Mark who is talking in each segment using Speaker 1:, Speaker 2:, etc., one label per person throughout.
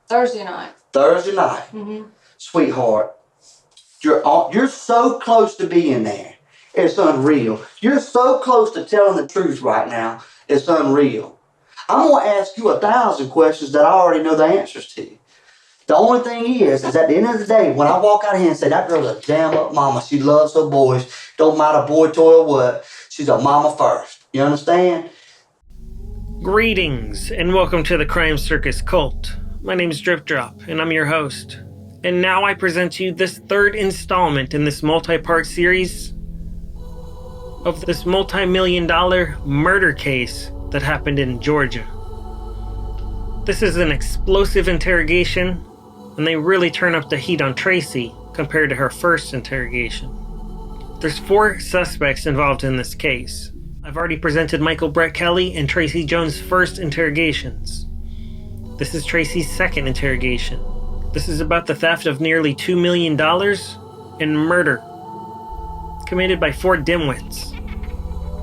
Speaker 1: Thursday night.
Speaker 2: Thursday night. Sweetheart, you're so close to being there. It's unreal. You're so close to telling the truth right now. It's unreal. I'm going to ask you 1,000 questions that I already know the answers to. The only thing is at the end of the day, when I walk out here and say, that girl's a damn up mama, she loves her boys, don't matter boy, toy, or what, she's a mama first. You understand?
Speaker 3: Greetings, and welcome to the Crime Circus Cult. My name is Drip Drop, and I'm your host. And now I present to you this third installment in this multi-part series of this multi-million-dollar murder case that happened in Georgia. This is an explosive interrogation, and they really turn up the heat on Tracy compared to her first interrogation. There's 4 suspects involved in this case. I've already presented Michael Brett Kelly and Tracy Jones' first interrogations. This is Tracy's second interrogation. This is about the theft of nearly $2 million and murder committed by 4 dimwits.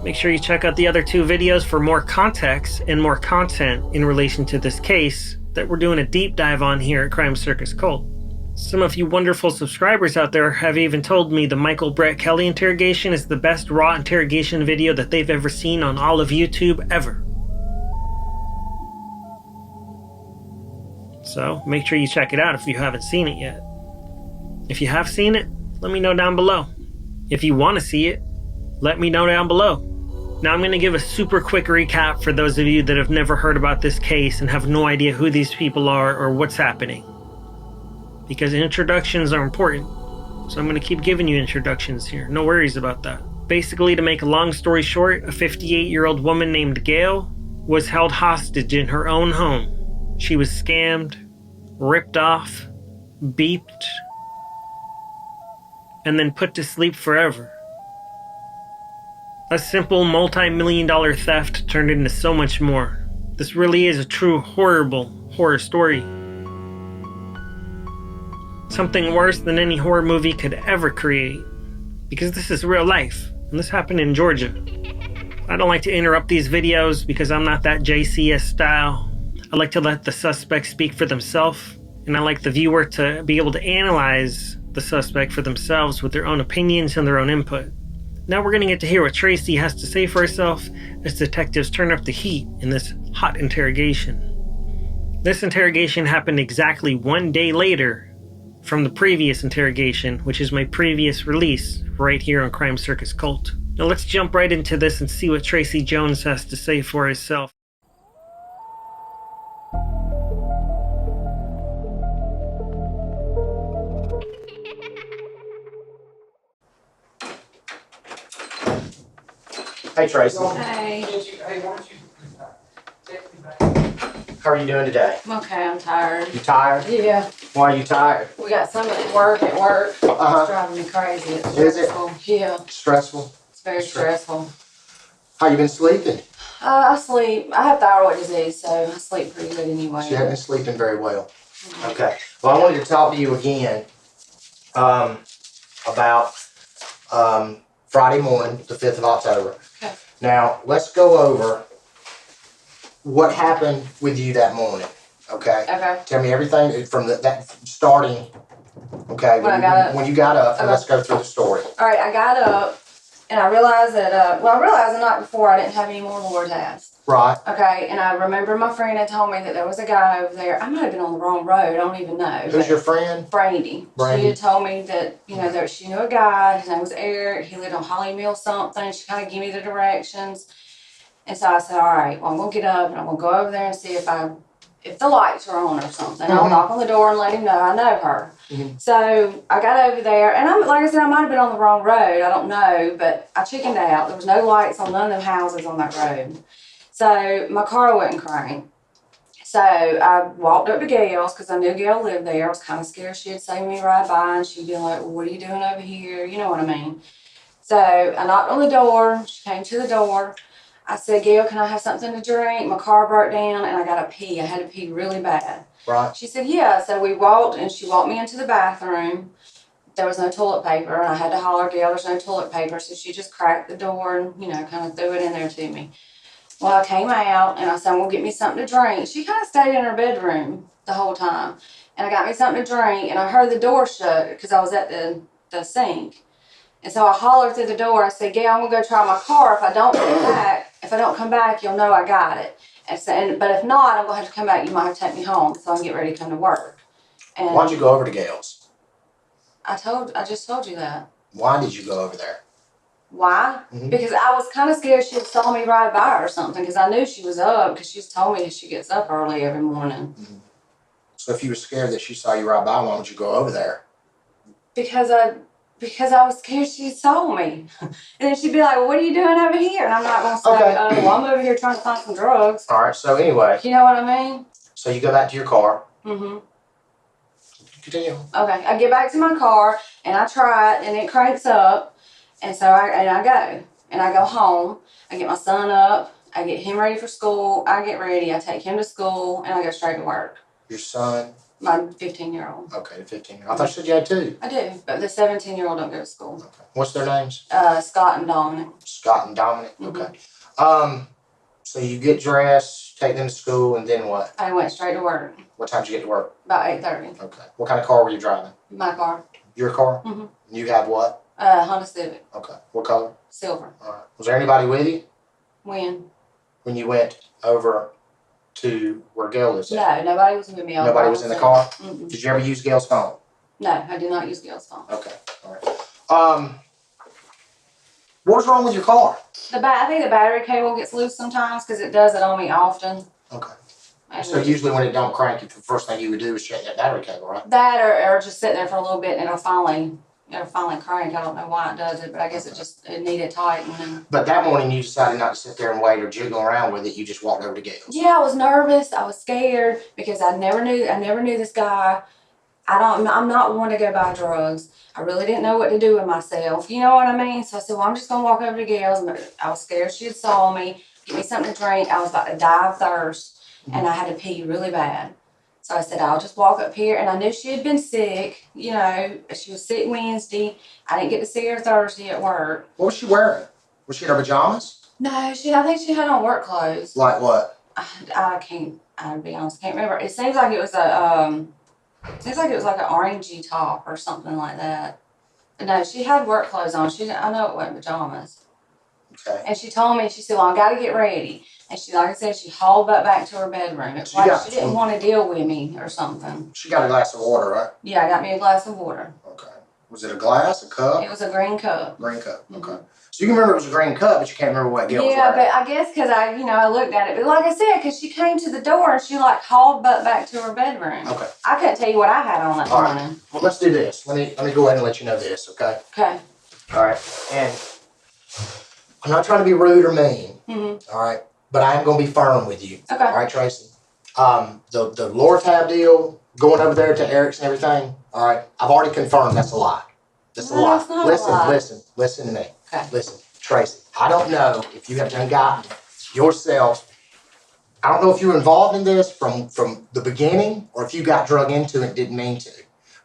Speaker 3: Make sure you check out the other 2 videos for more context and more content in relation to this case that we're doing a deep dive on here at Crime Circus Cult. Some of you wonderful subscribers out there have even told me the Michael Brett Kelly interrogation is the best raw interrogation video that they've ever seen on all of YouTube ever. So make sure you check it out if you haven't seen it yet. If you have seen it, let me know down below. If you want to see it, let me know down below. Now I'm going to give a super quick recap for those of you that have never heard about this case and have no idea who these people are or what's happening. Because introductions are important, so I'm going to keep giving you introductions here. No worries about that. Basically, to make a long story short, a 58-year-old woman named Gail was held hostage in her own home. She was scammed, ripped off, beeped, and then put to sleep forever. A simple multi-million-dollar theft turned into so much more. This really is a true horror story. Something worse than any horror movie could ever create. Because this is real life, and this happened in Georgia. I don't like to interrupt these videos because I'm not that JCS style. I like to let the suspect speak for themselves, and I like the viewer to be able to analyze the suspect for themselves with their own opinions and their own input. Now we're going to get to hear what Tracy has to say for herself as detectives turn up the heat in this hot interrogation. This interrogation happened exactly 1 day later from the previous interrogation, which is my previous release right here on Crime Circus Cult. Now let's jump right into this and see what Tracy Jones has to say for herself.
Speaker 4: Hey Tracy.
Speaker 1: Hey.
Speaker 4: How are you doing today?
Speaker 1: I'm okay, I'm tired.
Speaker 4: You tired?
Speaker 1: Yeah.
Speaker 4: Why are you tired?
Speaker 1: We got so much work at work. It's driving me crazy. It's
Speaker 4: Is it?
Speaker 1: stressful. Yeah.
Speaker 4: Stressful?
Speaker 1: It's very stressful.
Speaker 4: How you been sleeping?
Speaker 1: I sleep. I have thyroid disease, so I sleep pretty good anyway.
Speaker 4: So you haven't been sleeping very well. Okay. Well, I wanted to talk to you again about Friday morning, the 5th of October.
Speaker 1: Okay.
Speaker 4: Now, let's go over what happened with you that morning, okay?
Speaker 1: Okay.
Speaker 4: Tell me everything from that starting, okay?
Speaker 1: When I got up.
Speaker 4: When you got up, and
Speaker 1: Okay.
Speaker 4: let's go through the story.
Speaker 1: All right, I got up, and I realized that, I realized the night before I didn't have any more lure tabs.
Speaker 4: Right.
Speaker 1: Okay, and I remember my friend had told me that there was a guy over there. I might have been on the wrong road. I don't even know.
Speaker 4: Who's your friend?
Speaker 1: Brandy.
Speaker 4: Brandy.
Speaker 1: She had told me that, that she knew a guy. His name was Eric. He lived on Holly Mill something. She kind of gave me the directions. And so I said, all right, well, I'm going to get up and I'm going to go over there and see if the lights are on or something. I'll knock on the door and let him know I know her. So I got over there, and like I said, I might have been on the wrong road. I don't know, but I chickened out. There was no lights on none of them houses on that road. So my car wouldn't crank. So I walked up to Gail's because I knew Gail lived there. I was kind of scared she'd see me ride by and she'd be like, well, what are you doing over here? You know what I mean? So I knocked on the door. She came to the door. I said, Gail, can I have something to drink? My car broke down and I got to pee. I had to pee really bad.
Speaker 4: Right.
Speaker 1: She said, yeah. So we walked and she walked me into the bathroom. There was no toilet paper and I had to holler, Gail, there's no toilet paper. So she just cracked the door and, kind of threw it in there to me. Well, I came out and I said, well, get me something to drink. She kind of stayed in her bedroom the whole time. And I got me something to drink, and I heard the door shut because I was at the sink. And so I hollered through the door. I said, Gail, I'm gonna go try my car. If I don't come back, you'll know I got it. But if not, I'm gonna have to come back. You might have to take me home so I can get ready to come to work. And
Speaker 4: Why'd you go over to Gail's?
Speaker 1: I just told you that.
Speaker 4: Why did you go over there?
Speaker 1: Why?
Speaker 4: Mhm.
Speaker 1: Because I was kind of scared she'd saw me ride by or something. Because I knew she was up. Because she's told me she gets up early every morning.
Speaker 4: So if you were scared that she saw you ride by, why would you go over there?
Speaker 1: Because I was scared she saw me. And then she'd be like, well, what are you doing over here? And I'm not going to say,
Speaker 4: Okay.
Speaker 1: well, I'm over here trying to find some drugs.
Speaker 4: All right. So anyway,
Speaker 1: You know what I mean?
Speaker 4: so you go back to your car.
Speaker 1: Mm-hmm.
Speaker 4: Continue.
Speaker 1: Okay. I get back to my car, and I try it, and it cranks up. And so I go. And I go home. I get my son up. I get him ready for school. I get ready. I take him to school, and I go straight to work.
Speaker 4: Your son?
Speaker 1: My 15-year-old.
Speaker 4: Okay, the 15-year-old. I thought you said you had two.
Speaker 1: I do, but the 17-year-old don't go to school.
Speaker 4: Okay. What's their names?
Speaker 1: Scott and Dominic.
Speaker 4: Scott and Dominic.
Speaker 1: Mhm.
Speaker 4: Okay. So you get dressed, take them to school, and then what?
Speaker 1: I went straight to work.
Speaker 4: What time did you get to work?
Speaker 1: About 8:30.
Speaker 4: Okay. What kind of car were you driving?
Speaker 1: My car.
Speaker 4: Your car?
Speaker 1: Mhm.
Speaker 4: You have what?
Speaker 1: Honda Civic.
Speaker 4: Okay. What color?
Speaker 1: Silver.
Speaker 4: All right. Was there anybody with you
Speaker 1: When
Speaker 4: you went over to where Gail lives at?
Speaker 1: No, nobody was with me.
Speaker 4: Nobody was in the car?
Speaker 1: Mm-mm.
Speaker 4: Did you ever use Gail's phone?
Speaker 1: No, I did not use Gail's phone.
Speaker 4: Okay. All right. What was wrong with your car?
Speaker 1: I think the battery cable gets loose sometimes because it does it on me often.
Speaker 4: Okay.
Speaker 1: And
Speaker 4: So usually when it don't crank, the first thing you would do is check that battery cable, right?
Speaker 1: that or just sit there for a little bit and it'll finally crank. I don't know why it does it, but I guess it needed tightening.
Speaker 4: But that morning you decided not to sit there and wait or jiggle around with it. You just walked over to Gail's.
Speaker 1: Yeah, I was nervous. I was scared because I never knew this guy. I'm not one to go buy drugs. I really didn't know what to do with myself. You know what I mean? So I said, well, I'm just gonna walk over to Gail's. I was scared she had saw me, get me something to drink. I was about to die of thirst, and I had to pee really bad. So I said, I'll just walk up here. And I knew she had been sick. You know, she was sick Wednesday. I didn't get to see her Thursday at work.
Speaker 4: What was she wearing? Was she in her pajamas?
Speaker 1: No, I think she had on work clothes.
Speaker 4: Like what?
Speaker 1: I'll be honest, can't remember. It seems like it was like an orangey top or something like that. No, she had work clothes on. I know it wasn't pajamas.
Speaker 4: Okay.
Speaker 1: And she told me, she said, well, I got to get ready. And like I said, she hauled butt back to her bedroom. It's like she didn't want to deal with me or something.
Speaker 4: She got a glass of water, right?
Speaker 1: Yeah, I got me a glass of water.
Speaker 4: Okay. Was it a glass, a cup?
Speaker 1: It was a green cup.
Speaker 4: Green cup. Okay. So you can remember it was a green cup, but you can't remember what Gail was
Speaker 1: Yeah,
Speaker 4: wearing.
Speaker 1: but I guess because I looked at it. But like I said, because she came to the door and she like hauled butt back to her bedroom.
Speaker 4: Okay.
Speaker 1: I couldn't tell you what I had on that morning.
Speaker 4: Well, let's do this. Let me go ahead and let you know this, okay?
Speaker 1: Okay.
Speaker 4: All right. And I'm not trying to be rude or mean.
Speaker 1: Mm-hmm.
Speaker 4: All right. But I am going to be firm with you.
Speaker 1: Okay.
Speaker 4: All right, Tracy. The lower tab deal, going over there to Eric's and everything. All right. I've already confirmed that's a lie. That's a lie.
Speaker 1: That's not a lie.
Speaker 4: Listen to me.
Speaker 1: Okay.
Speaker 4: Listen, Tracy. I don't know if you have done gotten yourself. I don't know if you were involved in this from the beginning or if you got drug into it and didn't mean to.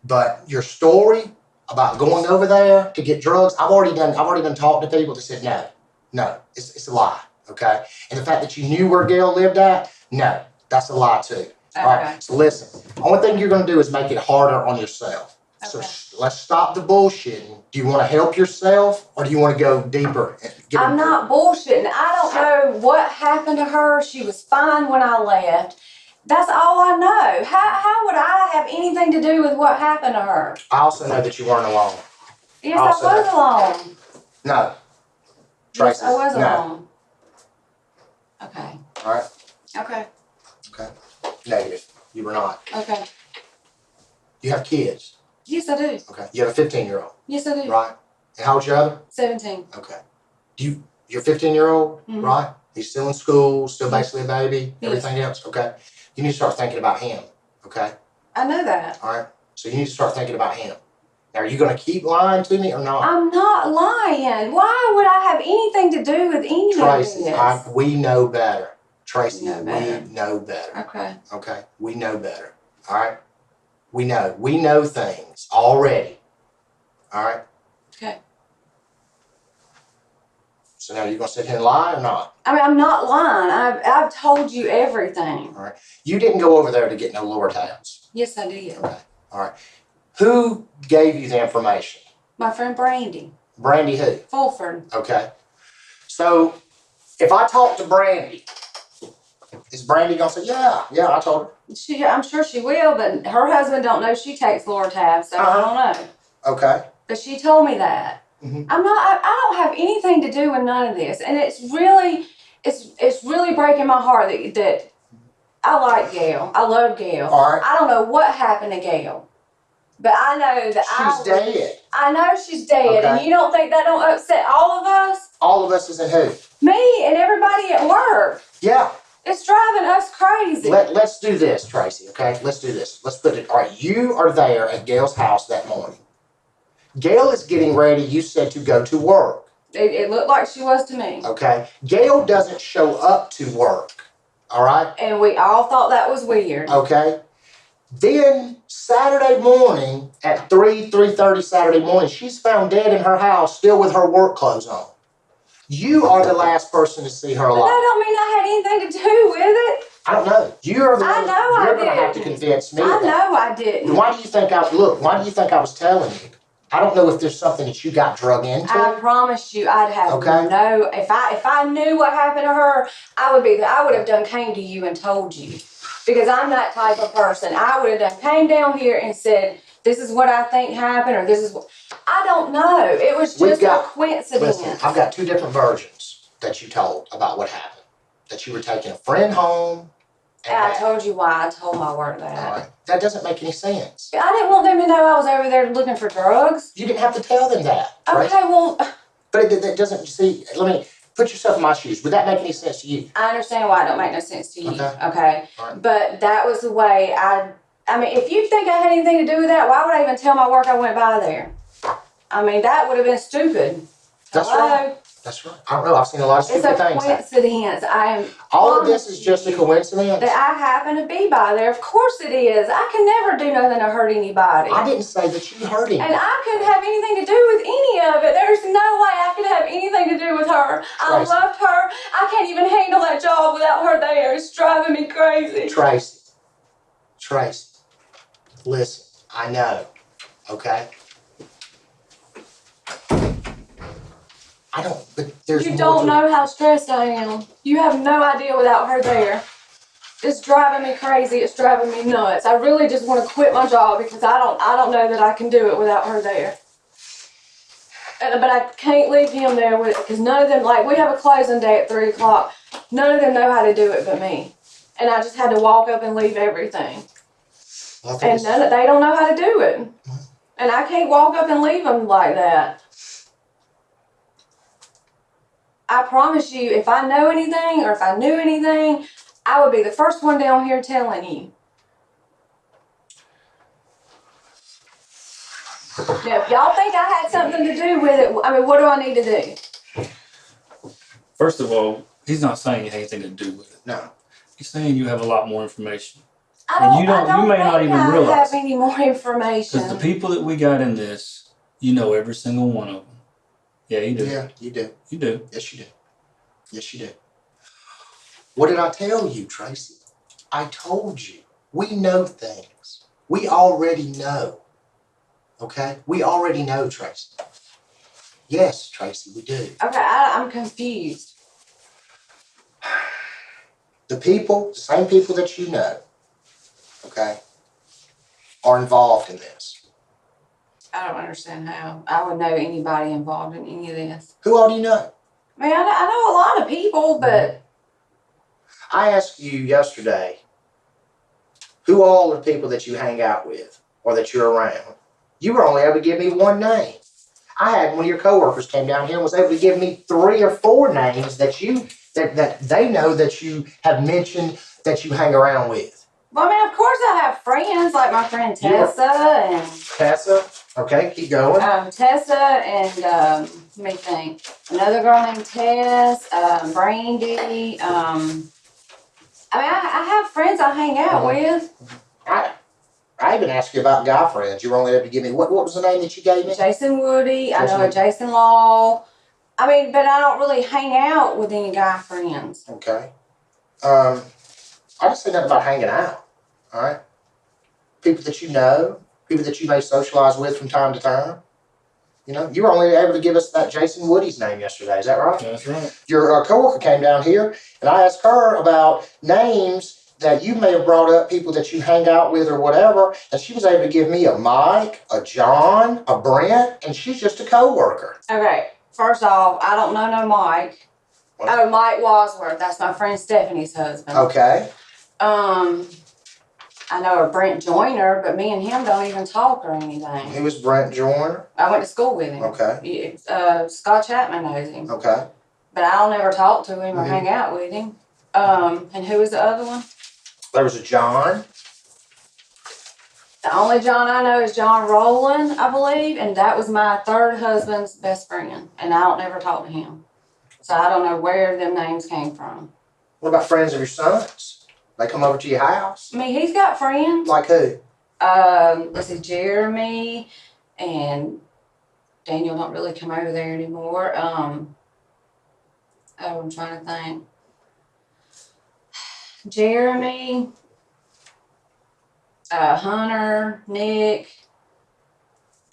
Speaker 4: But your story about going over there to get drugs, I've already done talked to people that said no, it's a lie. Okay, and the fact that you knew where Gail lived at, no, that's a lie too.
Speaker 1: Okay.
Speaker 4: All right, so listen, only thing you're going to do is make it harder on yourself.
Speaker 1: Okay.
Speaker 4: So let's stop the bullshitting. Do you want to help yourself or do you want to go deeper?
Speaker 1: I'm not bullshitting. I don't know what happened to her. She was fine when I left. That's all I know. How would I have anything to do with what happened to her?
Speaker 4: I also know that you weren't alone.
Speaker 1: Yes, I was alone.
Speaker 4: No.
Speaker 1: Yes,
Speaker 4: Tracy,
Speaker 1: I was
Speaker 4: no.
Speaker 1: alone. Okay.
Speaker 4: All right.
Speaker 1: Okay.
Speaker 4: Okay. Negative. You were not.
Speaker 1: Okay.
Speaker 4: You have kids.
Speaker 1: Yes, I do.
Speaker 4: Okay. You have a 15-year-old.
Speaker 1: Yes, I do.
Speaker 4: Right. And how old's your other?
Speaker 1: 17.
Speaker 4: Okay. Your 15-year-old,
Speaker 1: Mhm.
Speaker 4: right? He's still in school, still basically a baby,
Speaker 1: Yes.
Speaker 4: everything else. Okay. You need to start thinking about him. Okay.
Speaker 1: I know that.
Speaker 4: All right. So you need to start thinking about him. Now, are you going to keep lying to me or not?
Speaker 1: I'm not lying. Why would I have anything to do with any
Speaker 4: Tracy,
Speaker 1: of this?
Speaker 4: we know better. Tracy,
Speaker 1: You know better.
Speaker 4: we know better.
Speaker 1: Okay.
Speaker 4: Okay. We know better. All right. We know things already. All right.
Speaker 1: Okay.
Speaker 4: So now you're gonna sit here and lie or not?
Speaker 1: I mean, I'm not lying. I've told you everything.
Speaker 4: All right. You didn't go over there to get no lower tabs.
Speaker 1: Yes, I did.
Speaker 4: Okay. All right. Who gave you the information?
Speaker 1: My friend Brandy.
Speaker 4: Brandy who?
Speaker 1: Fulford.
Speaker 4: Okay. So if I talk to Brandy, is Brandy gonna say, yeah, I told her?
Speaker 1: I'm sure she will, but her husband don't know she takes lower tabs, so I don't know.
Speaker 4: Okay.
Speaker 1: But she told me that.
Speaker 4: Mhm.
Speaker 1: I don't have anything to do with none of this, and it's really breaking my heart that I like Gail. I love Gail.
Speaker 4: All right.
Speaker 1: I don't know what happened to Gail, but I know that
Speaker 4: She's dead.
Speaker 1: I know she's dead,
Speaker 4: Okay.
Speaker 1: and you don't think that don't upset all of us?
Speaker 4: All of us is in who?
Speaker 1: Me and everybody at work.
Speaker 4: Yeah.
Speaker 1: It's driving us crazy.
Speaker 4: Let's do this, Tracy, okay? Let's do this. Let's put it, all right, you are there at Gail's house that morning. Gail is getting ready, you said, to go to work.
Speaker 1: It looked like she was to me.
Speaker 4: Okay? Gail doesn't show up to work, all right?
Speaker 1: And we all thought that was weird.
Speaker 4: Okay? Then Saturday morning at 3:30 Saturday morning, she's found dead in her house, still with her work clothes on. You are the last person to see her
Speaker 1: But
Speaker 4: alive.
Speaker 1: that don't mean I had anything to do with it.
Speaker 4: I don't know. You're the
Speaker 1: I
Speaker 4: one.
Speaker 1: know I
Speaker 4: You're going to have to
Speaker 1: didn't.
Speaker 4: convince me.
Speaker 1: I
Speaker 4: of that.
Speaker 1: know I didn't.
Speaker 4: Why do you think why do you think I was telling you? I don't know if there's something that you got drug into.
Speaker 1: I promise you, I'd have
Speaker 4: Okay.
Speaker 1: no. If I knew what happened to her, I would have done came to you and told you, because I'm that type of person. I would have done came down here and said, this is what I think happened, or this is what. I don't know. It was just a coincidence.
Speaker 4: Listen, I've got two different versions that you told about what happened. That you were taking a friend home.
Speaker 1: And I told you why I told my work that.
Speaker 4: All right. That doesn't make any sense.
Speaker 1: I didn't want them to know I was over there looking for drugs.
Speaker 4: You didn't have to tell them that.
Speaker 1: Okay,
Speaker 4: right?
Speaker 1: well.
Speaker 4: But it doesn't, see, let me put yourself in my shoes. Would that make any sense to you?
Speaker 1: I understand why it don't make no sense to you. Okay.
Speaker 4: Right.
Speaker 1: But that was the way I mean, if you think I had anything to do with that, why would I even tell my work I went by there? I mean, that would have been stupid.
Speaker 4: That's
Speaker 1: Hello?
Speaker 4: right. That's right. I don't know. I've seen a lot of
Speaker 1: It's
Speaker 4: stupid
Speaker 1: a
Speaker 4: things happen.
Speaker 1: coincidence.
Speaker 4: All of this is just a coincidence.
Speaker 1: That I happen to be by there. Of course it is. I can never do nothing to hurt anybody.
Speaker 4: I didn't say that you hurt him.
Speaker 1: And I couldn't have anything to do with any of it. There's no way I could have anything to do with her. I
Speaker 4: Tracy.
Speaker 1: loved her. I can't even handle that job without her there. It's driving me crazy.
Speaker 4: Tracy, listen, I know, okay? But there's
Speaker 1: You
Speaker 4: more
Speaker 1: don't
Speaker 4: to
Speaker 1: know how stressed I am. You have no idea without her there. It's driving me crazy. It's driving me nuts. I really just want to quit my job because I don't know that I can do it without her there. But I can't leave him there with it because none of them, like, we have a closing day at 3 o'clock. None of them know how to do it but me. And I just had to walk up and leave everything. And they don't know how to do it. And I can't walk up and leave them like that. I promise you, if I know anything or if I knew anything, I would be the first one down here telling you. Now, if y'all think I had something to do with it, I mean, what do I need to do?
Speaker 5: First of all, he's not saying you have anything to do with it.
Speaker 4: No.
Speaker 5: He's saying you have a lot more information.
Speaker 1: I
Speaker 5: you
Speaker 1: don't
Speaker 5: may not
Speaker 1: think
Speaker 5: even
Speaker 1: I
Speaker 5: realize
Speaker 1: have any more information.
Speaker 5: Because the people that we got in this, you know every single one of them. Yeah, you do.
Speaker 4: Yeah, you do.
Speaker 5: You do.
Speaker 4: Yes, you do. Yes, you do. What did I tell you, Tracy? I told you. We know things. We already know. Okay? We already know, Tracy. Yes, Tracy, we do.
Speaker 1: Okay, I'm confused.
Speaker 4: The same people that you know, okay, are involved in this.
Speaker 1: I don't understand how I would know anybody involved in any of this.
Speaker 4: Who all do you know?
Speaker 1: I mean, I know a lot of people, but
Speaker 4: I asked you yesterday, who all are the people that you hang out with or that you're around? You were only able to give me one name. I had one of your coworkers came down here and was able to give me 3 or 4 names that that they know that you have mentioned that you hang around with.
Speaker 1: well, I mean, of course I have friends like my friend Tessa and
Speaker 4: Tessa, okay, keep going.
Speaker 1: Tessa and let me think, another girl named Tess, Brandy. I mean, I have friends I hang out with.
Speaker 4: I even asked you about guy friends. You were only able to give me what was the name that you gave me?
Speaker 1: Jason Woody. I know a
Speaker 4: Jason.
Speaker 1: Jason Law. I mean, but I don't really hang out with any guy friends.
Speaker 4: Okay. I didn't say nothing about hanging out. All right. People that you know, people that you may socialize with from time to time. You know, you were only able to give us that Jason Woody's name yesterday. Is that right?
Speaker 5: That's right.
Speaker 4: Your coworker came down here, and I asked her about names that you may have brought up, people that you hang out with or whatever, and she was able to give me a Mike, a John, a Brent, and she's just a coworker.
Speaker 1: Okay, first off, I don't know no Mike.
Speaker 4: What?
Speaker 1: Oh, Mike Wadsworth. That's my friend Stephanie's husband.
Speaker 4: Okay.
Speaker 1: I know a Brent Joyner, but me and him don't even talk or anything.
Speaker 4: Who was Brent Joyner?
Speaker 1: I went to school with him.
Speaker 4: Okay.
Speaker 1: Scott Chapman knows him.
Speaker 4: Okay.
Speaker 1: But I'll never talk to him or hang out with him. And who was the other one?
Speaker 4: There was a John.
Speaker 1: The only John I know is John Rowland, I believe, and that was my third husband's best friend, and I don't never talk to him. So I don't know where them names came from.
Speaker 4: What about friends of your son's? They come over to your house?
Speaker 1: I mean, he's got friends.
Speaker 4: Like who?
Speaker 1: Let's see, Jeremy and Daniel don't really come over there anymore. I'm trying to think. Jeremy, Hunter, Nick.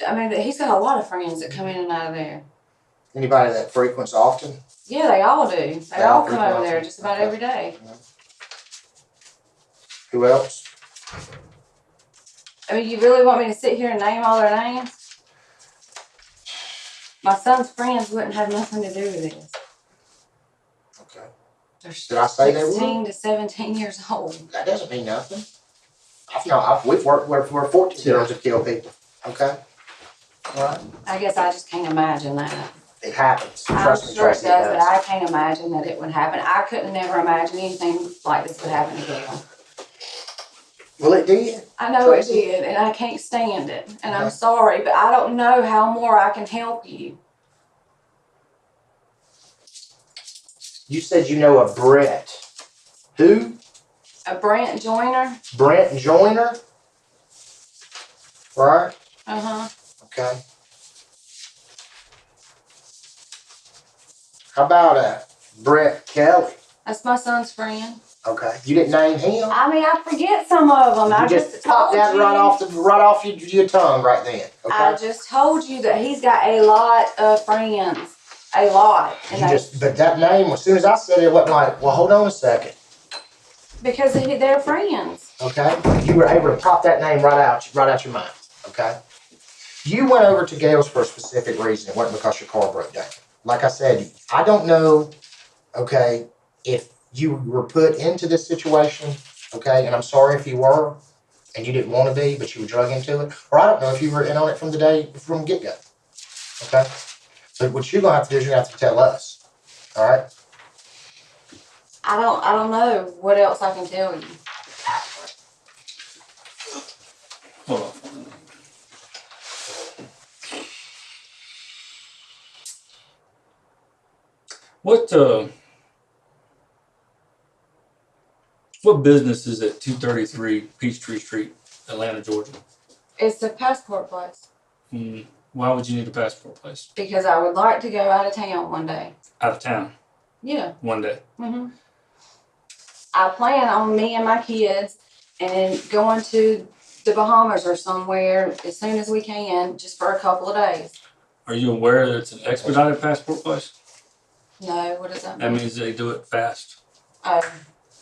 Speaker 1: I mean, he's got a lot of friends that come in and out of there.
Speaker 4: Anybody that frequents often?
Speaker 1: Yeah, they all do. They
Speaker 4: all
Speaker 1: all come
Speaker 4: frequent
Speaker 1: over there
Speaker 4: often?
Speaker 1: just about
Speaker 4: Okay.
Speaker 1: every day.
Speaker 4: Who else?
Speaker 1: I mean, you really want me to sit here and name all their names? My son's friends wouldn't have nothing to do with this.
Speaker 4: Okay.
Speaker 1: They're
Speaker 4: Did I say they would?
Speaker 1: 16 to 17 years old.
Speaker 4: That doesn't mean nothing. We've worked where 14-year-olds have killed people. Okay? Alright?
Speaker 1: I guess I just can't imagine that.
Speaker 4: It happens.
Speaker 1: I'm
Speaker 4: Trust me,
Speaker 1: sure it
Speaker 4: Tracy,
Speaker 1: does, but I can't imagine that it would happen. I couldn't never imagine anything like this would happen to Gail.
Speaker 4: Well, it did.
Speaker 1: I know it did, and I can't stand it. And I'm
Speaker 4: Okay.
Speaker 1: sorry, but I don't know how more I can help you.
Speaker 4: You said you know a Brett. Who?
Speaker 1: A Brent Joyner?
Speaker 4: Brent Joyner? Right?
Speaker 1: Uh-huh.
Speaker 4: Okay. How about Brett Kelly?
Speaker 1: That's my son's friend.
Speaker 4: Okay. You didn't name him?
Speaker 1: I mean, I forget some of them. I
Speaker 4: You
Speaker 1: just
Speaker 4: just
Speaker 1: told
Speaker 4: popped that
Speaker 1: you.
Speaker 4: right off your tongue right then.
Speaker 1: I
Speaker 4: Okay.
Speaker 1: just told you that he's got a lot of friends. A lot. And
Speaker 4: But that name, as soon as I said it, it wasn't like, well, hold on a second.
Speaker 1: because they're friends.
Speaker 4: Okay? You were able to pop that name right out your mind. Okay? You went over to Gail's for a specific reason. It wasn't because your car broke down. Like I said, I don't know, okay, if you were put into this situation, okay, and I'm sorry if you were, and you didn't want to be, but you were drug into it, or I don't know if you were in on it from get-go. Okay? So what you're gonna have to do is you're gonna have to tell us. All right?
Speaker 1: I don't know what else I can tell you.
Speaker 5: Hold on. What business is at 233 Peachtree Street, Atlanta, Georgia?
Speaker 1: It's a passport place.
Speaker 5: Why would you need a passport place?
Speaker 1: Because I would like to go out of town one day.
Speaker 5: Out of town,
Speaker 1: Yeah.
Speaker 5: one day.
Speaker 1: Mm-hmm. I plan on me and my kids and going to the Bahamas or somewhere as soon as we can, just for a couple of days.
Speaker 5: Are you aware that it's an expedited passport place?
Speaker 1: No, what does that
Speaker 5: That
Speaker 1: mean?
Speaker 5: means they do it fast,
Speaker 1: Oh,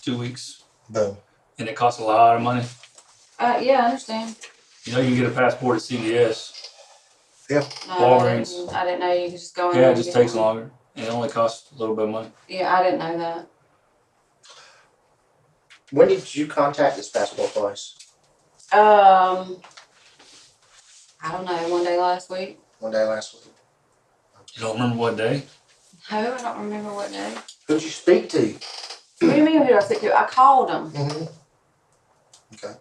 Speaker 5: 2 weeks,
Speaker 4: Boom.
Speaker 5: and it costs a lot of money.
Speaker 1: yeah, I understand.
Speaker 5: You know, you can get a passport at CVS.
Speaker 1: No,
Speaker 5: Walgreens.
Speaker 1: I didn't know you could just go in.
Speaker 5: Yeah,
Speaker 1: there
Speaker 5: it
Speaker 1: and
Speaker 5: just
Speaker 1: get
Speaker 5: takes
Speaker 1: one.
Speaker 5: longer, and it only costs a little bit of money.
Speaker 1: Yeah, I didn't know that.
Speaker 4: When did you contact this passport place?
Speaker 1: I don't know, one day last week.
Speaker 4: One day last week.
Speaker 5: You don't remember what day?
Speaker 1: No, I don't remember what day.
Speaker 4: Who'd you speak to?
Speaker 1: What do you mean who did I speak to? I called them.
Speaker 4: Mm-hmm. Okay.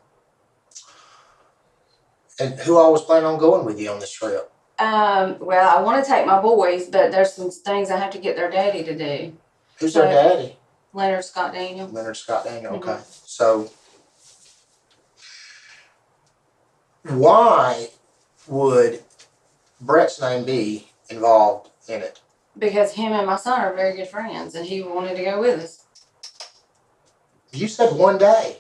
Speaker 4: And who all was planning on going with you on this trip?
Speaker 1: Well, I want to take my boys, but there's some things I have to get their daddy to do.
Speaker 4: Who's their daddy?
Speaker 1: Leonard Scott Daniel.
Speaker 4: Leonard Scott Daniel.
Speaker 1: Mm-hmm.
Speaker 4: Okay. So, why would Brett's name be involved in it?
Speaker 1: Because him and my son are very good friends, and he wanted to go with us.
Speaker 4: You said one day.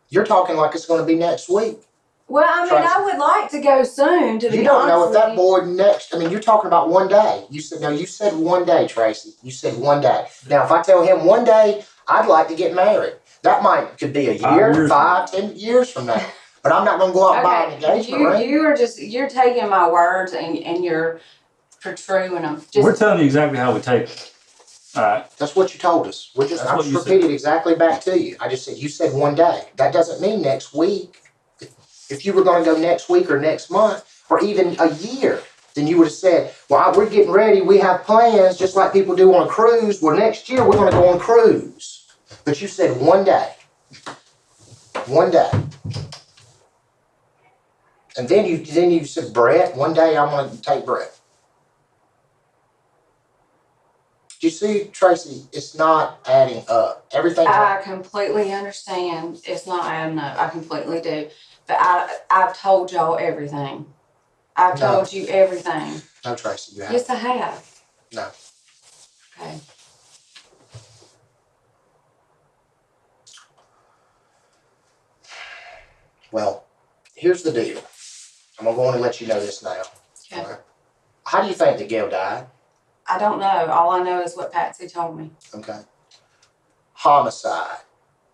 Speaker 4: You're talking like it's going to be next week.
Speaker 1: Well, I mean,
Speaker 4: Tracy.
Speaker 1: I would like to go soon, to be honest.
Speaker 4: You don't know if
Speaker 1: with
Speaker 4: that
Speaker 1: you.
Speaker 4: boy next. I mean, you're talking about one day. You said you said one day, Tracy. You said one day. Now, if I tell him one day, I'd like to get married. That could be a year, 5, 10 years from now. But I'm not going to go out and buy an engagement ring.
Speaker 1: You're taking my words and you're protruding them.
Speaker 5: We're telling you exactly how we take it. All right.
Speaker 4: That's what you told us. I just repeated exactly back to you. I just said, you said one day. That doesn't mean next week. If you were going to go next week or next month or even a year, then you would have said, well, we're getting ready. We have plans just like people do on a cruise. Well, next year we're going to go on a cruise. But you said one day. One day. And then you said, Brett, one day I'm going to take Brett. You see, Tracy, it's not adding up. Everything.
Speaker 1: I completely understand. It's not adding up. I completely do. But I've told y'all everything. I've told you everything.
Speaker 4: No, Tracy, you haven't.
Speaker 1: Yes, I have.
Speaker 4: No.
Speaker 1: Okay.
Speaker 4: Well, here's the deal. I'm going to let you know this now.
Speaker 1: Okay.
Speaker 4: All right. How do you think that Gail died?
Speaker 1: I don't know. All I know is what Patsy told me.
Speaker 4: Okay. Homicide.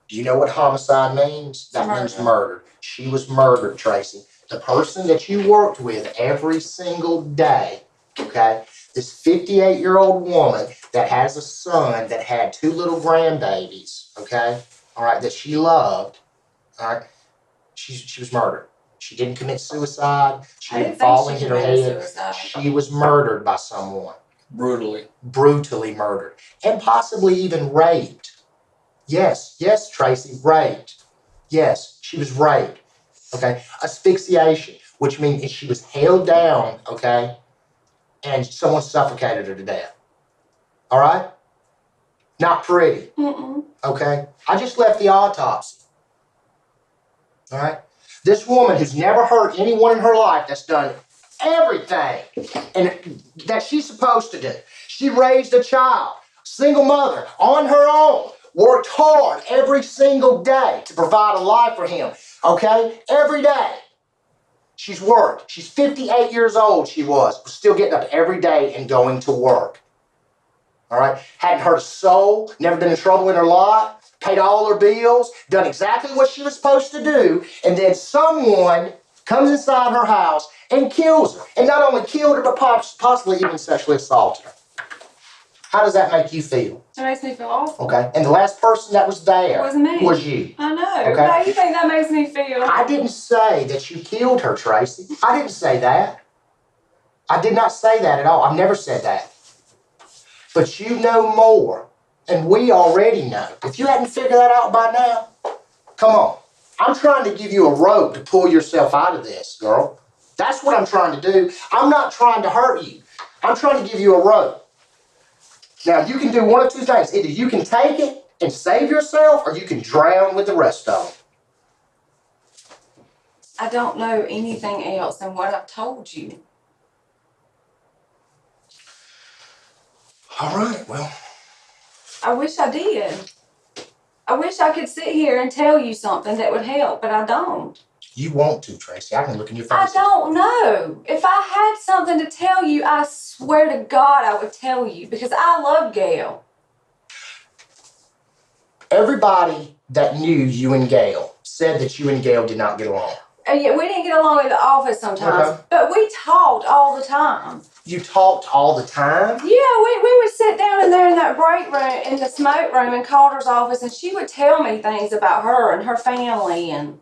Speaker 4: Do you know what homicide means? That means murder. She was murdered, Tracy. The person that you worked with every single day, okay, this 58-year-old woman that has a son that had 2 little grandbabies, okay, all right, that she loved, all right, she was murdered. She didn't commit suicide. She didn't fall and hit her head. She was murdered by someone. Brutally murdered. And possibly even raped. Yes, Tracy, raped. Yes, she was raped. Okay, asphyxiation, which means she was held down, okay, and someone suffocated her to death. All right? Not pretty. Okay? I just left the autopsy. All right? This woman who's never hurt anyone in her life that's done everything and that she's supposed to do. She raised a child, single mother, on her own, worked hard every single day to provide a life for him. Okay? Every day. She's worked. She's 58 years old, she was still getting up every day and going to work. All right? Hadn't hurt a soul, never been in trouble in her life, paid all her bills, done exactly what she was supposed to do, and then someone comes inside her house and kills her. And not only killed her, but possibly even sexually assaulted her. How does that make you feel?
Speaker 1: It makes me feel awful.
Speaker 4: Okay. And the last person that was there
Speaker 1: was me.
Speaker 4: Was you.
Speaker 1: I know.
Speaker 4: Okay.
Speaker 1: How do you think that makes me feel?
Speaker 4: I didn't say that you killed her, Tracy. I didn't say that. I did not say that at all. I've never said that. But you know more. And we already know. If you hadn't figured that out by now, come on. I'm trying to give you a rope to pull yourself out of this, girl. That's what I'm trying to do. I'm not trying to hurt you. I'm trying to give you a rope. Now, you can do one of two things. Either you can take it and save yourself, or you can drown with the rest of them.
Speaker 1: I don't know anything else than what I've told you.
Speaker 4: All right, well.
Speaker 1: I wish I did. I wish I could sit here and tell you something that would help, but I don't.
Speaker 4: You want to, Tracy. I can look in your face.
Speaker 1: I don't know. If I had something to tell you, I swear to God I would tell you, because I love Gail.
Speaker 4: Everybody that knew you and Gail said that you and Gail did not get along.
Speaker 1: And yeah, we didn't get along in the office sometimes, but we talked all the time.
Speaker 4: You talked all the time?
Speaker 1: Yeah, we would sit down in there in that break room, in the smoke room in Calder's office, and she would tell me things about her and her family and...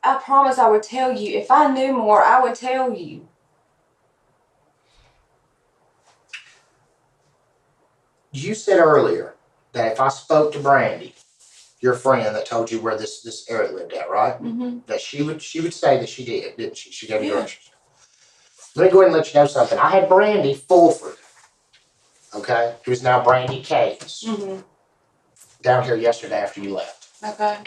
Speaker 1: I promise I would tell you. If I knew more, I would tell you.
Speaker 4: You said earlier that if I spoke to Brandy, your friend that told you where this Eric lived at, right?
Speaker 1: Mm-hmm.
Speaker 4: That she would say that she did, didn't she? She gave you directions. Let me go ahead and let you know something. I had Brandy Fulford, okay, who is now Brandy Case.
Speaker 1: Mm-hmm.
Speaker 4: down here yesterday after you left.
Speaker 1: Okay.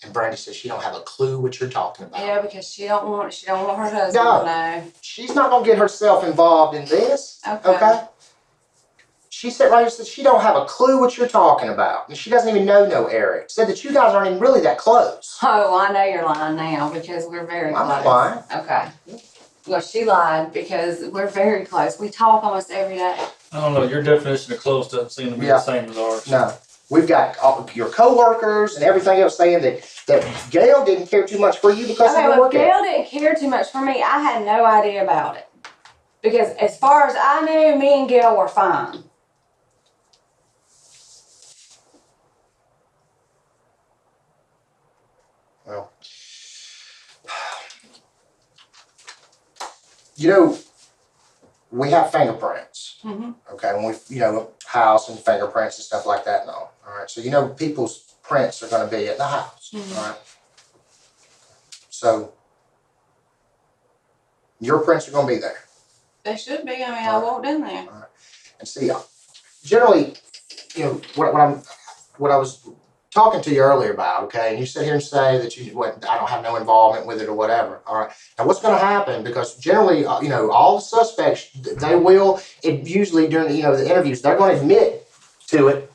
Speaker 4: And Brandy says she don't have a clue what you're talking about.
Speaker 1: Yeah, because she don't want her husband
Speaker 4: No.
Speaker 1: to know.
Speaker 4: She's not gonna get herself involved in this. Okay? She said right here, said she don't have a clue what you're talking about. And she doesn't even know Eric. Said that you guys aren't even really that close.
Speaker 1: Oh, I know you're lying now because we're very
Speaker 4: I'm
Speaker 1: close.
Speaker 4: not lying.
Speaker 1: Okay. Well, she lied because we're very close. We talk almost every day.
Speaker 5: I don't know. Your definition of close doesn't seem to be the same as ours.
Speaker 4: No. We've got all your coworkers and everything else saying that Gail didn't care too much for you because of your work.
Speaker 1: Gail didn't care too much for me. I had no idea about it. Because as far as I knew, me and Gail were fine.
Speaker 4: Well, you know, we have fingerprints.
Speaker 1: Mm-hmm.
Speaker 4: Okay, and we, house and fingerprints and stuff like that and all. All right, so people's prints are going to be at the house.
Speaker 1: Mm-hmm.
Speaker 4: All right. So your prints are going to be there.
Speaker 1: They should be. I mean, I walked in there.
Speaker 4: All right. And see, generally, what I was talking to you earlier about, okay, and you sit here and say that I don't have no involvement with it or whatever. All right. Now, what's going to happen? Because generally, all the suspects, they will. Usually during the interviews, they're going to admit to it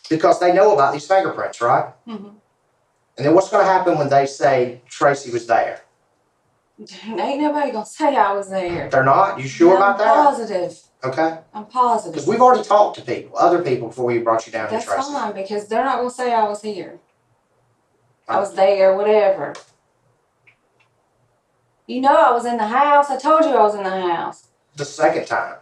Speaker 4: because they know about these fingerprints, right?
Speaker 1: Mm-hmm.
Speaker 4: And then what's going to happen when they say Tracy was there?
Speaker 1: Ain't nobody gonna say I was there.
Speaker 4: They're not? You sure about that?
Speaker 1: I'm positive.
Speaker 4: Okay.
Speaker 1: I'm positive.
Speaker 4: Because we've already talked to other people before we brought you down here,
Speaker 1: That's
Speaker 4: Tracy.
Speaker 1: fine, because they're not gonna say I was here. I was there, whatever. I was in the house. I told you I was in the house.
Speaker 4: The second time.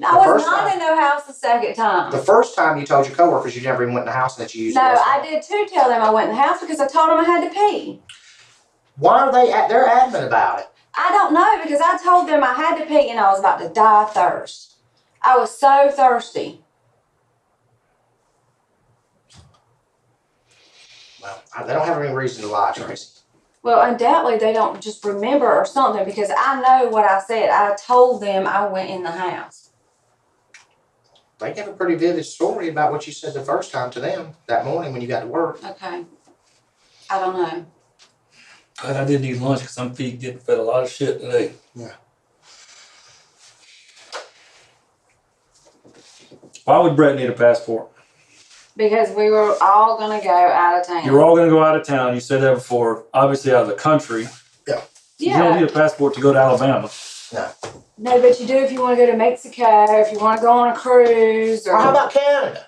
Speaker 1: I was not in the house the second time.
Speaker 4: The first time you told your coworkers you never even went in the house and that you used the restroom.
Speaker 1: No, I did too tell them I went in the house because I told them I had to pee.
Speaker 4: Why are they're adamant about it?
Speaker 1: I don't know, because I told them I had to pee and I was about to die of thirst. I was so thirsty.
Speaker 4: Well, they don't have any reason to lie, Tracy.
Speaker 1: Well, undoubtedly they don't just remember or something, because I know what I said. I told them I went in the house.
Speaker 4: They gave a pretty vivid story about what you said the first time to them that morning when you got to work.
Speaker 1: Okay. I don't know.
Speaker 5: But I didn't eat lunch because I'm getting fed a lot of shit today.
Speaker 4: Yeah.
Speaker 5: Why would Brett need a passport?
Speaker 1: Because we were all going to go out of town.
Speaker 5: You were all going to go out of town. You said that before. Obviously out of the country.
Speaker 4: Yeah.
Speaker 5: You don't need a passport to go to Alabama.
Speaker 4: No.
Speaker 1: No, but you do if you want to go to Mexico, if you want to go on a cruise. Or
Speaker 4: how about Canada?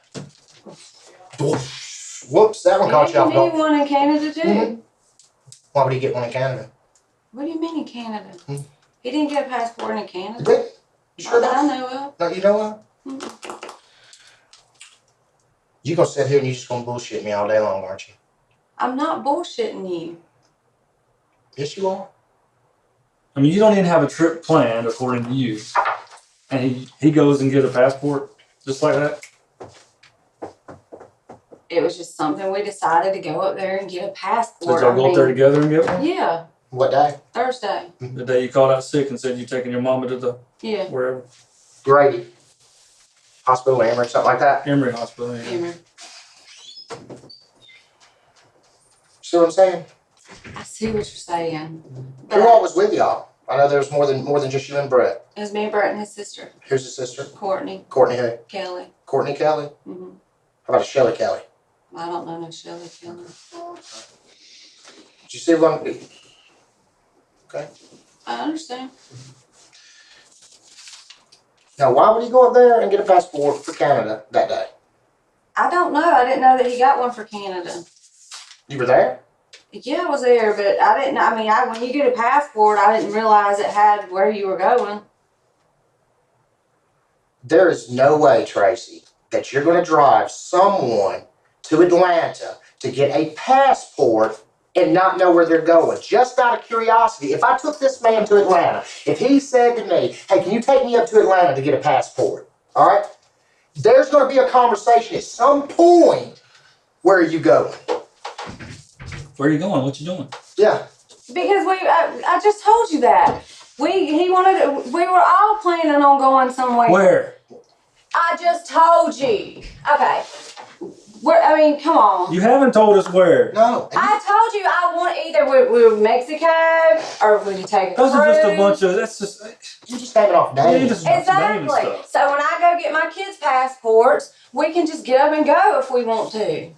Speaker 4: Whoops, that one caught you off
Speaker 1: guard. You
Speaker 4: guard.
Speaker 1: need one in Canada too.
Speaker 4: Mm-hmm. Why would he get one in Canada?
Speaker 1: What do you mean in Canada? He didn't get a passport in Canada.
Speaker 4: Did? You sure
Speaker 1: Not that
Speaker 4: about
Speaker 1: I know of.
Speaker 4: No, you know what?
Speaker 1: Mm-hmm.
Speaker 4: You gonna sit here and you just gonna bullshit me all day long, aren't you?
Speaker 1: I'm not bullshitting you.
Speaker 4: Yes, you are.
Speaker 5: I mean, you don't even have a trip planned according to you. And he goes and get a passport just like that?
Speaker 1: It was just something we decided to go up there and get a passport.
Speaker 5: Did y'all go up there together and get one?
Speaker 1: Yeah.
Speaker 4: What day?
Speaker 1: Thursday.
Speaker 5: The day you called out sick and said you taking your mama to the wherever?
Speaker 4: Grady. Hospital, Emory, something like that.
Speaker 5: Emory Hospital. Yeah.
Speaker 1: Emory.
Speaker 4: See what I'm saying?
Speaker 1: I see what you're saying.
Speaker 4: Who all was with y'all? I know there was more than just you and Brett.
Speaker 1: It was me and Brett and his sister.
Speaker 4: Who's his sister?
Speaker 1: Courtney.
Speaker 4: Courtney who?
Speaker 1: Kelly.
Speaker 4: Courtney Kelly?
Speaker 1: Mm-hmm.
Speaker 4: How about Shelly Kelly?
Speaker 1: I don't know no Shelly Kelly.
Speaker 4: Did you see one? Okay.
Speaker 1: I understand.
Speaker 4: Now, why would he go up there and get a passport for Canada that day?
Speaker 1: I don't know. I didn't know that he got one for Canada.
Speaker 4: You were there?
Speaker 1: Yeah, I was there, but I didn't. I mean, when you get a passport, I didn't realize it had where you were going.
Speaker 4: There is no way, Tracy, that you're going to drive someone to Atlanta to get a passport and not know where they're going. Just out of curiosity, if I took this man to Atlanta, if he said to me, hey, can you take me up to Atlanta to get a passport? All right? There's going to be a conversation at some point. Where are you going?
Speaker 5: Where are you going? What you doing?
Speaker 4: Yeah.
Speaker 1: Because I just told you that. We were all planning on going somewhere.
Speaker 5: Where?
Speaker 1: I just told you. Okay. I mean, come on.
Speaker 5: You haven't told us where.
Speaker 4: No.
Speaker 1: I told you I want either we're Mexico or we can take a
Speaker 5: Those are just a
Speaker 1: cruise.
Speaker 5: bunch of. That's just.
Speaker 4: You just naming off
Speaker 5: Yeah, you
Speaker 4: names.
Speaker 5: just naming
Speaker 1: Exactly.
Speaker 5: stuff.
Speaker 1: So when I go get my kids' passports, we can just get up and go if we want to. It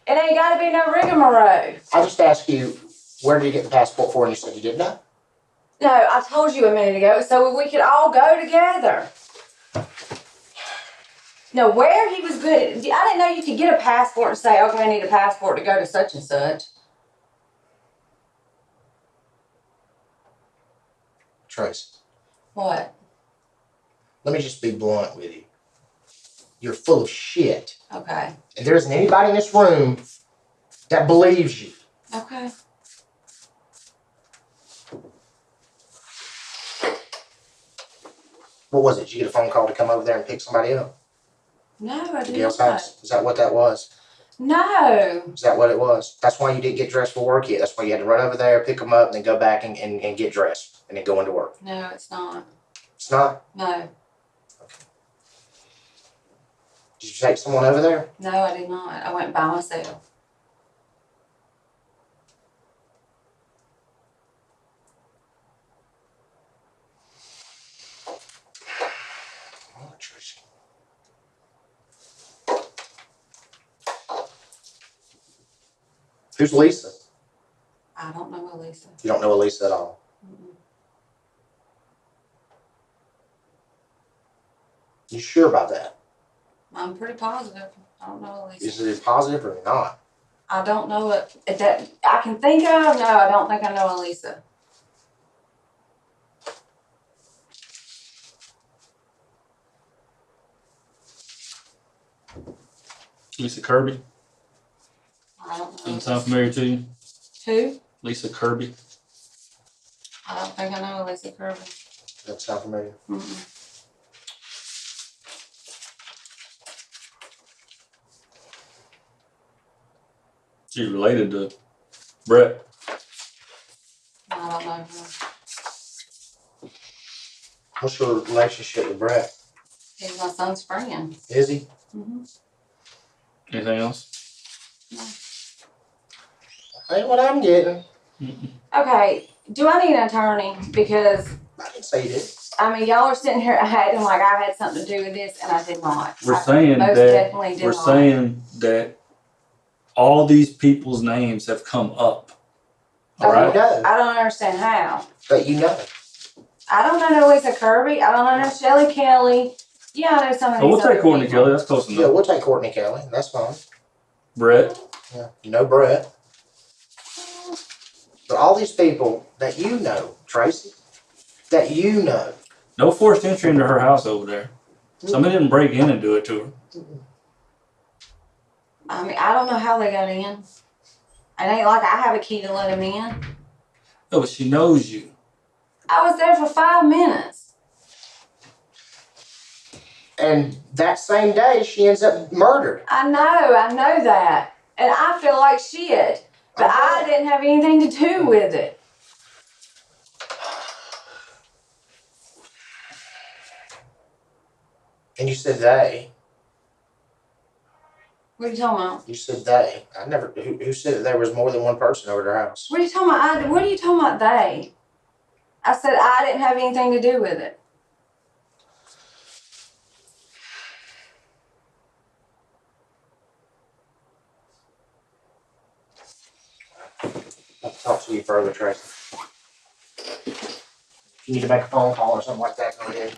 Speaker 1: ain't got to be no rigmarole.
Speaker 4: I just asked you, where did you get the passport for? And you said you didn't know.
Speaker 1: No, I told you a minute ago, so we could all go together. No, where he was good. I didn't know you could get a passport and say, okay, I need a passport to go to such and such.
Speaker 4: Tracy,
Speaker 1: What?
Speaker 4: let me just be blunt with you. You're full of shit.
Speaker 1: Okay.
Speaker 4: And there isn't anybody in this room that believes you.
Speaker 1: Okay.
Speaker 4: What was it? Did you get a phone call to come over there and pick somebody up?
Speaker 1: No, I
Speaker 4: To
Speaker 1: did
Speaker 4: Gail's
Speaker 1: not.
Speaker 4: house? Is that what that was?
Speaker 1: No.
Speaker 4: Is that what it was? That's why you didn't get dressed for work yet. That's why you had to run over there, pick them up, and then go back and get dressed and then go into work.
Speaker 1: No, it's not.
Speaker 4: It's not?
Speaker 1: No.
Speaker 4: Did you take someone over there?
Speaker 1: No, I did not. I went by myself.
Speaker 4: Oh, Tracy. Who's Lisa?
Speaker 1: I don't know Elisa.
Speaker 4: You don't know Elisa at all.
Speaker 1: Mm-mm.
Speaker 4: You sure about that?
Speaker 1: I'm pretty positive. I don't know Elisa.
Speaker 4: Is it positive or not?
Speaker 1: I don't know it that I can think of. No, I don't think I know Elisa.
Speaker 5: Lisa Kirby.
Speaker 1: I don't know.
Speaker 5: Doesn't sound familiar to you?
Speaker 1: Who?
Speaker 5: Lisa Kirby.
Speaker 1: I don't think I know Elisa Kirby.
Speaker 4: That sound familiar?
Speaker 1: Mm-mm.
Speaker 5: She's related to Brett.
Speaker 1: I don't know her.
Speaker 4: What's your relationship with Brett?
Speaker 1: He's my son's friend.
Speaker 4: Is he?
Speaker 1: Mm-hmm.
Speaker 5: Anything else?
Speaker 4: Ain't what I'm getting.
Speaker 1: Okay, do I need an attorney? Because,
Speaker 4: I didn't say you did.
Speaker 1: I mean, y'all are sitting here acting like I had something to do with this, and I did not.
Speaker 5: We're
Speaker 1: I
Speaker 5: saying
Speaker 1: most
Speaker 5: that
Speaker 1: definitely did
Speaker 5: we're
Speaker 1: not.
Speaker 5: saying that all these people's names have come up. All
Speaker 1: Okay.
Speaker 5: right.
Speaker 4: No,
Speaker 1: I don't understand how.
Speaker 4: but you know.
Speaker 1: I don't know Lisa Kirby. I don't know Shelly Kelly. Yeah, I know some of
Speaker 5: So
Speaker 1: these
Speaker 5: we'll
Speaker 1: other
Speaker 5: take Courtney
Speaker 1: people.
Speaker 5: Kelly. That's close
Speaker 4: Yeah,
Speaker 5: enough.
Speaker 4: we'll take Courtney Kelly. That's fine.
Speaker 5: Brett.
Speaker 4: Yeah, you know Brett. But all these people that you know, Tracy, that you know.
Speaker 5: No forced entry into her house over there. Somebody didn't break in and do it to her.
Speaker 1: I mean, I don't know how they got in. It ain't like I have a key to let them in.
Speaker 5: No, but she knows you.
Speaker 1: I was there for 5 minutes.
Speaker 4: And that same day, she ends up murdered.
Speaker 1: I know that. And I feel like shit. But I didn't have anything to do with it.
Speaker 4: And you said they.
Speaker 1: What are you talking about?
Speaker 4: You said they. I never. Who said that there was more than one person over their house?
Speaker 1: What are you talking about? What are you talking about, they? I said I didn't have anything to do with it.
Speaker 4: I'll talk to you further, Tracy. If you need to make a phone call or something like that, go ahead.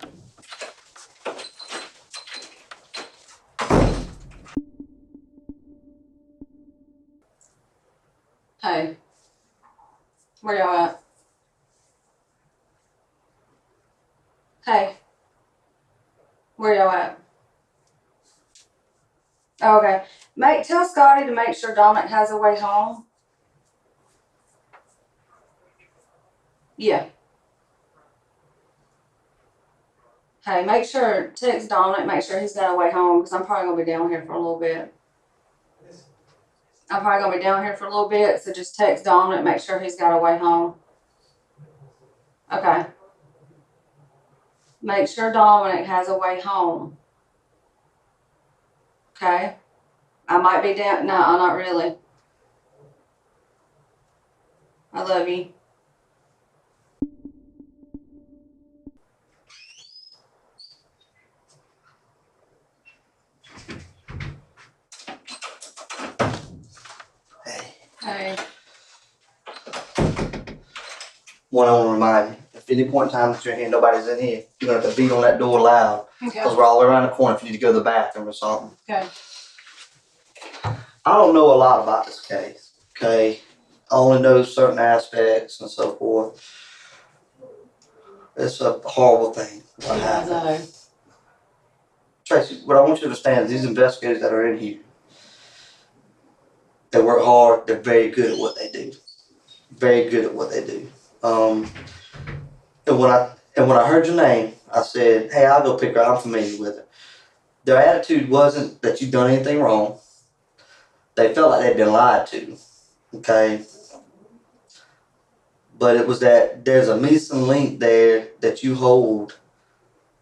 Speaker 1: Hey, where y'all at? Hey, where y'all at? Oh, okay. Tell Scotty to make sure Dominic has a way home. Yeah. Hey, make sure, text Dominic, make sure he's got a way home, because I'm probably going to be down here for a little bit. I'm probably going to be down here for a little bit, so just text Dominic, make sure he's got a way home. Okay. Make sure Dominic has a way home. Okay? I might be down. No, not really. I love you. Hey.
Speaker 2: One, I want to remind you, if at any point in time that you're here, nobody's in here, you're going to have to beat on that door loud.
Speaker 1: Okay.
Speaker 2: Because we're all the way around the corner if you need to go to the bathroom or something.
Speaker 1: Okay.
Speaker 2: I don't know a lot about this case, okay? I only know certain aspects and so forth. It's a horrible thing what happened. Tracy, what I want you to understand is these investigators that are in here, they work hard, they're very good at what they do. Very good at what they do. And when I heard your name, I said, hey, I'll go pick her. I'm familiar with her. Their attitude wasn't that you've done anything wrong. They felt like they'd been lied to. Okay? But it was that there's a missing link there that you hold,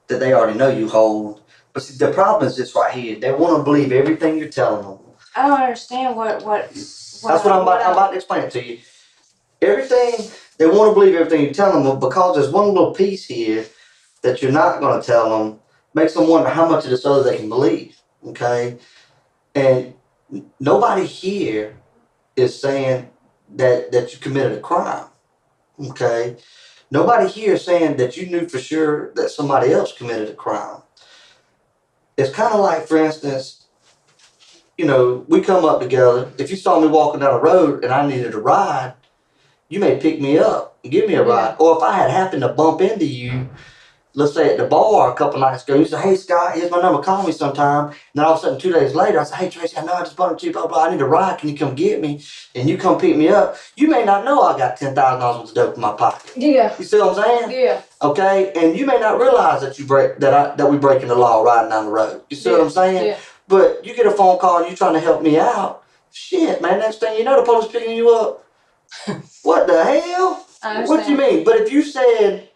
Speaker 2: that they already know you hold. But see, the problem is this right here. They want to believe everything you're telling them.
Speaker 1: I don't understand what
Speaker 2: That's what I'm about to explain it to you. Everything, they want to believe everything you're telling them, but because there's one little piece here that you're not going to tell them, makes them wonder how much of this other they can believe. Okay? And nobody here is saying that you committed a crime. Okay? Nobody here is saying that you knew for sure that somebody else committed a crime. It's kind of like, for instance, you know, we come up together. If you saw me walking down the road and I needed a ride, you may pick me up and give me a ride. Or if I had happened to bump into you, let's say at the bar a couple nights ago, you say, hey, Scott, here's my number, call me sometime. And then all of a sudden, 2 days later, I say, hey, Tracy, I know I just bumped into you, blah, blah, I need a ride, can you come get me? And you come pick me up. You may not know I got $10,000 worth of dope in my pocket.
Speaker 1: Yeah.
Speaker 2: You see what I'm saying?
Speaker 1: Yeah.
Speaker 2: Okay? And you may not realize that we breaking the law riding down the road. You see what I'm saying?
Speaker 1: Yeah.
Speaker 2: But you get a phone call and you trying to help me out. Shit, man, next thing you know, the police picking you up. What the hell? What do you mean? But if you said,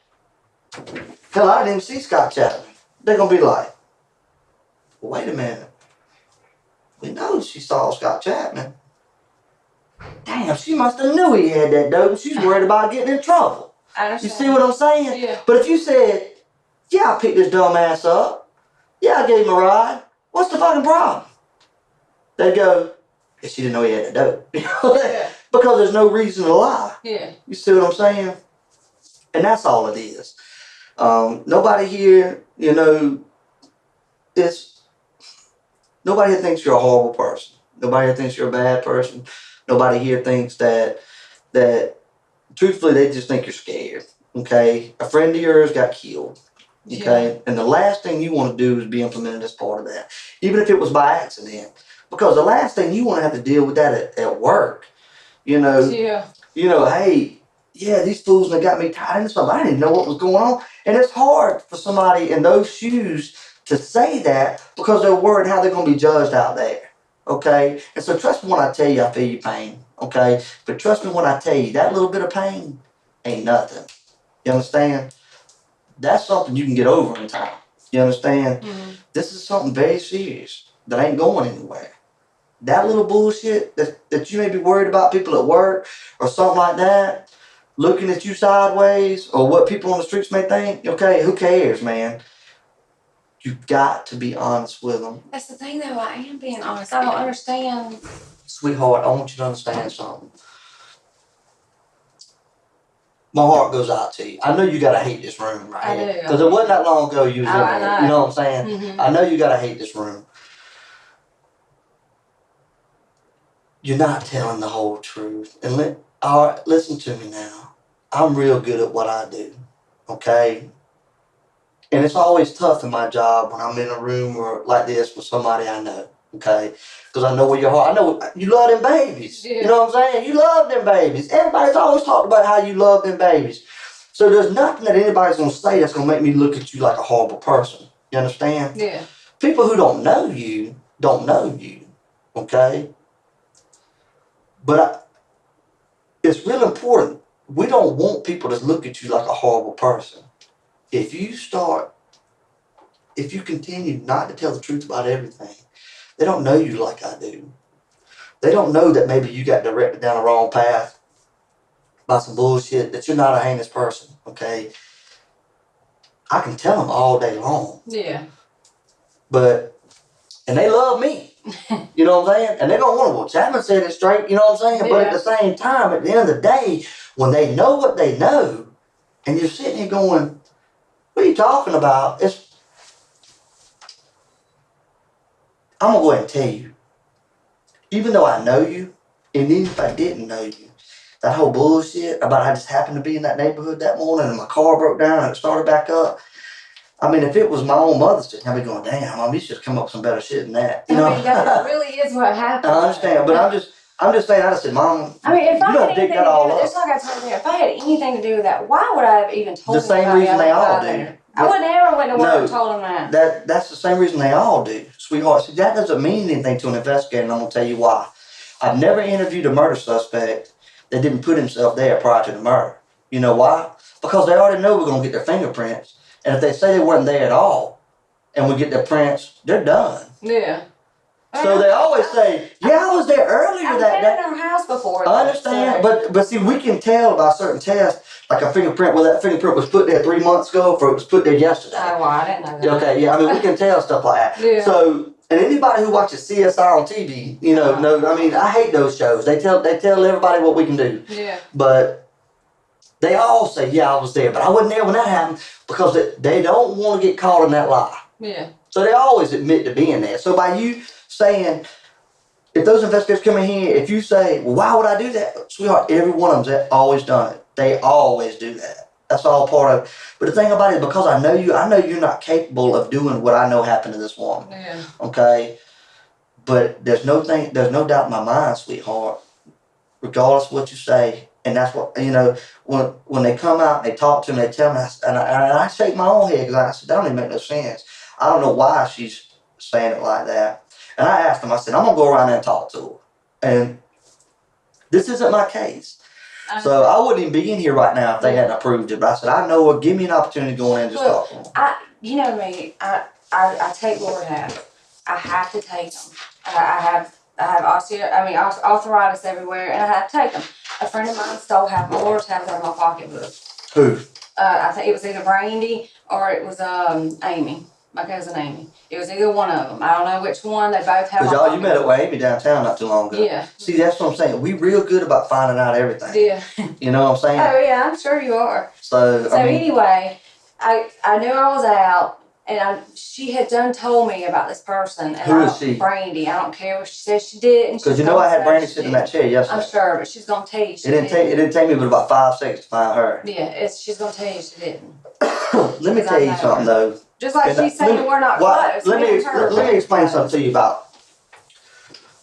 Speaker 2: hell, I didn't even see Scott Chapman, they're going to be like, well, wait a minute. We know she saw Scott Chapman. Damn, she must have knew he had that dope. She's worried about getting in trouble.
Speaker 1: I understand.
Speaker 2: You see what I'm saying?
Speaker 1: Yeah.
Speaker 2: But if you said, yeah, I picked this dumb ass up. Yeah, I gave him a ride. What's the fucking problem? They'd go, yeah, she didn't know he had that dope.
Speaker 1: Yeah.
Speaker 2: Because there's no reason to lie.
Speaker 1: Yeah.
Speaker 2: You see what I'm saying? And that's all it is. Nobody here, you know, nobody here thinks you're a horrible person. Nobody here thinks you're a bad person. Nobody here thinks that truthfully, they just think you're scared. Okay? A friend of yours got killed. Okay? Yeah. And the last thing you want to do is be implemented as part of that. Even if it was by accident. Because the last thing you want to have to deal with that at work. You know? Yeah. You know, hey, yeah, these fools that got me tied into something. I didn't know what was going on. And it's hard for somebody in those shoes to say that because they're worried how they're going to be judged out there. Okay? And so trust me when I tell you I feel your pain. Okay? But trust me when I tell you that little bit of pain ain't nothing. You understand? That's something you can get over in time. You understand? Mm-hmm. This is something very serious that ain't going anywhere. That little bullshit that you may be worried about people at work or something like that, looking at you sideways or what people on the streets may think, okay, who cares, man? You've got to be honest with them.
Speaker 1: That's the thing, though. I am being honest. I don't understand.
Speaker 2: Sweetheart, I want you to understand something. My heart goes out to you. I know you gotta hate this room right here. I do. Because it wasn't that long ago you was in there. You know what I'm saying? Mm-hmm. I know you gotta hate this room. You're not telling the whole truth. And all right, listen to me now. I'm real good at what I do. Okay? And it's always tough in my job when I'm in a room or like this with somebody I know. Okay? Because I know where your heart, I know you love them babies. Yeah. You know what I'm saying? You love them babies. Everybody's always talked about how you love them babies. So there's nothing that anybody's going to say that's going to make me look at you like a horrible person. You understand? Yeah. People who don't know you. Okay? But it's real important. We don't want people to look at you like a horrible person. If you continue not to tell the truth about everything, They don't know you like I do. They don't know that maybe you got directed down the wrong path by some bullshit, that you're not a heinous person, okay? I can tell them all day long.
Speaker 1: Yeah.
Speaker 2: And they love me. You know what I'm saying? And they're going to want to, well, Chapman said it straight, you know what I'm saying? But at the same time, at the end of the day, when they know what they know, and you're sitting here going, what are you talking about? I'm going to go ahead and tell you. Even though I know you, and even if I didn't know you, that whole bullshit about I just happened to be in that neighborhood that morning and my car broke down and it started back up. I mean, if it was my own mother sitting, I'd be going, damn, Mom, you should come up with some better shit than that. You know?
Speaker 1: I mean, that really is what happened.
Speaker 2: I understand, but I'm just saying, I just said, Mom,
Speaker 1: I mean, if
Speaker 2: you
Speaker 1: I
Speaker 2: don't
Speaker 1: had
Speaker 2: dig
Speaker 1: anything
Speaker 2: that
Speaker 1: to do
Speaker 2: all
Speaker 1: with it,
Speaker 2: up.
Speaker 1: just like I told you, if I had anything to do with that, why would I have even told
Speaker 2: The same
Speaker 1: anybody
Speaker 2: reason they all
Speaker 1: about
Speaker 2: do.
Speaker 1: it? I would never went to work and told them that.
Speaker 2: That's the same reason they all do, sweetheart. See, that doesn't mean anything to an investigator, and I'm going to tell you why. I've never interviewed a murder suspect that didn't put himself there prior to the murder. You know why? Because they already know we're going to get their fingerprints. And if they say they weren't there at all, and we get their prints, they're done.
Speaker 1: Yeah.
Speaker 2: So they always say, yeah, I was there earlier that day.
Speaker 1: I've been in our house before.
Speaker 2: I understand, but see, we can tell by certain tests, like a fingerprint, whether that fingerprint was put there 3 months ago or it was put there yesterday.
Speaker 1: Oh, well, I didn't know that.
Speaker 2: Okay, yeah, I mean, we can tell stuff like that.
Speaker 1: Yeah.
Speaker 2: So, and anybody who watches CSI on TV, you know, I mean, I hate those shows. They tell everybody what we can do.
Speaker 1: Yeah.
Speaker 2: But they all say, yeah, I was there, but I wasn't there when that happened, because they don't want to get caught in that lie.
Speaker 1: Yeah.
Speaker 2: So they always admit to being there. So by you saying, if those investigators come in here, if you say, well, why would I do that? Sweetheart, every one of them's always done it. They always do that. That's all part of it. But the thing about it is, because I know you're not capable of doing what I know happened to this woman.
Speaker 1: Yeah.
Speaker 2: Okay? But there's no doubt in my mind, sweetheart, regardless of what you say, and that's what, you know, when they come out and they talk to me, they tell me, and I shake my own head, because I said, that don't even make no sense. I don't know why she's saying it like that. And I asked him, I said, I'm going to go around there and talk to her. And this isn't my case. So I wouldn't even be in here right now if they hadn't approved it. But I said, I know her. Give me an opportunity to go in and just talk to them.
Speaker 1: You know me. I take Lord out. I have to take them. I have arthritis everywhere, and I have to take them. A friend of mine stole half my Lord's half of my pocketbook.
Speaker 2: Who?
Speaker 1: I think it was either Brandy or it was Amy, my cousin Amy. It was either one of them. I don't know which one. They both have.
Speaker 2: Because you met up with Amy downtown not too long ago.
Speaker 1: Yeah.
Speaker 2: See, that's what I'm saying. We real good about finding out everything.
Speaker 1: Yeah.
Speaker 2: You know what I'm saying?
Speaker 1: Oh yeah, I'm sure you are.
Speaker 2: So I mean,
Speaker 1: anyway, I knew I was out, and she had done told me about this person. And
Speaker 2: who is she?
Speaker 1: Brandy. I don't care what she says she did.
Speaker 2: Because you know I had Brandy sitting in that chair yesterday.
Speaker 1: I'm sure, but she's gonna tell you she
Speaker 2: It didn't take me but about 5 seconds to find her.
Speaker 1: Yeah, she's gonna tell you she didn't.
Speaker 2: Let me tell you something though.
Speaker 1: Just like she's saying we're not close.
Speaker 2: Let me explain something to you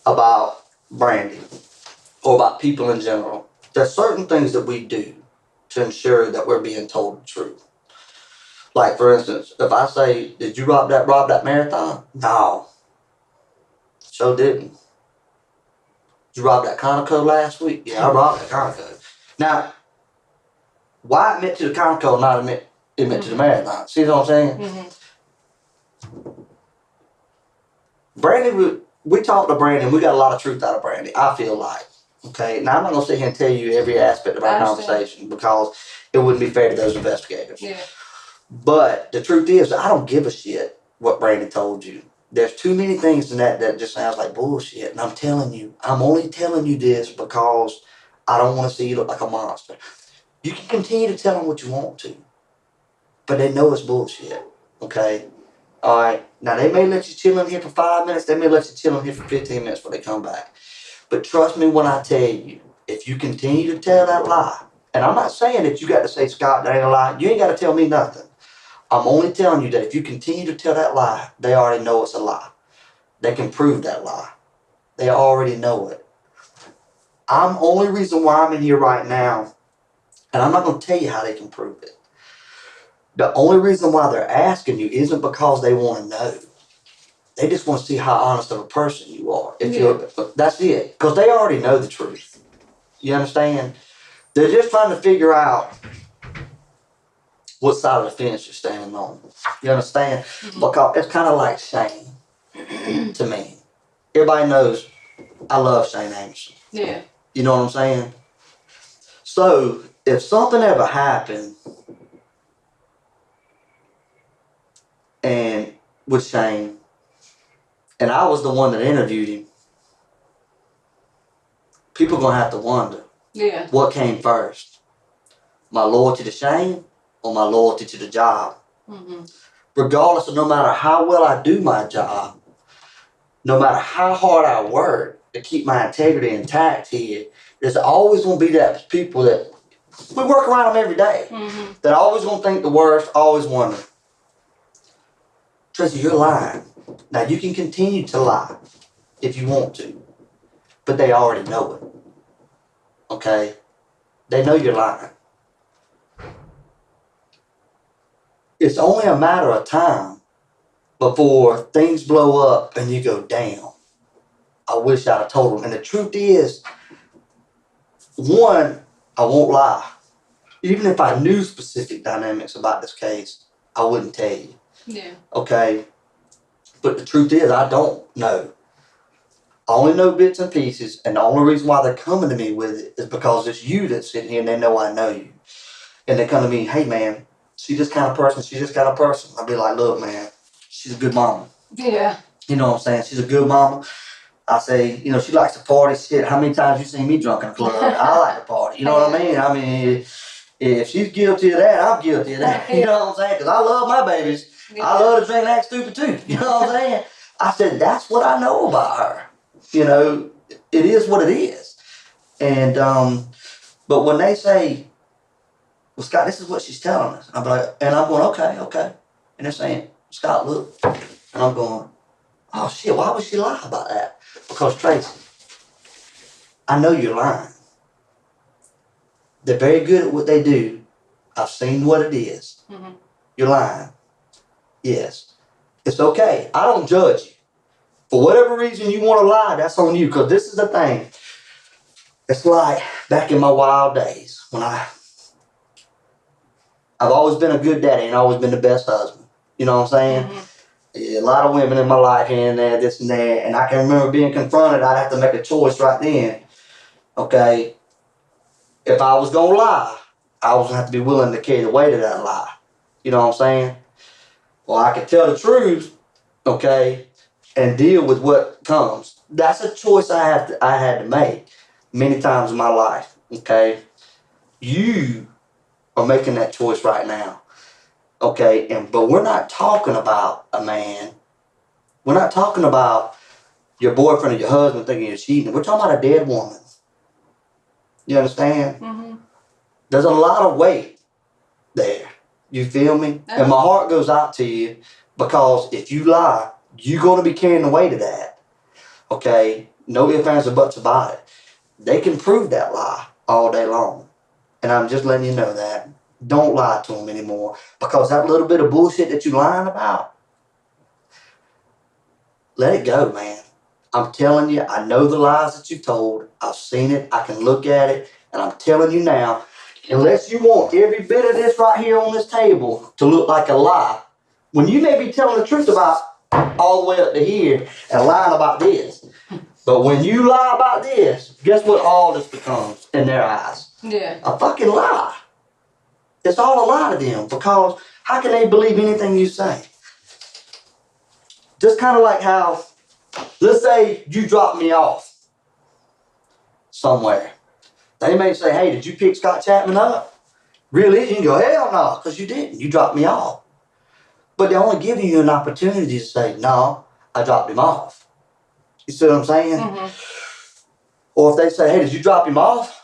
Speaker 2: about Brandy, or about people in general. There's certain things that we do to ensure that we're being told the truth. Like, for instance, if I say, did you rob that marathon? No. So didn't. Did you rob that Conoco last week? Yeah, I robbed that Conoco. Now, why admit to the Conoco and not admit to the marathon? See what I'm saying?
Speaker 1: Mm-hmm.
Speaker 2: Brandy, we talked to Brandy, and we got a lot of truth out of Brandy, I feel like. Okay, now I'm not going to sit here and tell you every aspect of our conversation, because it wouldn't be fair to those investigators.
Speaker 1: Yeah.
Speaker 2: But the truth is, I don't give a shit what Brandy told you. There's too many things in that just sounds like bullshit. And I'm telling you, I'm only telling you this because I don't want to see you look like a monster. You can continue to tell them what you want to, but they know it's bullshit. Okay? All right. Now, they may let you chill in here for 5 minutes. They may let you chill in here for 15 minutes before they come back. But trust me when I tell you, if you continue to tell that lie, and I'm not saying that you got to say, Scott, that ain't a lie. You ain't got to tell me nothing. I'm only telling you that if you continue to tell that lie, they already know it's a lie. They can prove that lie. They already know it. Only reason why I'm in here right now, and I'm not going to tell you how they can prove it. The only reason why they're asking you isn't because they want to know. They just want to see how honest of a person you are. That's it. Because they already know the truth. You understand? They're just trying to figure out what side of the fence you're standing on. You understand?
Speaker 1: Mm-hmm.
Speaker 2: Because it's kind of like shame to me. everybody knows I love Shane Anderson.
Speaker 1: Yeah.
Speaker 2: You know what I'm saying? So if something ever happened and with Shane, and I was the one that interviewed him, people gonna have to wonder
Speaker 1: Yeah.
Speaker 2: what came first, my loyalty to Shane or my loyalty to the job.
Speaker 1: Mm-hmm.
Speaker 2: Regardless of no matter how well I do my job, no matter how hard I work to keep my integrity intact here, there's always gonna be that people that we work around them every day.
Speaker 1: Mm-hmm.
Speaker 2: That always gonna think the worst, always wonder, Tracy, you're lying. Now you can continue to lie if you want to, but they already know it. Okay? They know you're lying. It's only a matter of time before things blow up and you go, damn, I wish I'd have told them. And the truth is, one, I won't lie. Even if I knew specific dynamics about this case, I wouldn't tell you.
Speaker 1: Yeah.
Speaker 2: Okay? But the truth is, I don't know. I only know bits and pieces, and the only reason why they're coming to me with it is because it's you that's sitting here and they know I know you. And they come to me, hey man, she's this kind of person, she's this kind of person. I'll be like, look man, she's a good mama.
Speaker 1: Yeah.
Speaker 2: You know what I'm saying? She's a good mama. I say, you know, she likes to party. Shit, how many times you seen me drunk in the club? I like to party. You know what I mean? I mean, if she's guilty of that, I'm guilty of that. You know what I'm saying? Because I love my babies.
Speaker 1: Yeah.
Speaker 2: I love to drink and act stupid too. You know what I'm saying? I said, that's what I know about her. You know, it is what it is. And, but when they say, well, Scott, this is what she's telling us. I'm like, and I'm going, okay. And they're saying, Scott, look. And I'm going, oh shit, why would she lie about that? Because Tracy, I know you're lying. They're very good at what they do. I've seen what it is.
Speaker 1: Mm-hmm.
Speaker 2: You're lying. Yes. It's okay. I don't judge you. For whatever reason you want to lie, that's on you. Because this is the thing. It's like back in my wild days when I've always been a good daddy and always been the best husband. You know what I'm saying?
Speaker 1: Mm-hmm.
Speaker 2: Yeah, a lot of women in my life here and there, this and that. And I can remember being confronted. I'd have to make a choice right then. Okay? If I was going to lie, I was going to have to be willing to carry the weight of that lie. You know what I'm saying? Well, I could tell the truth, okay, and deal with what comes. That's a choice I had to make many times in my life, okay? You are making that choice right now, okay? But we're not talking about a man. We're not talking about your boyfriend or your husband thinking you're cheating. We're talking about a dead woman. You understand?
Speaker 1: Mm-hmm.
Speaker 2: There's a lot of weight there. You feel me?
Speaker 1: Uh-huh.
Speaker 2: And my heart goes out to you because if you lie, you're going to be carrying the weight of that. Okay? No ifs, ands, or buts about it. They can prove that lie all day long. And I'm just letting you know that. Don't lie to them anymore. Because that little bit of bullshit that you're lying about, let it go, man. I'm telling you, I know the lies that you told. I've seen it. I can look at it. And I'm telling you now, unless you want every bit of this right here on this table to look like a lie, when you may be telling the truth about all the way up to here and lying about this. But when you lie about this, guess what all this becomes in their eyes?
Speaker 1: Yeah.
Speaker 2: A fucking lie. It's all a lie to them because how can they believe anything you say? Just kind of like how, let's say you drop me off somewhere. They may say, hey, did you pick Scott Chapman up? Really? You can go, hell no, because you didn't. You dropped me off. But they're only giving you an opportunity to say, no, I dropped him off. You see what I'm saying?
Speaker 1: Mm-hmm.
Speaker 2: Or if they say, hey, did you drop him off?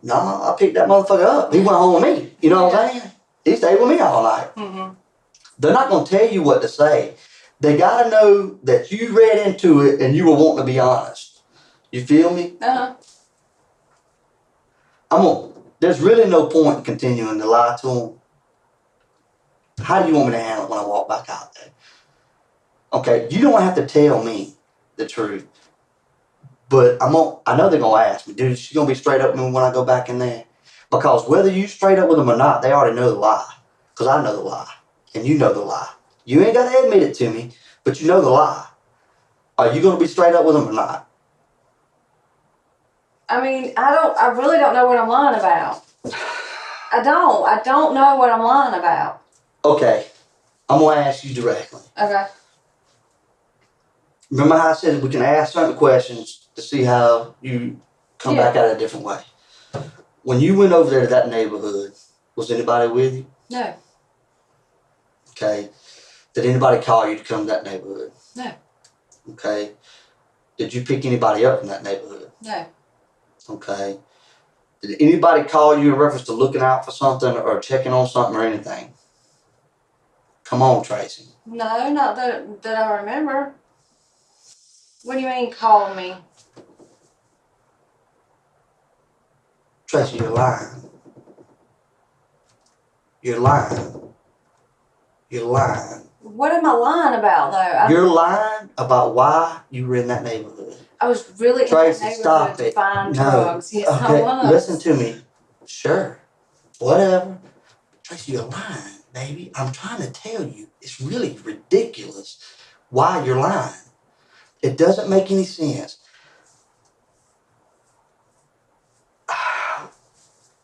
Speaker 2: No, I picked that motherfucker up. He went home with me. You know what I'm saying? He stayed with me all night.
Speaker 1: Mm-hmm.
Speaker 2: They're not going to tell you what to say. They got to know that you read into it and you were wanting to be honest. You feel me?
Speaker 1: Uh-huh.
Speaker 2: There's really no point in continuing to lie to them. How do you want me to handle it when I walk back out there? Okay, you don't have to tell me the truth. But I know they're going to ask me, dude, she's going to be straight up with me when I go back in there. Because whether you straight up with them or not, they already know the lie. Because I know the lie. And you know the lie. You ain't got to admit it to me, but you know the lie. Are you gonna be straight up with him or not?
Speaker 1: I mean, I really don't know what I'm lying about. I don't know what I'm lying about.
Speaker 2: Okay, I'm gonna ask you directly.
Speaker 1: Okay.
Speaker 2: Remember how I said we can ask certain questions to see how you come back at it a different way? When you went over there to that neighborhood, was anybody with you?
Speaker 1: No.
Speaker 2: Okay. Did anybody call you to come to that neighborhood?
Speaker 1: No.
Speaker 2: Okay. Did you pick anybody up from that neighborhood?
Speaker 1: No.
Speaker 2: Okay. Did anybody call you in reference to looking out for something or checking on something or anything? Come on, Tracy.
Speaker 1: No, not that I remember. What do you mean call me?
Speaker 2: Tracy, you're lying. You're lying. You're lying.
Speaker 1: What am I lying about though?
Speaker 2: You're lying about why you were in that neighborhood.
Speaker 1: I was really
Speaker 2: Tracy,
Speaker 1: in that
Speaker 2: stop
Speaker 1: neighborhood to
Speaker 2: it.
Speaker 1: find
Speaker 2: No.
Speaker 1: drugs. Yes, I
Speaker 2: Okay,
Speaker 1: was.
Speaker 2: listen to me. Sure. Whatever. Tracy, you're lying, baby. I'm trying to tell you. It's really ridiculous why you're lying. It doesn't make any sense.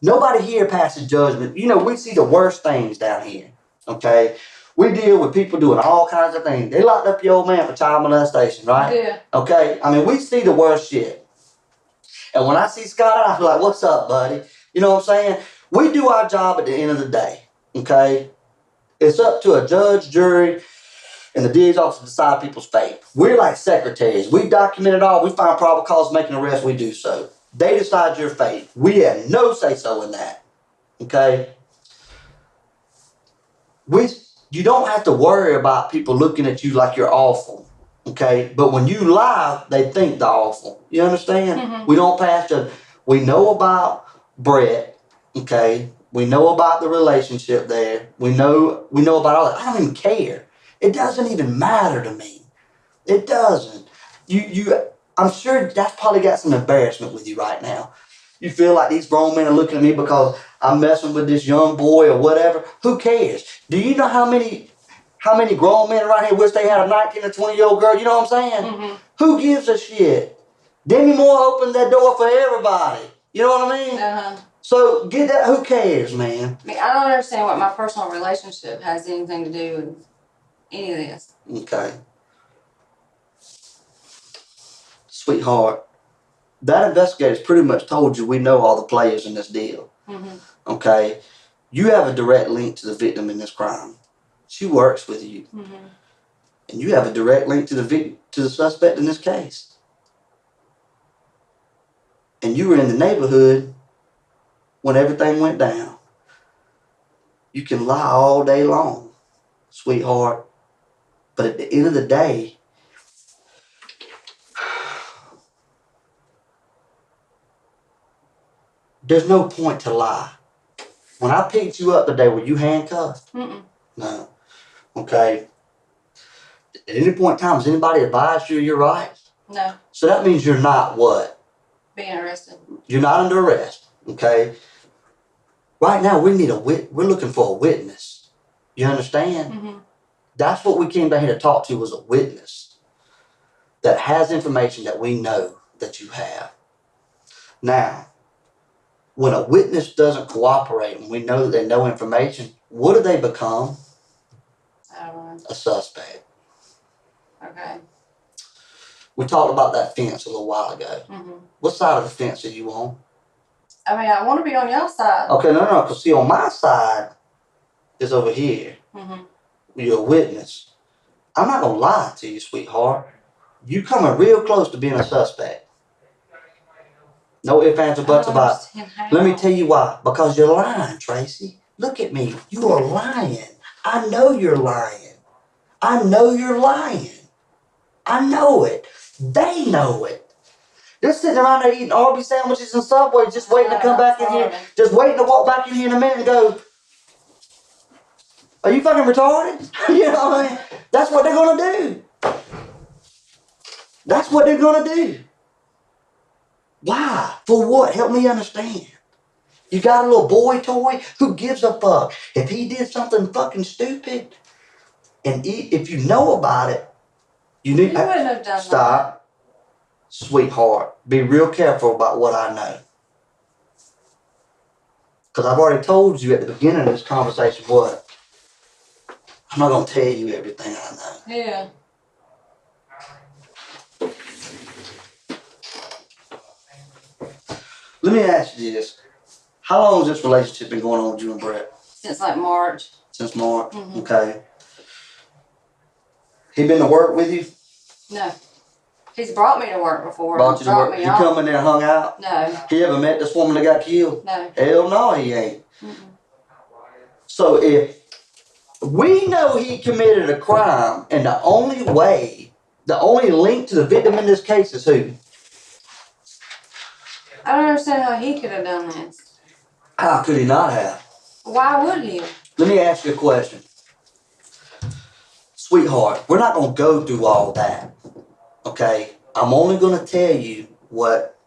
Speaker 2: Nobody here passes judgment. You know, we see the worst things down here. Okay? We deal with people doing all kinds of things. They locked up your old man for child molestation, right?
Speaker 1: Yeah.
Speaker 2: Okay? I mean, we see the worst shit. And when I see Scott, I feel like, what's up, buddy? You know what I'm saying? We do our job at the end of the day. Okay? It's up to a judge, jury, and the DA's office to decide people's fate. We're like secretaries. We document it all. We find probable cause, make an arrest, we do so. They decide your fate. We have no say-so in that. Okay? You don't have to worry about people looking at you like you're awful. Okay? But when you lie, they think they're awful. You understand?
Speaker 1: Mm-hmm.
Speaker 2: We don't pass judgment. We know about Brett. Okay? We know about the relationship there. We know about all that. I don't even care. It doesn't even matter to me. It doesn't. I'm sure that's probably got some embarrassment with you right now. You feel like these grown men are looking at me because I'm messing with this young boy or whatever. Who cares? Do you know how many grown men around here wish they had a 19 or 20-year-old girl? You know what I'm saying?
Speaker 1: Mm-hmm.
Speaker 2: Who gives a shit? Demi Moore opened that door for everybody. You know what I mean?
Speaker 1: Uh-huh.
Speaker 2: So get that. Who cares, man?
Speaker 1: I mean, I don't understand what my personal relationship has anything to do with any of this.
Speaker 2: Okay. Sweetheart, that investigator's pretty much told you we know all the players in this deal.
Speaker 1: Mm-hmm.
Speaker 2: Okay? You have a direct link to the victim in this crime. She works with you.
Speaker 1: Mm-hmm.
Speaker 2: And you have a direct link to the suspect in this case. And you were in the neighborhood when everything went down. You can lie all day long, sweetheart. But at the end of the day, there's no point to lie. When I picked you up today, were you handcuffed?
Speaker 1: Mm-mm.
Speaker 2: No. Okay. At any point in time, has anybody advised you of your rights?
Speaker 1: No.
Speaker 2: So that means you're not what?
Speaker 1: Being arrested.
Speaker 2: You're not under arrest. Okay. Right now, we're looking for a witness. You understand?
Speaker 1: Mm-hmm.
Speaker 2: That's what we came down here to talk to, was a witness that has information that we know that you have. Now, when a witness doesn't cooperate and we know that they know information, what do they become?
Speaker 1: I don't know.
Speaker 2: A suspect.
Speaker 1: Okay.
Speaker 2: We talked about that fence a little while ago.
Speaker 1: Mm-hmm.
Speaker 2: What side of the fence are you on?
Speaker 1: I mean, I want to be on your side.
Speaker 2: Okay, no, because see, on my side is over here.
Speaker 1: Mm-hmm.
Speaker 2: You're a witness. I'm not going to lie to you, sweetheart. You coming real close to being a suspect. No ifs, ands, or buts about it. Let me tell you why. Because you're lying, Tracy. Look at me. You are lying. I know you're lying. I know you're lying. I know it. They know it. They're sitting around there eating Arby's sandwiches and Subway, just waiting to come back in here, just waiting to walk back in here in a minute and go, are you fucking retarded? You know what I mean? That's what they're going to do. That's what they're going to do. Why? For what? Help me understand. You got a little boy toy? Who gives a fuck? If he did something fucking stupid, and if you know about it, You need
Speaker 1: You wouldn't have done
Speaker 2: stop, sweetheart. Be real careful about what I know. Because I've already told you at the beginning of this conversation what. I'm not going to tell you everything I know.
Speaker 1: that. Yeah.
Speaker 2: Let me ask you this. How long has this relationship been going on with you and Brett?
Speaker 1: Since like March.
Speaker 2: Since March?
Speaker 1: Mhm.
Speaker 2: Okay. He been to work with you?
Speaker 1: No. He's brought me to work before.
Speaker 2: Brought you to work?
Speaker 1: Me
Speaker 2: He
Speaker 1: off.
Speaker 2: come in there and hung out?
Speaker 1: No.
Speaker 2: He ever met this woman that got killed?
Speaker 1: No.
Speaker 2: Hell no, he ain't.
Speaker 1: Mm-mm.
Speaker 2: So if we know he committed a crime, and the only link to the victim in this case is who?
Speaker 1: I don't understand how he could have done this.
Speaker 2: How could he not have?
Speaker 1: Why would he?
Speaker 2: Let me ask you a question. Sweetheart, we're not going to go through all that, okay? I'm only going to tell you what...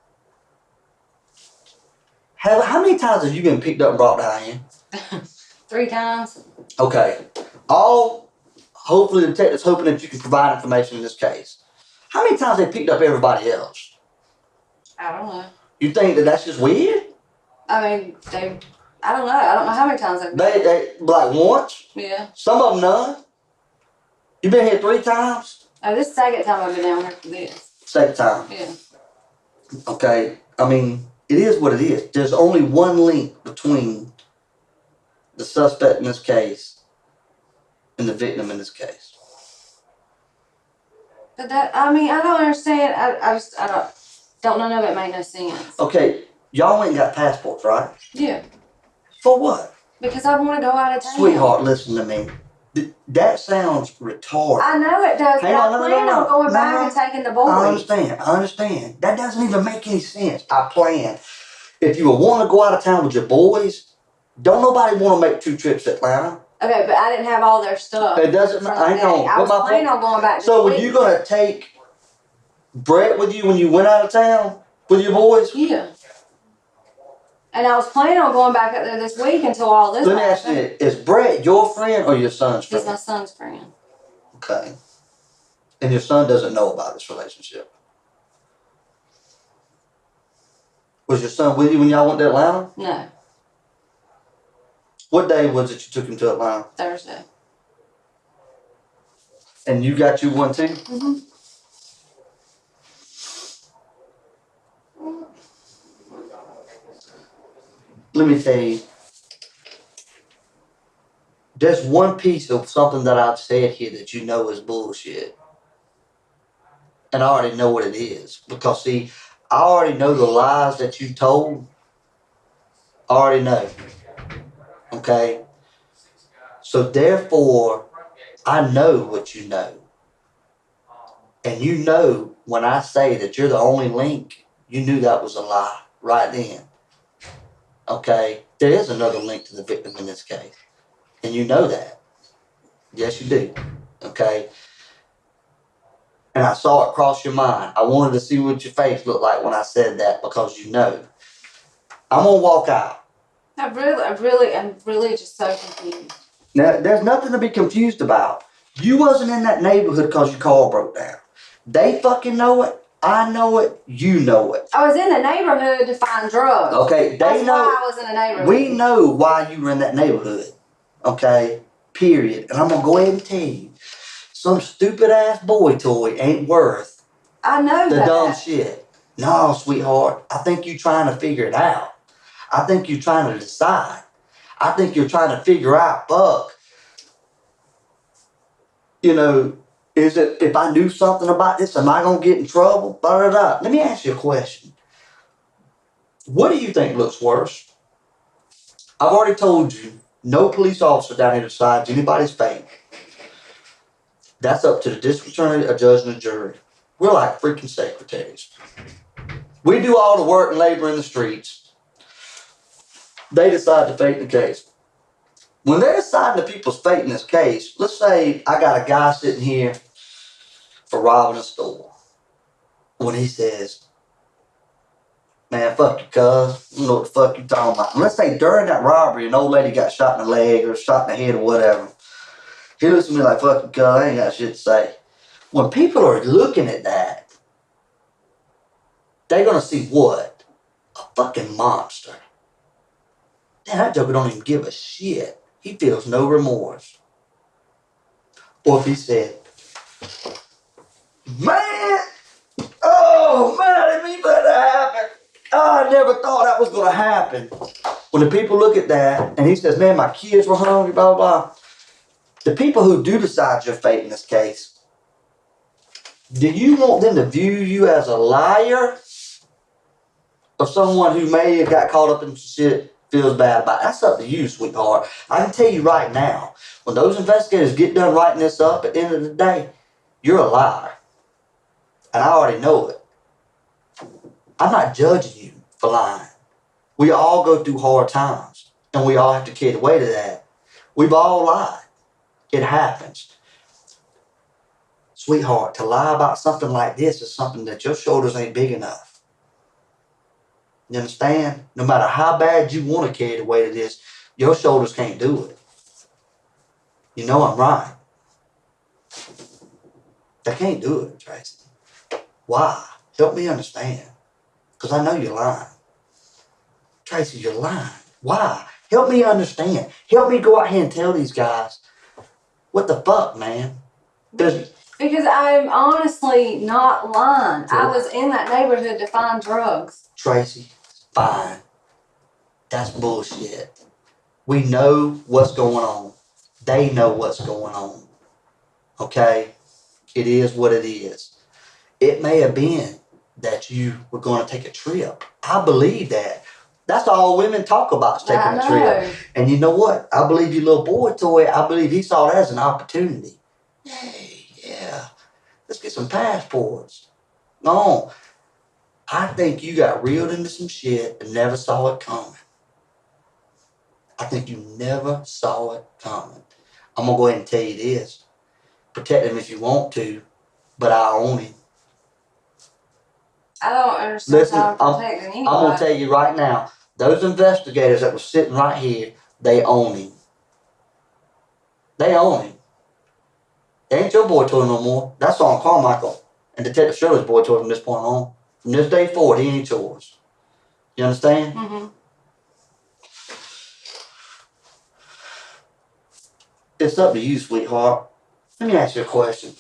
Speaker 2: How many times have you been picked up and brought down here?
Speaker 1: 3 times.
Speaker 2: Okay. Hopefully the detective's hoping that you can provide information in this case. How many times they picked up everybody else?
Speaker 1: I don't know.
Speaker 2: You think that that's just weird?
Speaker 1: I mean, I don't know. I don't know how many times they've
Speaker 2: They like once?
Speaker 1: Yeah.
Speaker 2: Some of them none? You been here 3 times?
Speaker 1: Oh, this is the second time I've been down here for this.
Speaker 2: Second time.
Speaker 1: Yeah.
Speaker 2: Okay. I mean, it is what it is. There's only one link between the suspect in this case and the victim in this case.
Speaker 1: But I don't understand. I don't know if it made no sense.
Speaker 2: Okay, y'all ain't got passports, right?
Speaker 1: Yeah.
Speaker 2: For what?
Speaker 1: Because I want to go out of town.
Speaker 2: Sweetheart, listen to me. That sounds retarded.
Speaker 1: I know it does, but I plan on going back and taking the boys.
Speaker 2: I understand. That doesn't even make any sense. I plan. If you want to go out of town with your boys, don't nobody want to make 2 trips to Atlanta.
Speaker 1: Okay, but I didn't have all their stuff.
Speaker 2: It doesn't matter. Hang on.
Speaker 1: I was planning on going back.
Speaker 2: So were you going to take Brett with you when you went out of town with your boys?
Speaker 1: Yeah. And I was planning on going back up there this week until all this
Speaker 2: Let me ask you, is Brett your friend or your son's friend?
Speaker 1: He's my son's friend.
Speaker 2: Okay. And your son doesn't know about this relationship. Was your son with you when y'all went to Atlanta?
Speaker 1: No.
Speaker 2: What day was it you took him to Atlanta?
Speaker 1: Thursday.
Speaker 2: And you got you one too?
Speaker 1: Mm-hmm.
Speaker 2: Let me tell you. There's one piece of something that I've said here that you know is bullshit. And I already know what it is. Because see, I already know the lies that you told. I already know. Okay? So therefore, I know what you know. And you know when I say that you're the only link, you knew that was a lie right then. Okay? There is another link to the victim in this case. And you know that. Yes, you do. Okay? And I saw it cross your mind. I wanted to see what your face looked like when I said that because you know. I'm going to walk out.
Speaker 1: I'm really just so confused.
Speaker 2: Now, there's nothing to be confused about. You wasn't in that neighborhood because your car broke down. They fucking know it. I know it. You know it.
Speaker 1: I was in the neighborhood to find drugs.
Speaker 2: Okay,
Speaker 1: That's
Speaker 2: they know.
Speaker 1: why I was in the neighborhood.
Speaker 2: We know why you were in that neighborhood. Okay? Period. And I'm going to go ahead and tell you. Some stupid ass boy toy ain't worth
Speaker 1: I know
Speaker 2: the
Speaker 1: that.
Speaker 2: dumb shit. No, sweetheart. I think you're trying to figure it out. I think you're trying to decide. I think you're trying to figure out, fuck. You know, is it, if I knew something about this, am I going to get in trouble? Blah, blah, blah. Let me ask you a question. What do you think looks worse? I've already told you, no police officer down here decides anybody's fate. That's up to the district attorney, a judge, and a jury. We're like freaking secretaries. We do all the work and labor in the streets. They decide the fate in the case. When they're deciding the people's fate in this case, let's say I got a guy sitting here for robbing a store. When he says, man, fuck you, cuz. You know what the fuck you talking about. And let's say during that robbery, an old lady got shot in the leg or shot in the head or whatever. He looks at me like, fuck you, cuz. I ain't got shit to say. When people are looking at that, they're gonna see what? A fucking monster. Man, that joker don't even give a shit. He feels no remorse. Or if he said, man, oh man, I didn't mean for that to happen. Oh, I never thought that was gonna happen. When the people look at that and he says, man, my kids were hungry, blah, blah, blah. The people who do decide your fate in this case, do you want them to view you as a liar? Or someone who may have got caught up in shit, feels bad about it? That's up to you, sweetheart. I can tell you right now, when those investigators get done writing this up, at the end of the day, you're a liar. And I already know it. I'm not judging you for lying. We all go through hard times, and we all have to carry the weight of that. We've all lied. It happens. Sweetheart, to lie about something like this is something that your shoulders ain't big enough. You understand? No matter how bad you want to carry the weight of this, your shoulders can't do it. You know I'm right. They can't do it, Tracy. Why? Help me understand. Because I know you're lying. Tracy, you're lying. Why? Help me understand. Help me go out here and tell these guys, what the fuck, man?
Speaker 1: Because I'm honestly not lying. I was in that neighborhood to find drugs.
Speaker 2: Tracy, fine. That's bullshit. We know what's going on. They know what's going on. Okay? It is what it is. It may have been that you were going to take a trip. I believe that. That's all women talk about, is taking a trip. And you know what? I believe your little boy toy, I believe he saw that as an opportunity. Hey, yeah. Let's get some passports. No. I think you got reeled into some shit and never saw it coming. I think you never saw it coming. I'm going to go ahead and tell you this. Protect him if you want to, but I own him.
Speaker 1: I don't understand.
Speaker 2: Listen,
Speaker 1: how I'm protecting anybody.
Speaker 2: I'm going to tell you right now, those investigators that were sitting right here, they own him. They own him. They ain't your boy toy no more. That's on Carmichael and Detective Shirley's boy toy from this point on. From this day forward, he ain't yours. You understand?
Speaker 1: Mm-hmm.
Speaker 2: It's up to you, sweetheart. Let me ask you a question.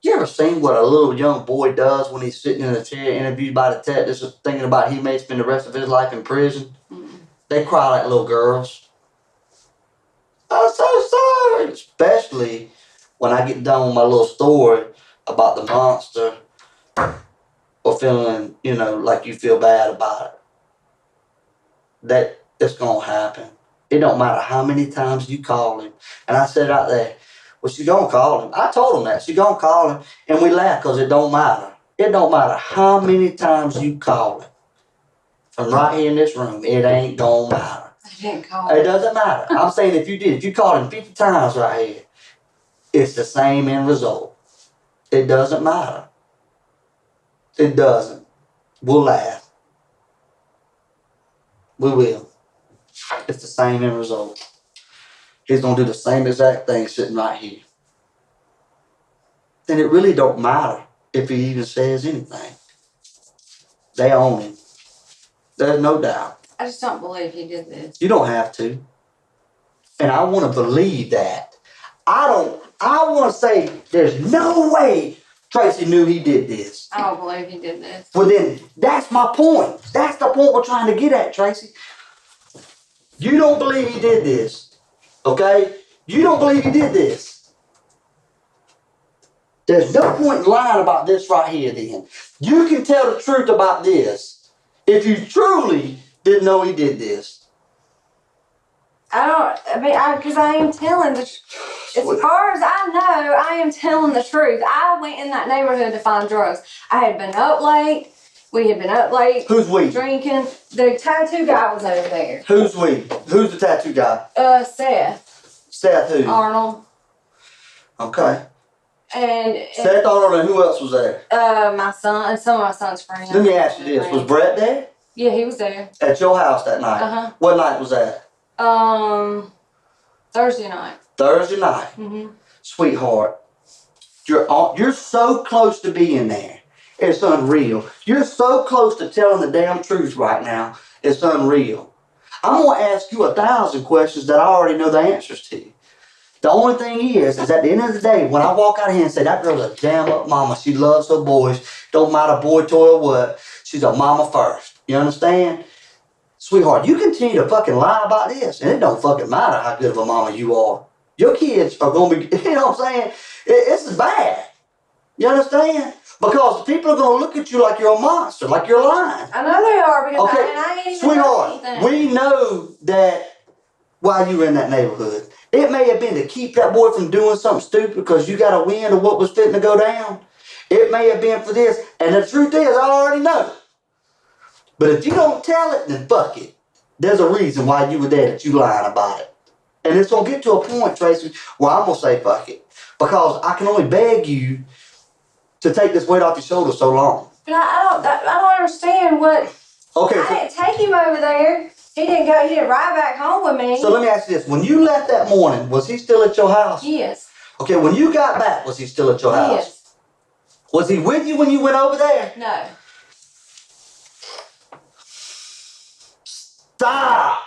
Speaker 2: You ever seen what a little young boy does when he's sitting in a chair interviewed by detectives thinking about he may spend the rest of his life in prison?
Speaker 1: Mm-hmm.
Speaker 2: They cry like little girls. I'm so sorry. Especially when I get done with my little story about the monster or feeling, like you feel bad about it. That it's going to happen. It don't matter how many times you call him. And I said out there, well, she gonna call him. I told him that. She gonna call him. And we laugh because it don't matter. It don't matter how many times you call him. From right here in this room, it ain't gonna matter.
Speaker 1: I didn't call
Speaker 2: It
Speaker 1: him.
Speaker 2: doesn't matter. I'm saying if you called him 50 times right here, it's the same end result. It doesn't matter. It doesn't. We'll laugh. We will. It's the same end result. He's gonna do the same exact thing sitting right here. Then it really don't matter if he even says anything. They own him. There's no doubt.
Speaker 1: I just don't believe he did this.
Speaker 2: You don't have to. And I want to believe that. I want to say there's no way Tracy knew he did this.
Speaker 1: I don't believe he did this.
Speaker 2: Well then, that's my point. That's the point we're trying to get at, Tracy. You don't believe he did this. Okay? You don't believe he did this. There's no point in lying about this right here then. You can tell the truth about this if you truly didn't know he did this.
Speaker 1: Because I am telling the truth. As far as I know, I am telling the truth. I went in that neighborhood to find drugs. I had been up late. We had been up late.
Speaker 2: Who's we?
Speaker 1: Drinking. The tattoo guy was over there.
Speaker 2: Who's we? Who's the tattoo guy?
Speaker 1: Seth.
Speaker 2: Seth who?
Speaker 1: Arnold.
Speaker 2: Okay.
Speaker 1: And
Speaker 2: Seth Arnold and who else was there?
Speaker 1: my son and some of my son's friends.
Speaker 2: Let me ask you this. Was Brett there?
Speaker 1: Yeah, he was there.
Speaker 2: At your house that night?
Speaker 1: Uh-huh.
Speaker 2: What night was that?
Speaker 1: Thursday night.
Speaker 2: Thursday night.
Speaker 1: Mm-hmm.
Speaker 2: Sweetheart, You're so close to being there. It's unreal. You're so close to telling the damn truth right now. It's unreal. I'm going to ask you 1,000 questions that I already know the answers to. The only thing is at the end of the day, when I walk out here and say, that girl's a damn up mama, she loves her boys, don't matter boy, toy, or what, she's a mama first. You understand? Sweetheart, you continue to fucking lie about this, and it don't fucking matter how good of a mama you are. Your kids are going to be, you know what I'm saying? It's bad. You understand? Because people are going to look at you like you're a monster, like you're lying.
Speaker 1: I know they are because
Speaker 2: Okay,
Speaker 1: I ain't even
Speaker 2: sweetheart,
Speaker 1: done anything.
Speaker 2: we know that while you were in that neighborhood, it may have been to keep that boy from doing something stupid because you got a wind of what was fitting to go down. It may have been for this, and the truth is, I already know. But if you don't tell it, then fuck it. There's a reason why you were there that you lying about it. And it's going to get to a point, Tracy, where I'm going to say fuck it. Because I can only beg you to take this weight off your shoulders so long.
Speaker 1: But I don't understand what.
Speaker 2: Okay,
Speaker 1: I didn't take him over there. He didn't ride back home with me.
Speaker 2: so let me ask you this. When you left that morning, was he still at your house?
Speaker 1: Yes.
Speaker 2: Okay, when you got back, was he still at your house?
Speaker 1: Yes.
Speaker 2: Was he with you when you went over there?
Speaker 1: No.
Speaker 2: Stop!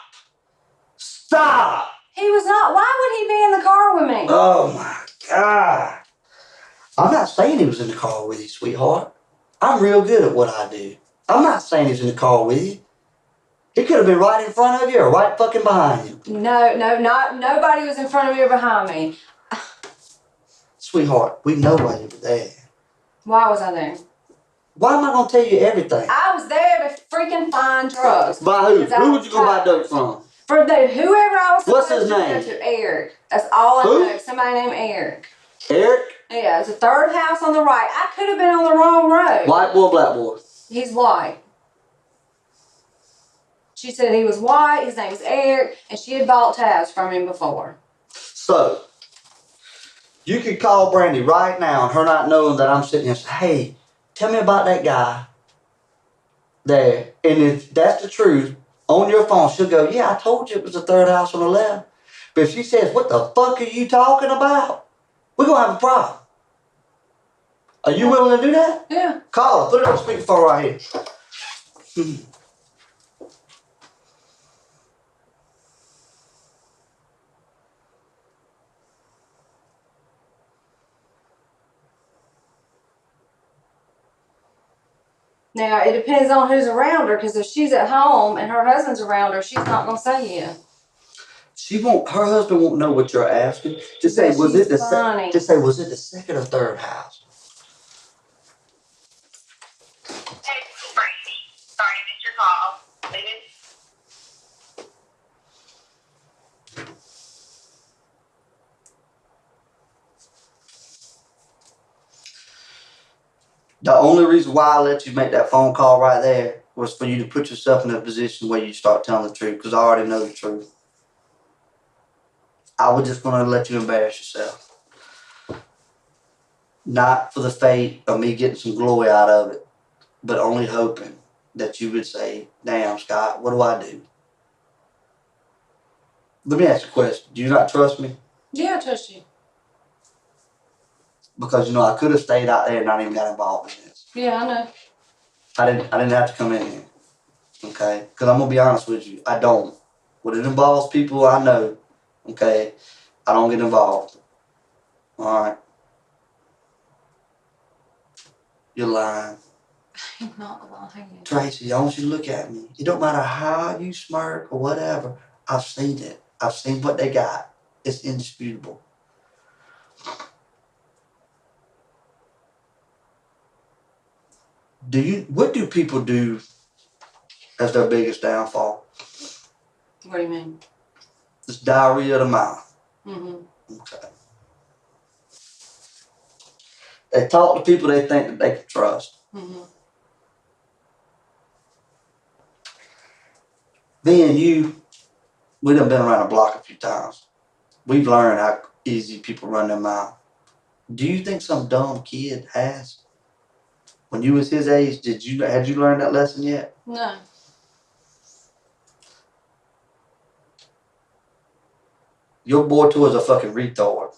Speaker 2: Stop!
Speaker 1: He was not. Why would he be in the car with me?
Speaker 2: Oh my God. I'm not saying he was in the car with you, sweetheart. I'm real good at what I do. I'm not saying he was in the car with you. He could have been right in front of you or right fucking behind you.
Speaker 1: No, nobody was in front of me or behind me.
Speaker 2: Sweetheart, we know why you were there.
Speaker 1: Why was I there?
Speaker 2: Why am I going to tell you everything?
Speaker 1: I was there to freaking find drugs.
Speaker 2: By who? Who would you go buy dope from?
Speaker 1: For whoever I was
Speaker 2: What's
Speaker 1: supposed
Speaker 2: his
Speaker 1: to
Speaker 2: name?
Speaker 1: go to, Eric. That's all I
Speaker 2: Who?
Speaker 1: know. Somebody named Eric.
Speaker 2: Eric?
Speaker 1: Yeah, it's the third house on the right. I could have been on the wrong road.
Speaker 2: White boy, black boy?
Speaker 1: He's white. She said he was white, his name's Eric, and she had bought tabs from him before.
Speaker 2: So, you could call Brandy right now and her not knowing that I'm sitting here and say, hey, tell me about that guy there. And if that's the truth, on your phone, she'll go, yeah, I told you it was the third house on the left. But if she says, what the fuck are you talking about? We're going to have a problem. Are you willing to do that?
Speaker 1: Yeah.
Speaker 2: Call her. Put it on speakerphone right here.
Speaker 1: Now, it depends on who's around her, because if she's at home and her husband's around her, she's not going to say yeah.
Speaker 2: Her husband won't know what you're asking. Just say, was it the second or third house?
Speaker 6: Hey, Tracy. Sorry, I missed your call. Leave it.
Speaker 2: The only reason why I let you make that phone call right there was for you to put yourself in a position where you start telling the truth, because I already know the truth. I was just going to let you embarrass yourself. Not for the fate of me getting some glory out of it, but only hoping that you would say, damn, Scott, what do I do? Let me ask you a question. Do you not trust me?
Speaker 1: Yeah, I trust you.
Speaker 2: Because, I could have stayed out there and not even got involved in this.
Speaker 1: Yeah, I know.
Speaker 2: I didn't have to come in here. Okay? Because I'm going to be honest with you. I don't. When it involves people I know, okay, I don't get involved. Alright? You're lying.
Speaker 1: I'm not lying.
Speaker 2: Tracy, I want you to look at me. It don't matter how you smirk or whatever. I've seen it. I've seen what they got. It's indisputable. What do people do as their biggest downfall?
Speaker 1: What do you mean?
Speaker 2: It's diarrhea of the mouth.
Speaker 1: Mm-hmm.
Speaker 2: Okay. They talk to people they think that they can trust.
Speaker 1: Mm-hmm.
Speaker 2: Me and you, we done been around the block a few times. We've learned how easy people run their mouth. Do you think some dumb kid has? When you was his age, had you learned that lesson yet?
Speaker 1: No.
Speaker 2: Your boy toy is a fucking retard.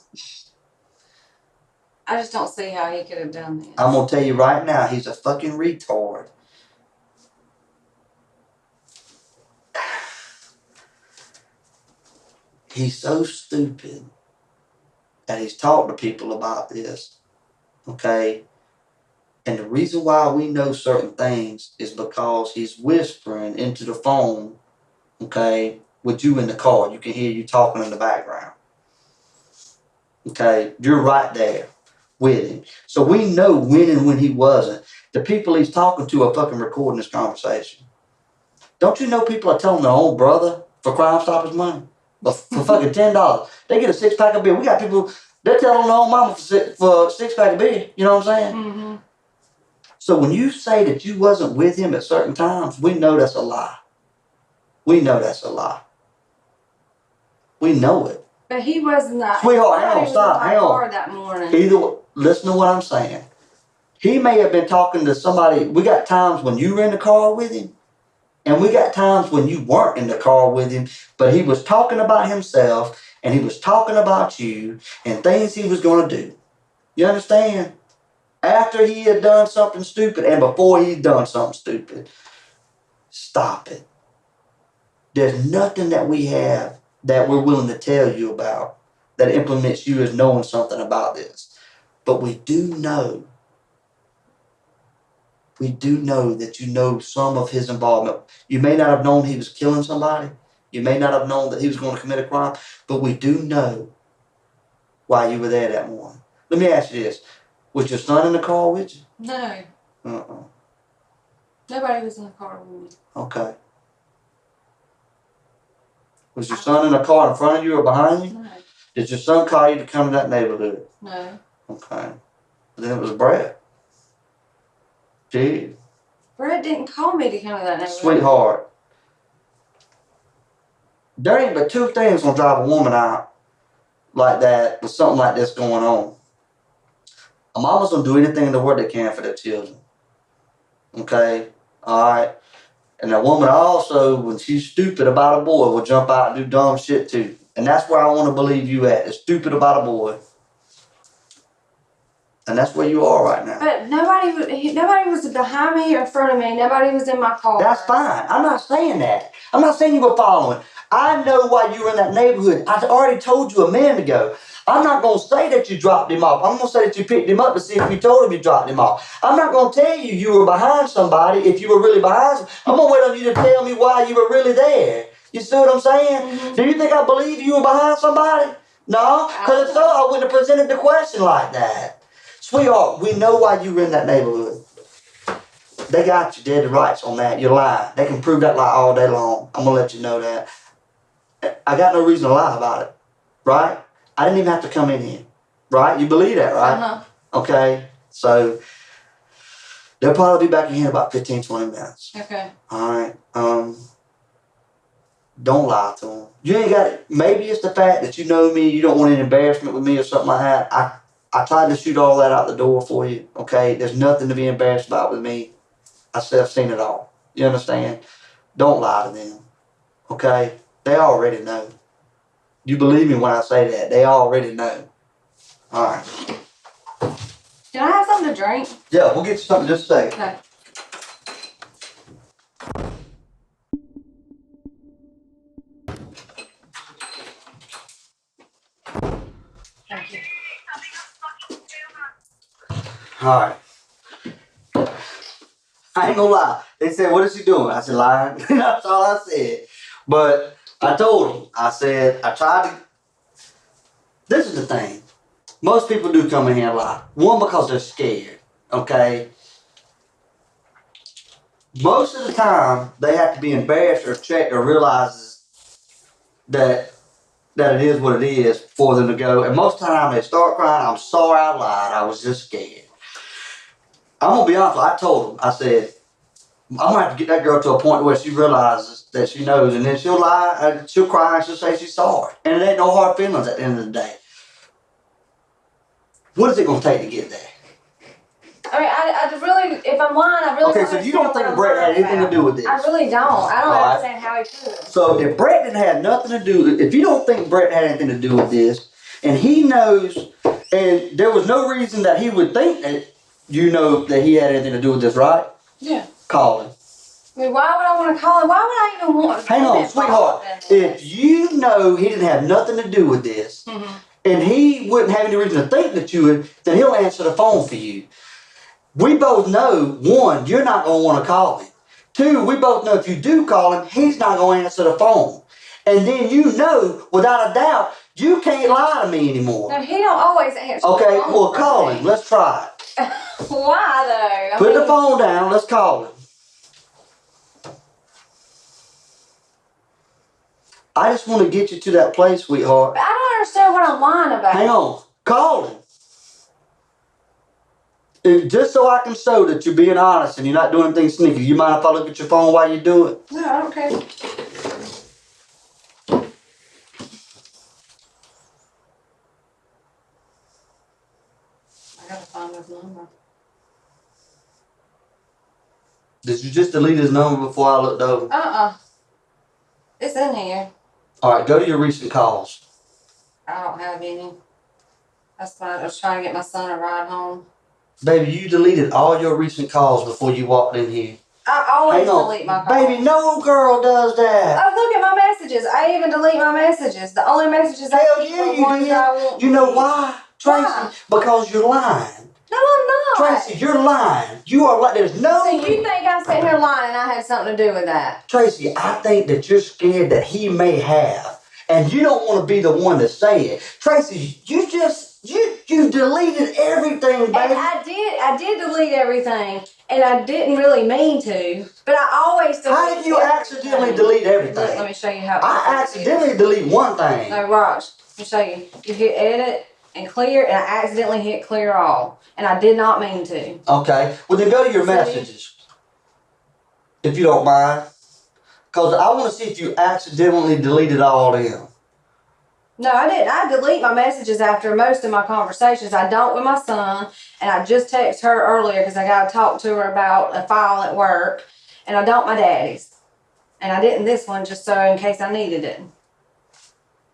Speaker 1: I just don't see how he could have done this.
Speaker 2: I'm gonna tell you right now, he's a fucking retard. He's so stupid that he's talked to people about this, okay? And the reason why we know certain things is because he's whispering into the phone, okay, with you in the car. You can hear you talking in the background. Okay, you're right there with him. So we know when and when he wasn't. The people he's talking to are fucking recording this conversation. Don't you know people are telling their own brother for Crime Stoppers money? For fucking $10. They get a 6-pack of beer. We got people, they're telling their own mama for a 6-pack of beer. You know what I'm saying?
Speaker 1: Mm-hmm.
Speaker 2: So when you say that you wasn't with him at certain times, we know that's a lie. We know that's a lie. We know it.
Speaker 1: But he was not.
Speaker 2: Sweetheart, hang on,
Speaker 1: He was
Speaker 2: stop,
Speaker 1: in my
Speaker 2: hang on.
Speaker 1: car that morning.
Speaker 2: Either, listen to what I'm saying. He may have been talking to somebody. We got times when you were in the car with him, and we got times when you weren't in the car with him, but he was talking about himself, and he was talking about you, and things he was going to do. You understand? After he had done something stupid, and before he'd done something stupid. Stop it. There's nothing that we have that we're willing to tell you about that implements you as knowing something about this. But we do know that you know some of his involvement. You may not have known he was killing somebody. You may not have known that he was going to commit a crime, but we do know why you were there that morning. Let me ask you this. Was your son in the car with you?
Speaker 1: No.
Speaker 2: Uh-uh.
Speaker 1: Nobody was in the car with me.
Speaker 2: Okay. Was your son in the car in front of you or behind you?
Speaker 1: No.
Speaker 2: Did your son call you to come to that neighborhood?
Speaker 1: No.
Speaker 2: Okay. Then it was Brett. Gee.
Speaker 1: Brett didn't call me to come to that neighborhood.
Speaker 2: Sweetheart. There ain't but two things gonna drive a woman out like that with something like this going on. A mama's gonna do anything in the world they can for their children. Okay? Alright? And a woman also, when she's stupid about a boy, will jump out and do dumb shit too. And that's where I want to believe you at. Is stupid about a boy. And that's where you are right now.
Speaker 1: But nobody was behind me or in front of me. Nobody was in my car.
Speaker 2: That's fine. I'm not saying that. I'm not saying you were following. I know why you were in that neighborhood. I already told you a minute ago. I'm not going to say that you dropped him off. I'm going to say that you picked him up to see if you told him you dropped him off. I'm not going to tell you you were behind somebody if you were really behind somebody. I'm going to wait on you to tell me why you were really there. You see what I'm saying? Mm-hmm. Do you think I believe you were behind somebody? No? Because if so, I wouldn't have presented the question like that. Sweetheart, we know why you were in that neighborhood. They got you dead to rights on that. You're lying. They can prove that lie all day long. I'm going to let you know that. I got no reason to lie about it. Right? I didn't even have to come in here. Right? You believe that, right?
Speaker 1: Uh-huh.
Speaker 2: Okay. So, they'll probably be back in here in about 15, 20 minutes.
Speaker 1: Okay.
Speaker 2: Alright. Don't lie to them. You ain't got it. Maybe it's the fact that you know me, you don't want any embarrassment with me or something like that. I tried to shoot all that out the door for you. Okay? There's nothing to be embarrassed about with me. I've seen it all. You understand? Don't lie to them. Okay? They already know. You believe me when I say that. They already know. Alright.
Speaker 1: Can I have something to drink?
Speaker 2: Yeah, we'll get you something in just a second.
Speaker 1: Okay. Thank you.
Speaker 2: Alright. I ain't gonna lie. They said, what is she doing? I said, lying. That's all I said. But I told them, I said, I tried to. This is the thing. Most people do come in here and lie. One, because they're scared. Okay? Most of the time, they have to be embarrassed or checked or realize that it is what it is for them to go. And most of the time, they start crying, I'm sorry I lied. I was just scared. I'm going to be honest with you. I told them, I said, I'm going to have to get that girl to a point where she realizes that she knows. And then she'll lie, she'll cry, and she'll say she's sorry. And it ain't no hard feelings at the end of the day. What is it going to take to get there?
Speaker 1: I mean, I really, if I'm lying, I really
Speaker 2: Okay,
Speaker 1: don't
Speaker 2: so you don't
Speaker 1: understand
Speaker 2: think
Speaker 1: what
Speaker 2: Brett
Speaker 1: I'm
Speaker 2: had
Speaker 1: lying
Speaker 2: anything to
Speaker 1: about.
Speaker 2: do with this?
Speaker 1: I really don't. I don't
Speaker 2: All right.
Speaker 1: understand how he could.
Speaker 2: So if Brett didn't have nothing to do, if you don't think Brett had anything to do with this, and he knows And there was no reason that he would think that you know that he had anything to do with this, right?
Speaker 1: Yeah.
Speaker 2: Call him.
Speaker 1: I mean, why would I want to call him? Why would I even want to
Speaker 2: Hang on, sweetheart. If you know he didn't have nothing to do with this, and he wouldn't have any reason to think that you would, then he'll answer the phone for you. We both know, one, you're not going to want to call him. Two, we both know if you do call him, he's not going to answer the phone. And then you know, without a doubt, you can't lie to me anymore.
Speaker 1: No, he don't always answer
Speaker 2: Okay,
Speaker 1: the phone.
Speaker 2: well, call him. Let's try it.
Speaker 1: Why, though?
Speaker 2: Put the phone down. Let's call him. I just want to get you to that place, sweetheart.
Speaker 1: But I don't understand what I'm lying about.
Speaker 2: Hang on. Call him. Just so I can show that you're being honest and you're not doing anything sneaky. You mind if I look at your phone while you do it?
Speaker 1: No, I don't care. I gotta find his number.
Speaker 2: Did you just delete his number before I looked over?
Speaker 1: It's in here.
Speaker 2: All right, go to your recent calls.
Speaker 1: I don't have any. That's why I was trying to get my son a ride home.
Speaker 2: Baby, you deleted all your recent calls before you walked in here.
Speaker 1: I always
Speaker 2: Hang on.
Speaker 1: delete my calls.
Speaker 2: Baby, no girl does that.
Speaker 1: Oh, look at my messages. I even delete my messages. The only messages I
Speaker 2: Hell
Speaker 1: keep
Speaker 2: yeah,
Speaker 1: are
Speaker 2: you
Speaker 1: ones
Speaker 2: did.
Speaker 1: I want.
Speaker 2: You know why, Tracy?
Speaker 1: Why?
Speaker 2: Because you're lying.
Speaker 1: No, I'm not.
Speaker 2: Tracy, you're lying. You are like, there's no...
Speaker 1: So you think I'm sitting here lying and I had something to do with that?
Speaker 2: Tracy, I think that you're scared that he may have. And you don't want to be the one to say it. Tracy, you deleted everything, baby.
Speaker 1: And I did delete everything. And I didn't really mean to. But I always delete
Speaker 2: How did you
Speaker 1: everything.
Speaker 2: accidentally delete everything?
Speaker 1: Look, let me show you how.
Speaker 2: I accidentally delete one thing.
Speaker 1: No, watch. Let me show you. You hit edit and clear, and I accidentally hit clear all. And I did not mean to.
Speaker 2: Okay. Well, then go to your messages. If you don't mind. Because I want to see if you accidentally deleted all them.
Speaker 1: No, I didn't. I delete my messages after most of my conversations. I don't with my son, and I just texted her earlier because I got to talk to her about a file at work, and I don't my daddy's. And I didn't this one just so in case I needed it.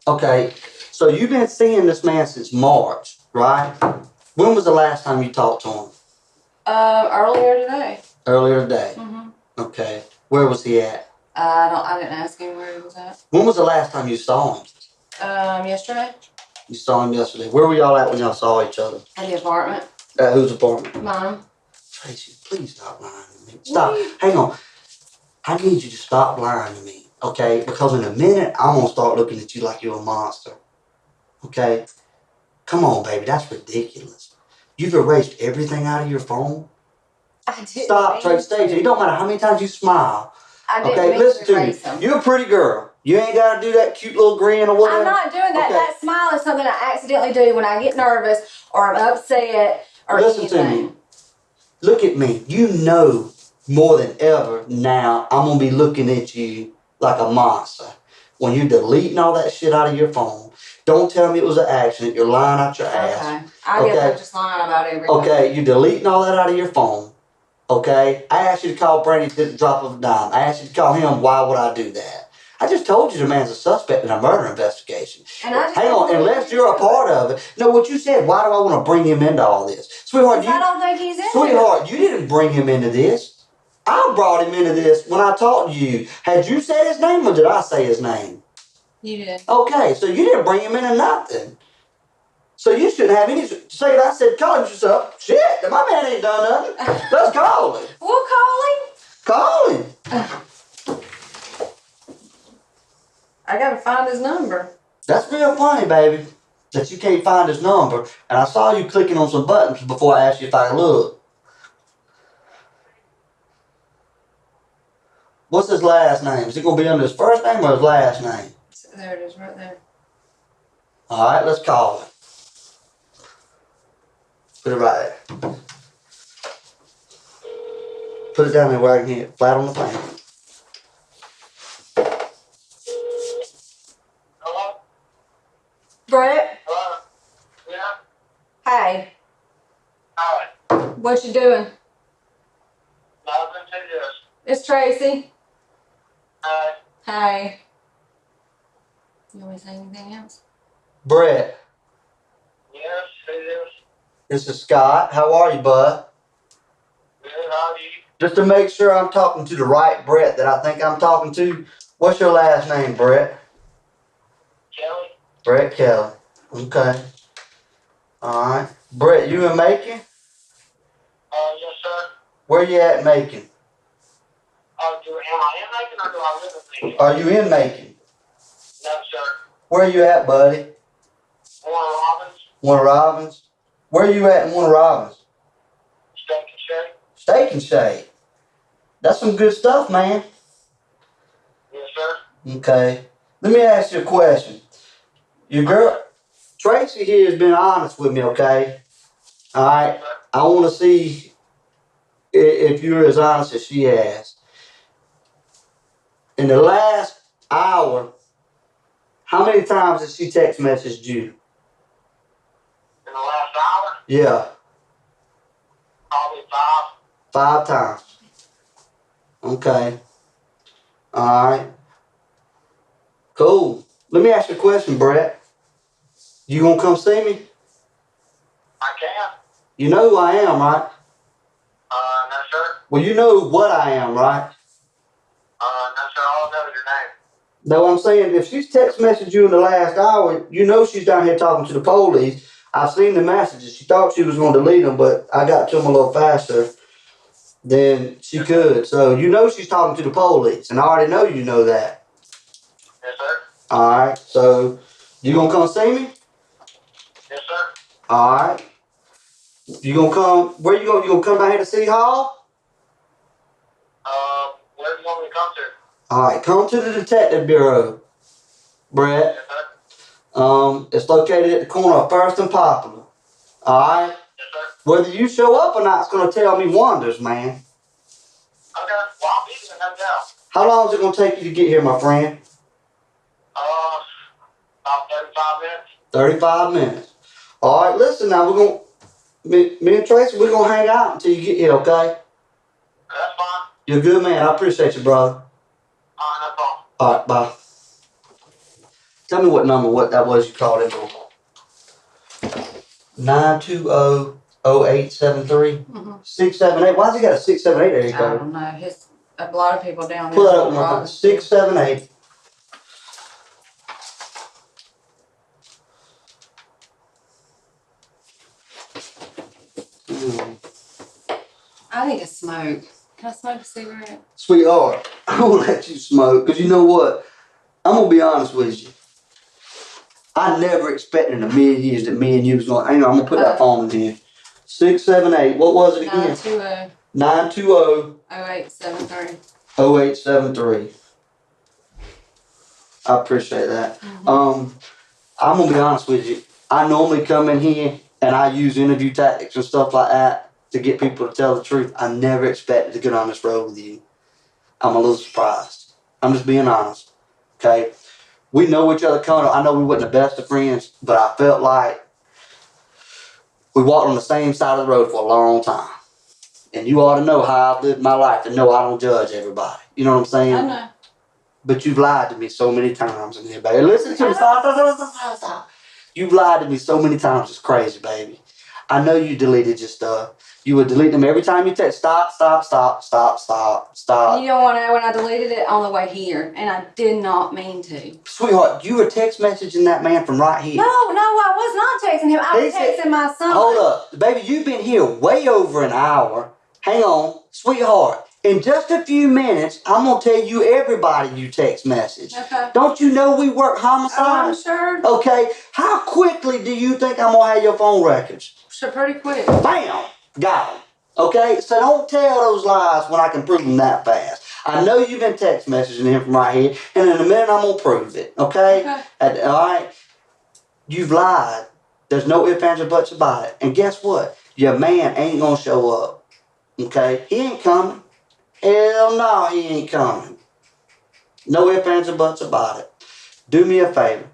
Speaker 2: Okay. So you've been seeing this man since March, right? When was the last time you talked to him?
Speaker 1: Earlier today.
Speaker 2: Earlier today. Okay. Where was he at?
Speaker 1: I didn't ask him where he was at.
Speaker 2: When was the last time you saw him?
Speaker 1: Yesterday.
Speaker 2: You saw him yesterday. Where were y'all at when y'all saw each other?
Speaker 1: At the apartment.
Speaker 2: At whose apartment?
Speaker 1: Mine.
Speaker 2: Tracy, please stop lying to me. Stop. Hang on. I need you to stop lying to me, okay? Because in a minute, I'm going to start looking at you like you're a monster. Okay? Come on, baby. That's ridiculous. You've erased everything out of your phone?
Speaker 1: I didn't.
Speaker 2: Stop, Tracy. Stay. It don't matter how many times you smile.
Speaker 1: I didn't
Speaker 2: Okay,
Speaker 1: mean
Speaker 2: listen
Speaker 1: to
Speaker 2: to me.
Speaker 1: erase them.
Speaker 2: You're a pretty girl. You ain't got to do that cute little grin or whatever.
Speaker 1: I'm not doing that.
Speaker 2: Okay.
Speaker 1: That smile is something I accidentally do when I get nervous or I'm upset or
Speaker 2: Listen
Speaker 1: anything.
Speaker 2: to me. Look at me. You know more than ever now I'm going to be looking at you like a monster. When you're deleting all that shit out of your phone, don't tell me it was an accident. You're lying out your ass.
Speaker 1: Okay. I guess I'm just lying about everything.
Speaker 2: Okay, you're deleting all that out of your phone. Okay? I asked you to call Brandon at the drop of a dime. I asked you to call him. Why would I do that? I just told you the man's a suspect in a murder investigation.
Speaker 1: And I just
Speaker 2: Hang on, unless you're a part of it. No, what you said, why do I want to bring him into all this? Sweetheart,
Speaker 1: I don't think he's in
Speaker 2: Sweetheart, you didn't bring him into this. I brought him into this when I talked to you. Had you said his name or did I say his name?
Speaker 1: You did.
Speaker 2: Okay, so you didn't bring him into nothing. So you shouldn't have any say that I said call him yourself. Shit, my man ain't done nothing. Let's call him.
Speaker 1: We'll call him.
Speaker 2: Call him.
Speaker 1: I gotta find his number.
Speaker 2: That's real funny, baby, that you can't find his number. And I saw you clicking on some buttons before I asked you if I could look. What's his last name? Is it going to be under his first name or his last name?
Speaker 1: There it is, right there.
Speaker 2: All right, let's call him. Put it right there. Put it down there where I can hear it, flat on the fan.
Speaker 6: Hello?
Speaker 1: Brett.
Speaker 6: Hello? Yeah?
Speaker 1: Hey.
Speaker 6: Hi.
Speaker 1: What you doing?
Speaker 6: Nothing to this.
Speaker 1: It's Tracy.
Speaker 6: Hi.
Speaker 1: Hey. You want me to say anything else?
Speaker 2: Brett,
Speaker 6: Yes, it is.
Speaker 2: This is Scott. How are you, bud?
Speaker 6: Good, how are you?
Speaker 2: Just to make sure I'm talking to the right Brett that I think I'm talking to, what's your last name, Brett?
Speaker 6: Kelly?
Speaker 2: Brett Kelly. Okay. Alright. Brett, you in Macon?
Speaker 6: Yes, sir.
Speaker 2: Where you at in Macon?
Speaker 6: Am I in Macon or do I live in Macon?
Speaker 2: Are you in Macon?
Speaker 6: No, sir.
Speaker 2: Where you at, buddy?
Speaker 6: Warren Robbins,
Speaker 2: Warner Robins? Where you at in Warner Robins?
Speaker 6: Steak and Shake.
Speaker 2: Steak and Shake. That's some good stuff, man.
Speaker 6: Yes, sir.
Speaker 2: Okay. Let me ask you a question. Your girl, Tracy here has been honest with me, okay? Alright.
Speaker 6: Yes, sir.
Speaker 2: I want to see if you're as honest as she has. In the last hour, how many times has she text messaged you?
Speaker 6: In the last hour,
Speaker 2: Yeah,
Speaker 6: probably 5.
Speaker 2: 5 times. Okay. Alright. Cool. Let me ask you a question, Brett. You gonna come see me?
Speaker 6: I can.
Speaker 2: You know who I am, right?
Speaker 6: No, sir.
Speaker 2: Well, you know what I am, right?
Speaker 6: No, sir. I'll know your name.
Speaker 2: No, I'm saying if she's text messaged you in the last hour, you know she's down here talking to the police. I've seen the messages. She thought she was going to delete them, but I got to them a little faster than she could. So you know she's talking to the police, and I already know you know that.
Speaker 6: Yes, sir.
Speaker 2: All right. So you gonna come see me?
Speaker 6: Yes, sir.
Speaker 2: All right. You gonna come? Where you going? You gonna come down here to City Hall?
Speaker 6: Where do you want me to come to?
Speaker 2: All right. Come to the Detective Bureau, Brett.
Speaker 6: Yes, sir.
Speaker 2: It's located at the corner of First and Popular. All right.
Speaker 6: Yes, sir.
Speaker 2: Whether you show up or not is going to tell me wonders, man.
Speaker 6: Okay. Well, I'll be there, no doubt.
Speaker 2: How long is it going to take you to get here, my friend?
Speaker 6: About 35 minutes.
Speaker 2: 35 minutes. All right, listen now. We're going to, me and Tracy, we're going to hang out until you get here, okay?
Speaker 6: That's fine.
Speaker 2: You're a good man. I appreciate you, brother.
Speaker 6: No problem.
Speaker 2: All right, bye. Tell me what that was you called in for. 920-0873? 678. Why's he got a 678 there?
Speaker 1: I don't know. A lot of people down there.
Speaker 2: Pull that up one more time. 678.
Speaker 1: I need to smoke. Can I smoke a cigarette?
Speaker 2: Sweetheart, I won't let you smoke, because you know what? I'm going to be honest with you. I never expected in a million years that me and you was going to... Hang on, I'm going to put that phone in here. 678. What was it again? 920
Speaker 1: 0873.
Speaker 2: 0873. I appreciate that. I'm going to be honest with you. I normally come in here and I use interview tactics and stuff like that to get people to tell the truth. I never expected to get on this road with you. I'm a little surprised. I'm just being honest. Okay? We know each other coming up. I know we weren't the best of friends, but I felt like we walked on the same side of the road for a long time. And you ought to know how I've lived my life and know I don't judge everybody. You know what I'm saying?
Speaker 1: I know.
Speaker 2: But you've lied to me so many times in here, baby. Listen to me. Stop. You've lied to me so many times. It's crazy, baby. I know you deleted your stuff. You would delete them every time you text. Stop.
Speaker 1: You don't want to know when I deleted it on the way here, and I did not mean to.
Speaker 2: Sweetheart, you were text messaging that man from right here.
Speaker 1: No, I was not texting him. I was texting my son.
Speaker 2: Hold up. Baby, you've been here way over an hour. Hang on. Sweetheart, in just a few minutes, I'm going to tell you everybody you text message.
Speaker 1: Okay.
Speaker 2: Don't you know we work homicide?
Speaker 1: I'm sure.
Speaker 2: Okay. How quickly do you think I'm going to have your phone records?
Speaker 1: Sure, pretty quick.
Speaker 2: Bam! Got them. Okay? So don't tell those lies when I can prove them that fast. I know you've been text messaging him from right here, and in a minute I'm going to prove it. Okay? All right? You've lied. There's no ifs, ands, or buts about it. And guess what? Your man ain't going to show up. Okay? He ain't coming. Hell no, he ain't coming. No ifs, ands, or buts about it. Do me a favor.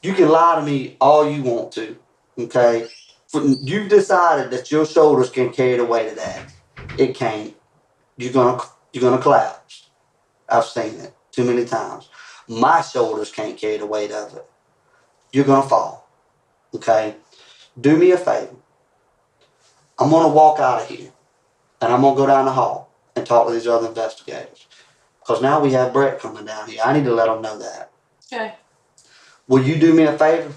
Speaker 2: You can lie to me all you want to. Okay? You've decided that your shoulders can carry the weight of that. It can't. You're gonna collapse. I've seen it too many times. My shoulders can't carry the weight of it. You're gonna fall. Okay? Do me a favor. I'm going to walk out of here. And I'm going to go down the hall and talk to these other investigators. Because now we have Brett coming down here. I need to let them know that.
Speaker 1: Okay.
Speaker 2: Will you do me a favor?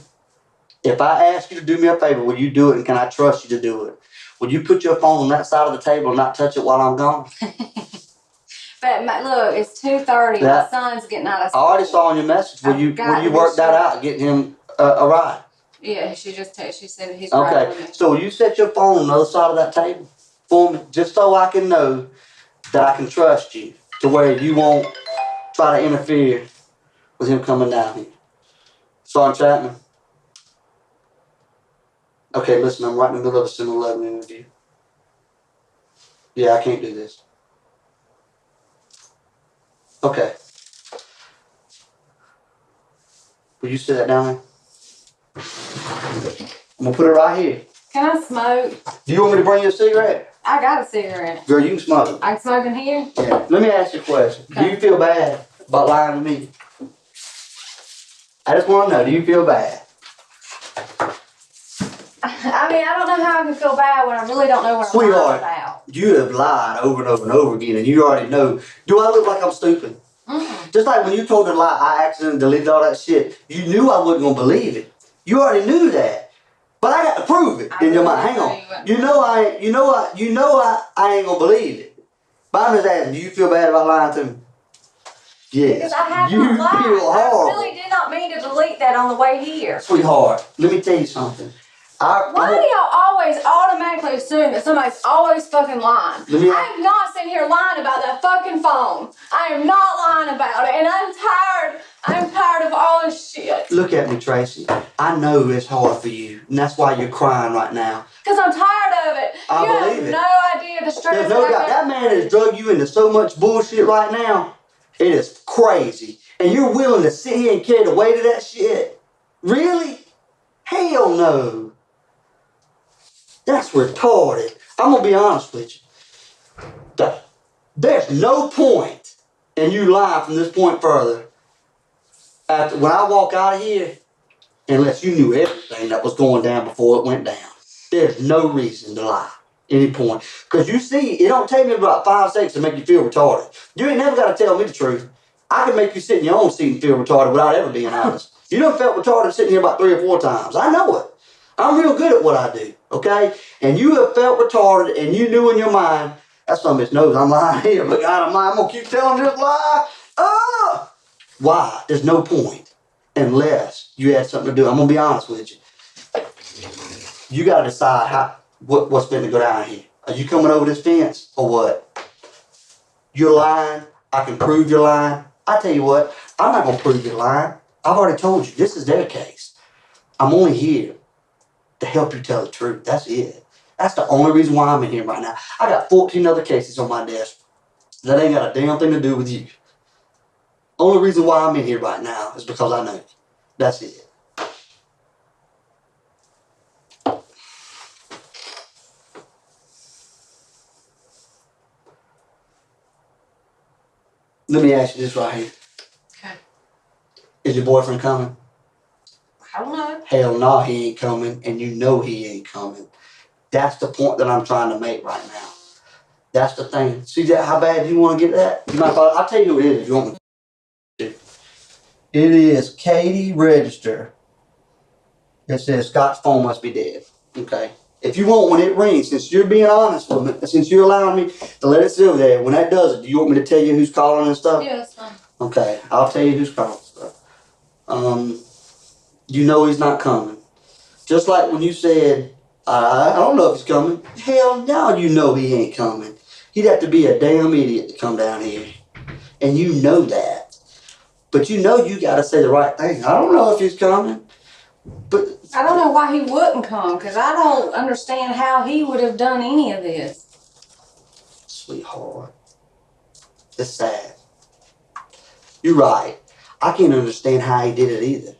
Speaker 2: If I ask you to do me a favor, will you do it, and can I trust you to do it? Will you put your phone on that side of the table and not touch it while I'm gone?
Speaker 1: But look, it's 2:30.
Speaker 2: Yeah.
Speaker 1: My son's getting out of
Speaker 2: I
Speaker 1: school.
Speaker 2: already saw on your message. Will
Speaker 1: I've
Speaker 2: you
Speaker 1: got to be
Speaker 2: work that
Speaker 1: sure.
Speaker 2: out, getting him a ride?
Speaker 1: Yeah, she just texted. She said he's riding with
Speaker 2: Okay,
Speaker 1: me.
Speaker 2: so will you set your phone on the other side of that table for me, just so I can know that I can trust you to where you won't try to interfere with him coming down here. Sergeant Chapman? Okay, listen, I'm right in the middle of a 7-Eleven interview. Yeah, I can't do this. Okay. Will you sit that down there? I'm gonna put it right here.
Speaker 1: Can I smoke?
Speaker 2: Do you want me to bring you a cigarette?
Speaker 1: I got a cigarette.
Speaker 2: Girl, you can smoke.
Speaker 1: I can smoke in here?
Speaker 2: Yeah. Let me ask you a question. Do you feel bad about lying to me? I just want to know, do you feel bad?
Speaker 1: I mean, I don't know how I can feel bad when I really don't know what I'm lying
Speaker 2: Sweetheart,
Speaker 1: about.
Speaker 2: you have lied over and over and over again, and you already know. Do I look like I'm stupid? Just like when you told the lie, I accidentally deleted all that shit. You knew I wasn't gonna believe it. You already knew that, but I got to prove it in your mind. Hang on, you know I ain't gonna believe it. But I'm just asking, do you feel bad about lying to me? Yes.
Speaker 1: Because I have
Speaker 2: you
Speaker 1: not lied.
Speaker 2: feel horrible.
Speaker 1: I really did not mean to delete that on the way here.
Speaker 2: Sweetheart, let me tell you something.
Speaker 1: Why do y'all always automatically assume that somebody's always fucking lying? I am not sitting here lying about that fucking phone. I am not lying about it, and I'm tired. I'm tired of all this shit.
Speaker 2: Look at me, Tracy. I know it's hard for you, and that's why you're crying right now.
Speaker 1: Because I'm tired of it.
Speaker 2: I believe
Speaker 1: have
Speaker 2: it.
Speaker 1: No idea the stress.
Speaker 2: There's no doubt. That man has drug you into so much bullshit right now. It is crazy. And you're willing to sit here and carry the weight of that shit? Really? Hell no. That's retarded. I'm going to be honest with you. There's no point in you lying from this point further. When I walk out of here, unless you knew everything that was going down before it went down, there's no reason to lie. Any point. Because you see, it don't take me about 5 seconds to make you feel retarded. You ain't never got to tell me the truth. I can make you sit in your own seat and feel retarded without ever being honest. You done felt retarded sitting here about 3 or 4 times. I know it. I'm real good at what I do, okay? And you have felt retarded and you knew in your mind, that son of a bitch knows I'm lying here, but God, I'm going to keep telling this lie. Why? There's no point unless you had something to do. I'm going to be honest with you. You got to decide what's going to go down here. Are you coming over this fence or what? You're lying. I can prove you're lying. I tell you what, I'm not going to prove you're lying. I've already told you, this is their case. I'm only here to help you tell the truth. That's it. That's the only reason why I'm in here right now. I got 14 other cases on my desk that ain't got a damn thing to do with you. Only reason why I'm in here right now is because I know you. That's it. Let me ask you this right here.
Speaker 1: Okay.
Speaker 2: Is your boyfriend coming?
Speaker 1: I don't know.
Speaker 2: Hell no, he ain't coming, and you know he ain't coming. That's the point that I'm trying to make right now. That's the thing. See that? How bad you want to get that? You might. I'll tell you who it is if you want me to. It is Katie Register. It says Scott's phone must be dead. Okay. If you want, when it rings, since you're being honest with me, since you're allowing me to let it sit there, when that does it, do you want me to tell you who's calling and stuff?
Speaker 1: Yeah, that's fine.
Speaker 2: Okay, I'll tell you who's calling and stuff. You know he's not coming. Just like when you said, I don't know if he's coming. Hell, now you know he ain't coming. He'd have to be a damn idiot to come down here. And you know that. But you know you got to say the right thing. I don't know if he's coming. But
Speaker 1: I don't know why he wouldn't come, because I don't understand how he would have done any of this.
Speaker 2: Sweetheart, it's sad. You're right. I can't understand how he did it either.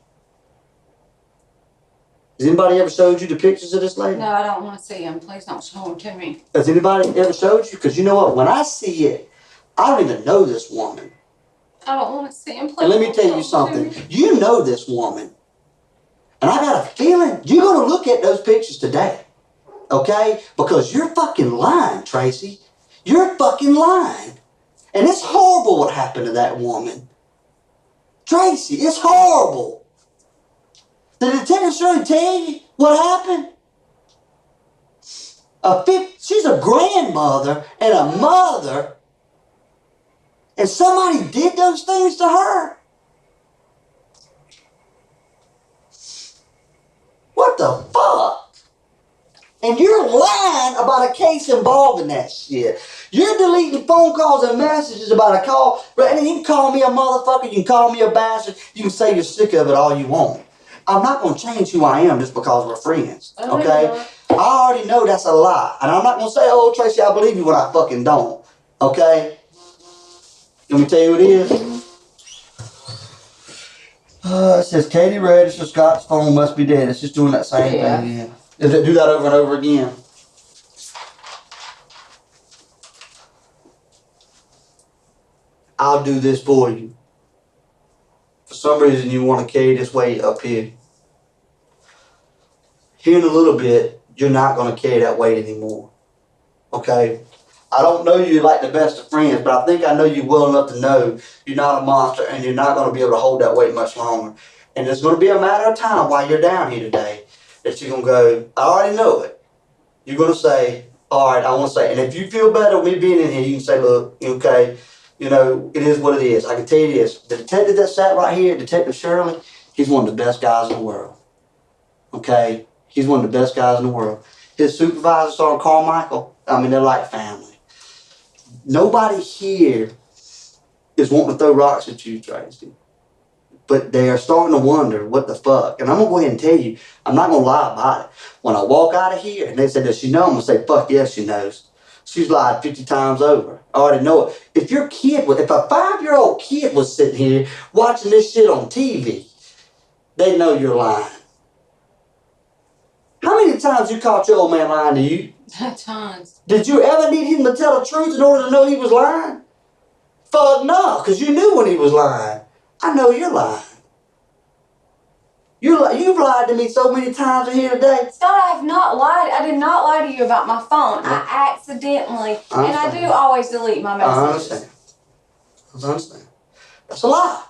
Speaker 2: Has anybody ever showed you the pictures of this lady?
Speaker 1: No, I don't want to see him. Please don't show him to me.
Speaker 2: Has anybody ever showed you? Because you know what? When I see it, I don't even know this woman.
Speaker 1: I don't want to see him. Please.
Speaker 2: And let me tell you something. You know this woman. And I got a feeling you're gonna look at those pictures today. Okay? Because you're fucking lying, Tracy. You're fucking lying. And it's horrible what happened to that woman. Tracy, it's horrible. Did the detective surely tell you what happened? She's a grandmother and a mother, and somebody did those things to her? What the fuck? And you're lying about a case involving that shit. You're deleting phone calls and messages about a call. And you can call me a motherfucker, you can call me a bastard, you can say you're sick of it all you want. I'm not going to change who I am just because we're friends, okay? I already know that's a lie. And I'm not going to say, oh, Tracy, I believe you when I fucking don't, okay? Let me tell you who it is. It says Katie Register, Scott's phone must be dead. It's just doing that same thing again. Does it do that over and over again? I'll do this for you. For some reason, you want to carry this weight up here. Here in a little bit, you're not going to carry that weight anymore. Okay? I don't know you like the best of friends, but I think I know you well enough to know you're not a monster and you're not going to be able to hold that weight much longer. And it's going to be a matter of time while you're down here today that you're going to go, I already know it. You're going to say, all right, I want to say, and if you feel better with me being in here, you can say, look, okay, you know, it is what it is. I can tell you this. The detective that sat right here, Detective Shirley, he's one of the best guys in the world. Okay? He's one of the best guys in the world. His supervisor, Sergeant Carmichael, I mean, they're like family. Nobody here is wanting to throw rocks at you, Tracy. But they are starting to wonder what the fuck. And I'm going to go ahead and tell you, I'm not going to lie about it. When I walk out of here and they say, does she know? I'm going to say, fuck yes, she knows. She's lied 50 times over. I already know it. If a 5-year-old kid was sitting here watching this shit on TV, they know you're lying. How many times you caught your old man lying to you?
Speaker 1: Tons.
Speaker 2: Did you ever need him to tell the truth in order to know he was lying? Fuck no, because you knew when he was lying. I know you're lying. You've lied to me so many times in here today.
Speaker 1: Scott, I have not lied. I did not lie to you about my phone. I accidentally, and I do always delete my messages.
Speaker 2: I understand. That's a lie.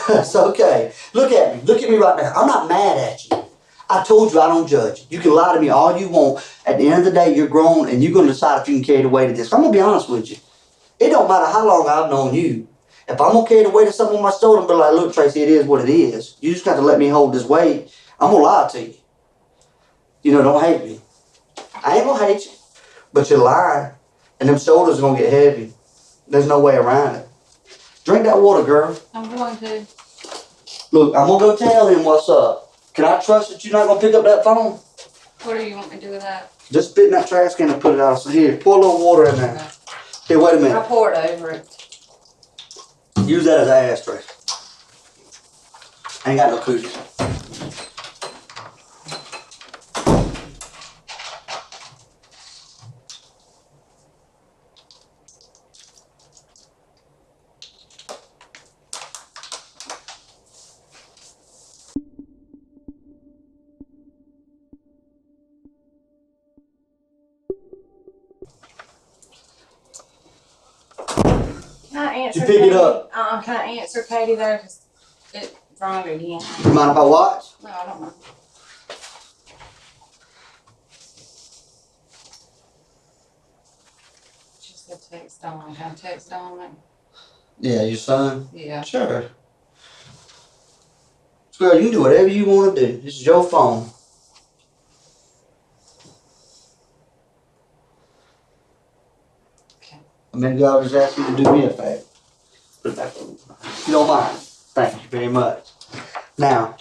Speaker 2: That's okay. Look at me. Look at me right now. I'm not mad at you. I told you I don't judge. You can lie to me all you want. At the end of the day, you're grown and you're going to decide if you can carry the weight of this. I'm going to be honest with you. It don't matter how long I've known you. If I'm going to carry the weight of something on my shoulder and be like, look, Tracy, it is what it is. You just got to let me hold this weight. I'm going to lie to you. You know, don't hate me. I ain't going to hate you. But you're lying. And them shoulders are going to get heavy. There's no way around it. Drink that water, girl.
Speaker 1: I'm going to.
Speaker 2: Look, I'm going to go tell him what's up. Can I trust that you're not going to pick up that phone?
Speaker 1: What do you want me to do with that?
Speaker 2: Just spit in that trash can and put it out. So here, pour a little water in there.
Speaker 1: Okay.
Speaker 2: Here, wait a minute.
Speaker 1: I poured over it.
Speaker 2: Use that as an ashtray. I ain't got no cookies.
Speaker 1: Can I answer
Speaker 2: You pick
Speaker 1: Katie?
Speaker 2: it up.
Speaker 1: Can I answer Katie there? Because it's wrong again.
Speaker 2: You mind if I watch?
Speaker 1: No, I don't know. She said text on. Can I text on it?
Speaker 2: Yeah, your son?
Speaker 1: Yeah.
Speaker 2: Sure. Girl, you can do whatever you want to do. This is your phone.
Speaker 1: Okay.
Speaker 2: A minute ago, I was asking you to do me a favor. Put it back on. If you don't mind. Thank you very much. Now,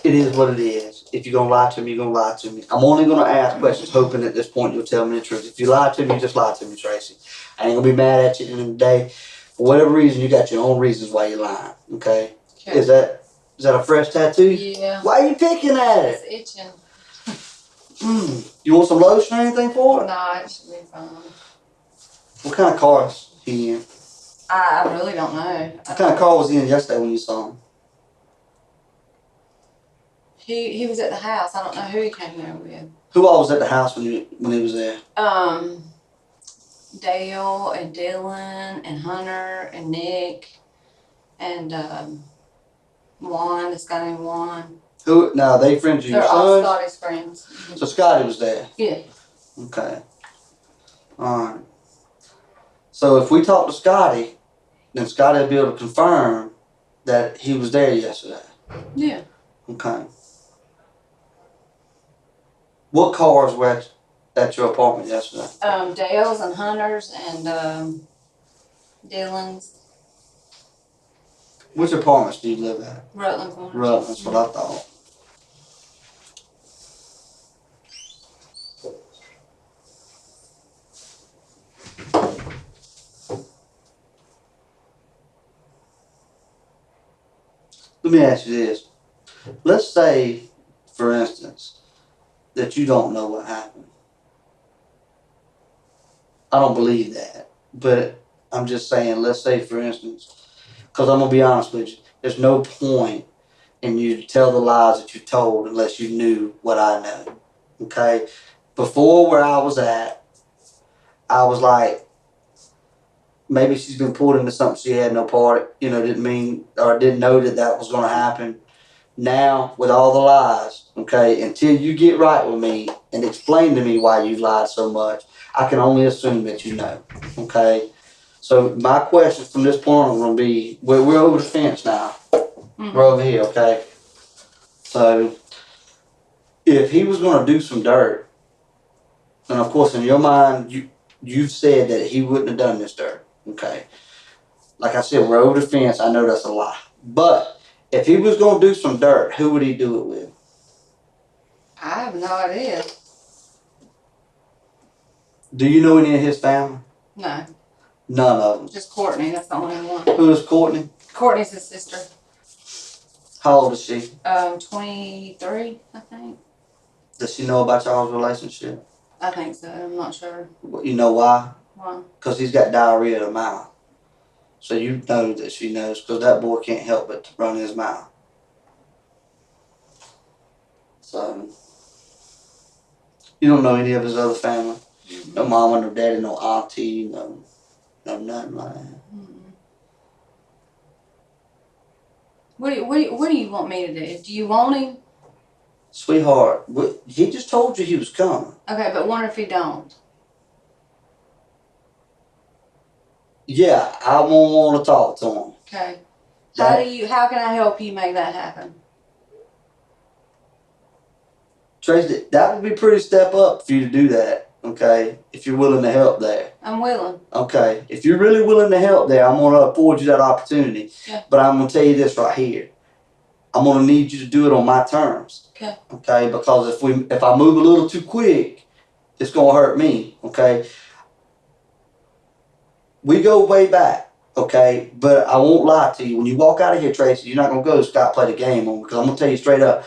Speaker 2: it is what it is. If you're going to lie to me, you're going to lie to me. I'm only going to ask questions, hoping at this point you'll tell me the truth. If you lie to me, just lie to me, Tracy. I ain't going to be mad at you at the end of the day. For whatever reason, you got your own reasons why you're lying, okay?
Speaker 1: Okay.
Speaker 2: Is that a fresh tattoo?
Speaker 1: Yeah.
Speaker 2: Why are you picking at it?
Speaker 1: It's itching.
Speaker 2: You want some lotion or anything for it?
Speaker 1: No, it should be fine.
Speaker 2: What kind of car is he in?
Speaker 1: I really don't know.
Speaker 2: What kind of car was he in yesterday when you saw him?
Speaker 1: He was at the house. I don't know who he came there with.
Speaker 2: Who all was at the house when he was there?
Speaker 1: Dale and Dylan and Hunter and Nick and Juan, this guy named Juan.
Speaker 2: Who? Now they friends of your
Speaker 1: They're all
Speaker 2: sons?
Speaker 1: Scotty's friends.
Speaker 2: So Scotty was there.
Speaker 1: Yeah.
Speaker 2: Okay. All right. So if we talk to Scotty, then Scotty will be able to confirm that he was there yesterday.
Speaker 1: Yeah.
Speaker 2: Okay. What cars were at your apartment yesterday?
Speaker 1: Dale's and Hunter's and Dylan's.
Speaker 2: Which apartments do you live at?
Speaker 1: Rutland Corners.
Speaker 2: Rutland, that's what I thought. Let me ask you this. Let's say, for instance, that you don't know what happened. I don't believe that. But I'm just saying, let's say, for instance, because I'm going to be honest with you, there's no point in you to tell the lies that you told unless you knew what I know. Okay? Before where I was at, I was like, maybe she's been pulled into something she had no part, didn't mean or didn't know that was going to happen. Now, with all the lies, okay, until you get right with me and explain to me why you lied so much, I can only assume that you know, okay? So my question from this point on is going to be, we're over the fence now.
Speaker 1: Mm-hmm.
Speaker 2: We're over here, okay? So if he was going to do some dirt, and of course in your mind, you've said that he wouldn't have done this dirt, okay? Like I said, we're over the fence. I know that's a lie. But if he was going to do some dirt, who would he do it with?
Speaker 1: I have no idea.
Speaker 2: Do you know any of his family?
Speaker 1: No.
Speaker 2: None of them.
Speaker 1: Just Courtney. That's the only one.
Speaker 2: Who is Courtney?
Speaker 1: Courtney's his sister.
Speaker 2: How old is she?
Speaker 1: 23, I think.
Speaker 2: Does she know about y'all's relationship?
Speaker 1: I think so. I'm not sure.
Speaker 2: You know why?
Speaker 1: Why?
Speaker 2: Because he's got diarrhea in the mouth. So you know that she knows, because that boy can't help but to run his mouth. So, you don't know any of his other family?
Speaker 1: Mm-hmm.
Speaker 2: No mama, no daddy, no auntie, no nothing like that.
Speaker 1: Mm-hmm. What do you want me to do? Do you want him?
Speaker 2: Sweetheart, he just told you he was coming.
Speaker 1: Okay, but what if he don't?
Speaker 2: Yeah, I won't want to talk to him.
Speaker 1: Okay.
Speaker 2: That-
Speaker 1: How can I help you make that happen?
Speaker 2: Tracy, that would be pretty step up for you to do that, okay? If you're willing to help there.
Speaker 1: I'm willing.
Speaker 2: Okay, if you're really willing to help there, I'm going to afford you that opportunity.
Speaker 1: Yeah.
Speaker 2: But I'm going to tell you this right here. I'm going to need you to do it on my terms.
Speaker 1: Okay.
Speaker 2: Okay, because if I move a little too quick, it's going to hurt me, okay? We go way back, okay? But I won't lie to you. When you walk out of here, Tracy, you're not going to go to Scott play the game on, because I'm going to tell you straight up,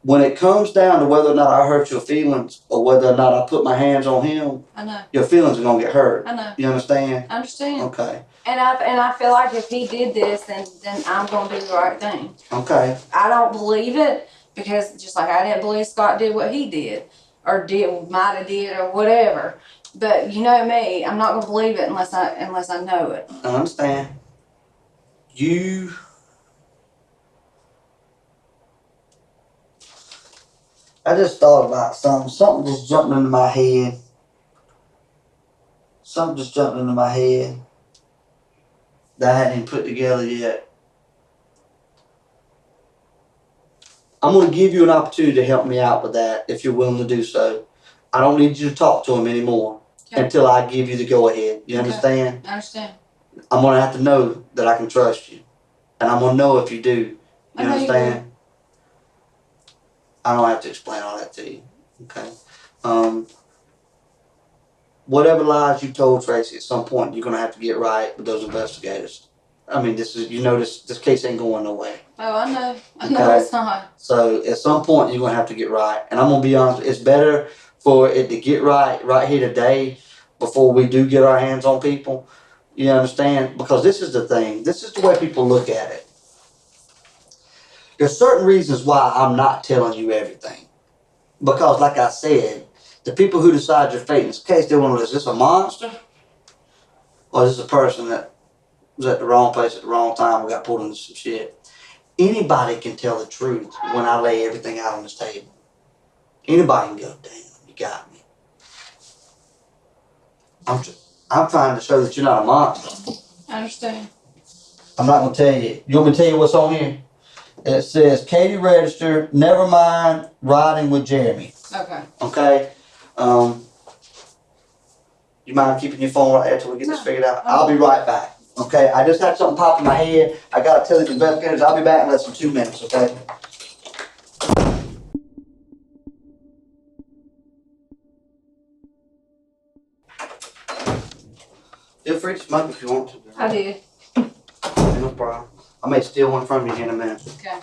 Speaker 2: when it comes down to whether or not I hurt your feelings or whether or not I put my hands on him,
Speaker 1: I know.
Speaker 2: your feelings are going to get hurt.
Speaker 1: I know.
Speaker 2: You understand?
Speaker 1: I understand.
Speaker 2: Okay.
Speaker 1: And I feel like if he did this, then I'm going to do the right thing.
Speaker 2: Okay.
Speaker 1: I don't believe it because just like I didn't believe Scott did what he did or might have did or whatever. But you know me, I'm not going to believe it unless I know it.
Speaker 2: I understand. I just thought about something. Something just jumped into my head. Something just jumped into my head that I hadn't even put together yet. I'm going to give you an opportunity to help me out with that if you're willing to do so. I don't need you to talk to him anymore until I give you the go-ahead. You understand?
Speaker 1: I understand.
Speaker 2: I'm going to have to know that I can trust you. And I'm going to know if you do. You understand? I don't have to explain all that to you. Okay? Whatever lies you told Tracy, at some point you're going to have to get right with those investigators. I mean, this case ain't going nowhere.
Speaker 1: Oh, I know. I know it's not.
Speaker 2: So at some point you're going to have to get right. And I'm going to be honest, it's better for it to get right here today before we do get our hands on people You understand? Because this is the thing. This is the way people look at it. There's certain reasons why I'm not telling you everything. Because, like I said, the people who decide your fate in this case, they want to know, is this a monster? Or is this a person that was at the wrong place at the wrong time and got pulled into some shit? Anybody can tell the truth when I lay everything out on this table. Anybody can go, damn, you got me. I'm trying to show that you're not a monster.
Speaker 1: I understand.
Speaker 2: I'm not going to tell you. You want me to tell you what's on here? It says, Katie registered, never mind riding with Jeremy.
Speaker 1: Okay.
Speaker 2: Okay? You mind keeping your phone right there till we get this figured out? I'll be right back. Okay? I just had something pop in my head. I got to tell the investigators I'll be back in less than 2 minutes, okay? Feel free to smoke if you want to.
Speaker 1: I did.
Speaker 2: No problem. I may steal one from you here in a minute.
Speaker 1: Okay.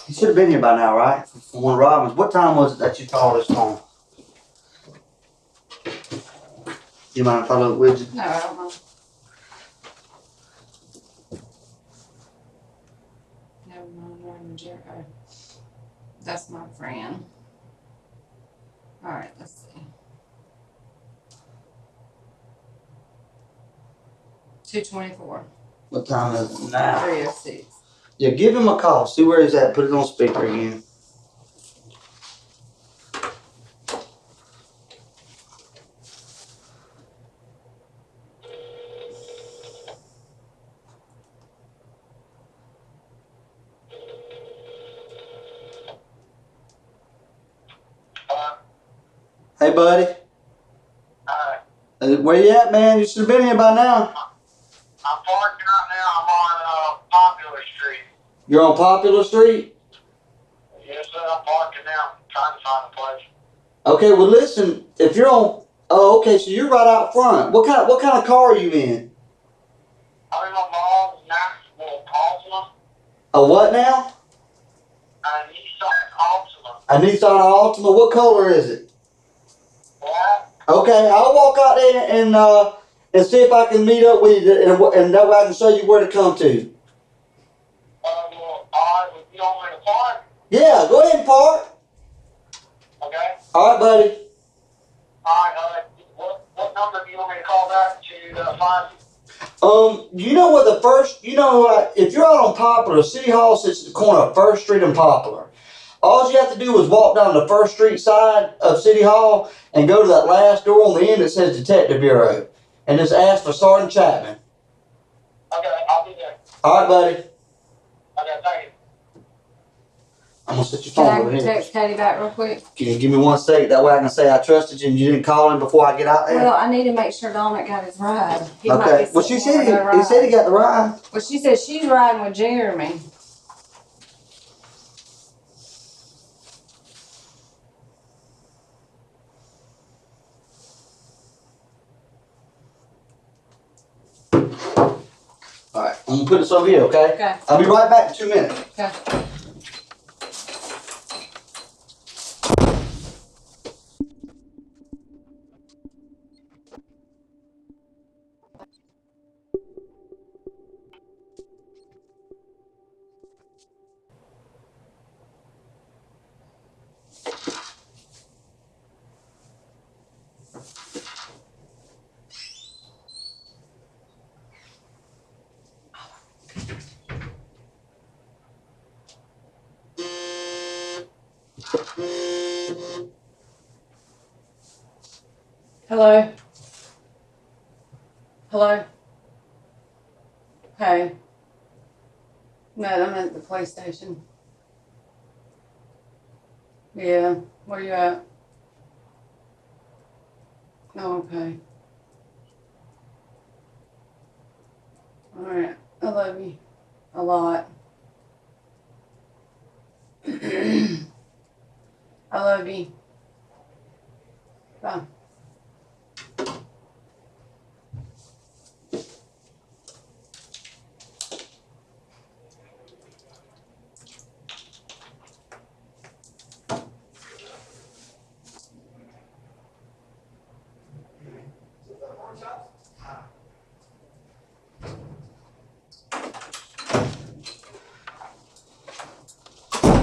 Speaker 2: You should have been here by now, right? From one Robbins. What time was it that you called us home? You mind if I look with you?
Speaker 1: No, I don't know. Never mind, Ryan Jericho. That's my friend. All right, let's see. 224.
Speaker 2: What time is it now?
Speaker 1: 306.
Speaker 2: Yeah, give him a call. See where he's at. Put it on speaker again. Hey, buddy. Where you at, man? You should have been here by now.
Speaker 6: I'm parking right now. I'm on Popular Street.
Speaker 2: You're on Popular Street?
Speaker 6: Yes, sir. I'm parking now. Trying to find a place.
Speaker 2: Okay, well, listen. If you're on... Oh, okay, so you're right out front. What kind of car are you in?
Speaker 6: I'm in my mom's Nashville Altima.
Speaker 2: A what now?
Speaker 6: A Nissan Altima.
Speaker 2: A Nissan Altima. What color is it?
Speaker 6: Black.
Speaker 2: Okay, I'll walk out there and see if I can meet up with you, and that way I can show you where to come to.
Speaker 6: Well, alright, if you don't want to park.
Speaker 2: Yeah, go ahead and park.
Speaker 6: Okay.
Speaker 2: All right, buddy.
Speaker 6: Alright, what number do you want me to call back to find you?
Speaker 2: You know where the first, if you're out on Popular, City Hall sits at the corner of First Street and Popular. All you have to do is walk down the First Street side of City Hall and go to that last door on the end that says Detective Bureau. And just ask for Sergeant Chapman.
Speaker 6: Okay, I'll be there.
Speaker 2: All right, buddy.
Speaker 6: Okay, thank you.
Speaker 2: I'm going to set your phone over
Speaker 1: Can I
Speaker 2: here.
Speaker 1: text Katie back real quick?
Speaker 2: Can you give me 1 second? That way I can say I trusted you and you didn't call him before I get out there.
Speaker 1: Well, I need to make sure Dominic got his ride. He might
Speaker 2: Okay.
Speaker 1: be
Speaker 2: Well, she
Speaker 1: sitting
Speaker 2: said
Speaker 1: there
Speaker 2: he said he got the ride.
Speaker 1: Well, she said she's riding with Jeremy.
Speaker 2: All right. I'm going to put this over here, okay?
Speaker 1: Okay.
Speaker 2: I'll be right back in 2 minutes.
Speaker 1: Okay. Hello? Hello? Hey. No, I'm at the police station. Yeah. Where you at? Oh, okay. Alright. I love you. A lot. I love you. Bye.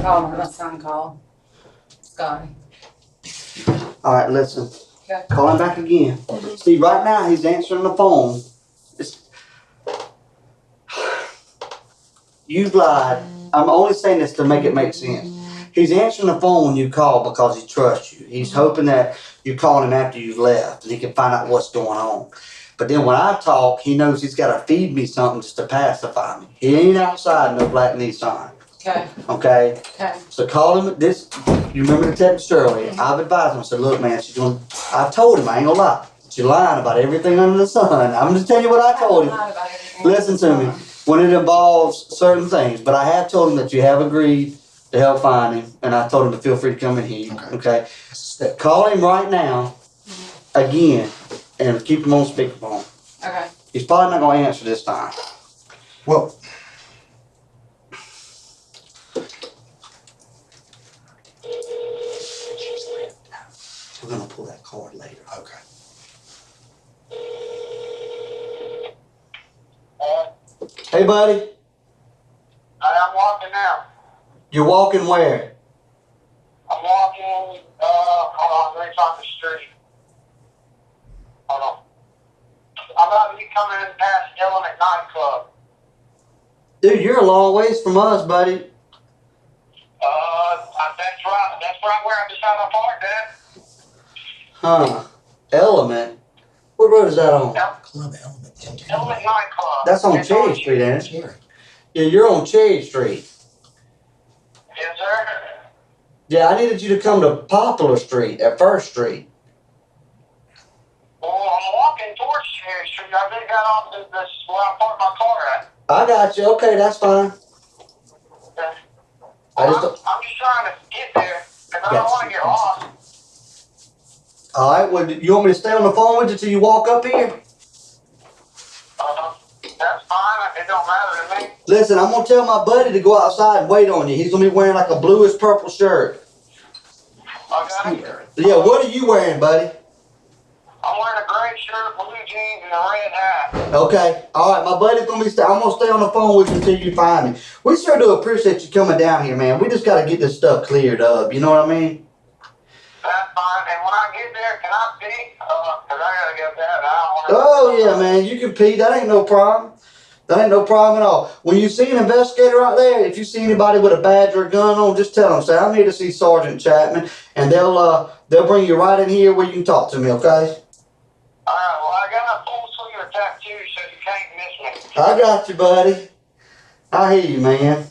Speaker 1: call my son call. Scotty.
Speaker 2: All right, listen.
Speaker 1: Okay.
Speaker 2: Call him back again. See, right now he's answering the phone. You've lied. I'm only saying this to make it make sense. He's answering the phone when you call because he trusts you. He's hoping that you call him after you've left and he can find out what's going on. But then when I talk, he knows he's got to feed me something just to pacify me. He ain't outside no black Nissan.
Speaker 1: Okay.
Speaker 2: Okay?
Speaker 1: Okay.
Speaker 2: So call him this. You remember the text earlier. I've advised him. I said, look, man, I told him, I ain't gonna lie. She's lying about everything under the sun. I'm just telling you what I told him. Listen to me. When it involves certain things, but I have told him that you have agreed to help find him, and I told him to feel free to come in here. Okay? Call him right now, again, and keep him on speakerphone.
Speaker 1: Okay.
Speaker 2: He's probably not going to answer this time.
Speaker 4: Well,
Speaker 2: We're going to pull that card later.
Speaker 4: okay.
Speaker 2: Hey, buddy.
Speaker 6: I'm walking now.
Speaker 2: You're walking where?
Speaker 6: I'm walking, hold on, let me find the street. Hold on. I'm about to be coming in past Element Nightclub.
Speaker 2: Dude, you're a long ways from us, buddy.
Speaker 6: That's right where I decided to park, Dad.
Speaker 2: Huh. Element? What road is that on?
Speaker 4: Club Element.
Speaker 6: Element Nightclub.
Speaker 2: That's on
Speaker 6: It's
Speaker 2: Cherry Street, ain't it?
Speaker 4: Cherry.
Speaker 2: Yeah, you're on Cherry Street.
Speaker 6: Yes, sir.
Speaker 2: Yeah, I needed you to come to Poplar Street at First Street.
Speaker 6: Well, I'm walking towards Cherry Street. I just got off this where I parked my car at.
Speaker 2: I got you. Okay, that's fine.
Speaker 6: Okay.
Speaker 2: I just
Speaker 6: I'm just trying to get there, because I don't want to get lost.
Speaker 2: All right. Well, you want me to stay on the phone with you till you walk up here?
Speaker 6: That's fine. It don't matter to me.
Speaker 2: Listen, I'm gonna tell my buddy to go outside and wait on you. He's gonna be wearing like a bluish purple shirt.
Speaker 6: Okay?
Speaker 2: Yeah. What are you wearing, buddy?
Speaker 6: I'm wearing a gray shirt, blue jeans, and a red hat.
Speaker 2: Okay. All right. My buddy's gonna be. I'm gonna stay on the phone with you until you find me. We sure do appreciate you coming down here, man. We just gotta get this stuff cleared up. You know what I mean?
Speaker 6: That's fine. And when I get there, can I pee? Because I got to get that.
Speaker 2: Oh yeah, man. You can pee. That ain't no problem. That ain't no problem at all. When you see an investigator out there, if you see anybody with a badge or a gun on, just tell them, say, I'm here to see Sergeant Chapman, and they'll bring you right in here where you can talk to me, okay?
Speaker 6: All right, well, I got a full suite of tattoos, so you can't miss me.
Speaker 2: I got you, buddy. I hear you, man.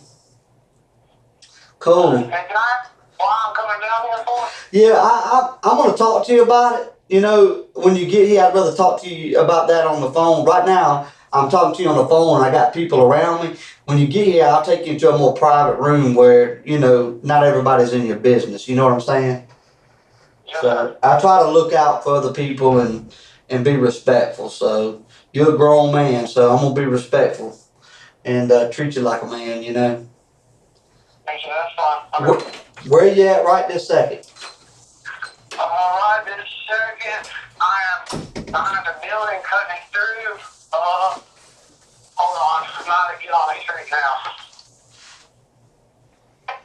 Speaker 2: Cool.
Speaker 6: And can I, why I'm coming down here for?
Speaker 2: Yeah, I'm going to talk to you about it. You know, when you get here, I'd rather talk to you about that on the phone. Right now, I'm talking to you on the phone, and I got people around me. When you get here, I'll take you into a more private room where, you know, not everybody's in your business. You know what I'm saying?
Speaker 6: Yes,
Speaker 2: So I try to look out for other people and be respectful. So you're a grown man, so I'm going to be respectful and treat you like a man, you know.
Speaker 6: Thank you, that's fine.
Speaker 2: Where you at right this second?
Speaker 6: Right this second, I am behind the building cutting through. Hold on, I'm about to get on the street now.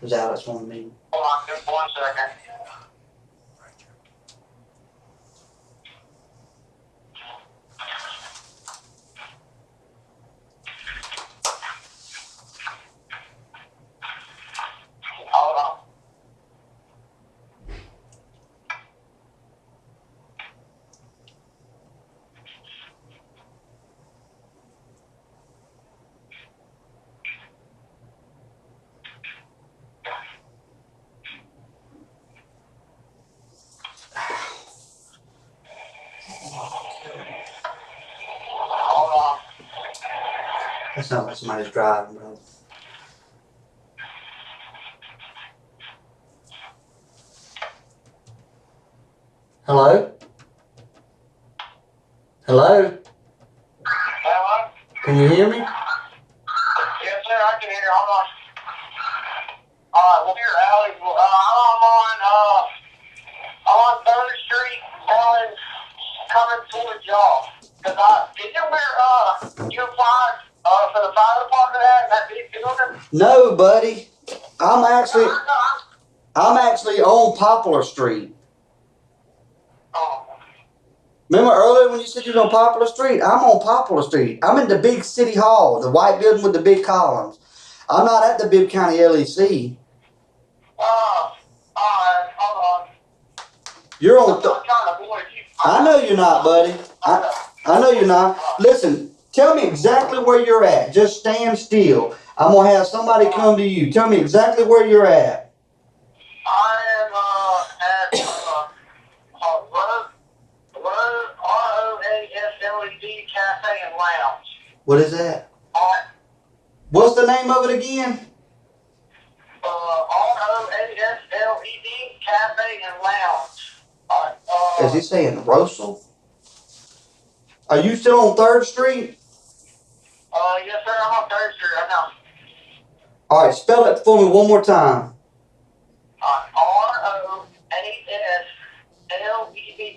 Speaker 2: Is Alex wanting me?
Speaker 6: Hold on, just 1 second. Hold on. Hold on.
Speaker 2: That sounds like somebody's driving, bro. Hello? Hello?
Speaker 6: Hello?
Speaker 2: Can you hear me?
Speaker 6: Yes, sir, I can hear you. Hold on. Alright, well, here, Alex. I'm on 3rd Street, coming towards y'all. Is it where, you applied, for the fire department at that big building?
Speaker 2: No, buddy. I'm actually on Poplar Street.
Speaker 6: Oh,
Speaker 2: Remember earlier when you said you was on Poplar Street? I'm on Poplar Street. I'm in the big city hall, the white building with the big columns. I'm not at the Bibb County LEC.
Speaker 6: alright, hold on.
Speaker 2: You're
Speaker 6: I'm
Speaker 2: on.
Speaker 6: not trying to avoid you.
Speaker 2: I know you're not, buddy. I know you're not. Listen, tell me exactly where you're at. Just stand still. I'm gonna have somebody come to you. Tell me exactly where you're at.
Speaker 6: I am at ROASLED Cafe and Lounge.
Speaker 2: What is that?
Speaker 6: Uh,
Speaker 2: What's the name of it again?
Speaker 6: ROASLED Cafe and Lounge.
Speaker 2: Is he saying Russell? Are you still on 3rd Street?
Speaker 6: Yes, sir. I'm on 3rd Street right now.
Speaker 2: All right, spell it for me one more time.
Speaker 6: ROASLED.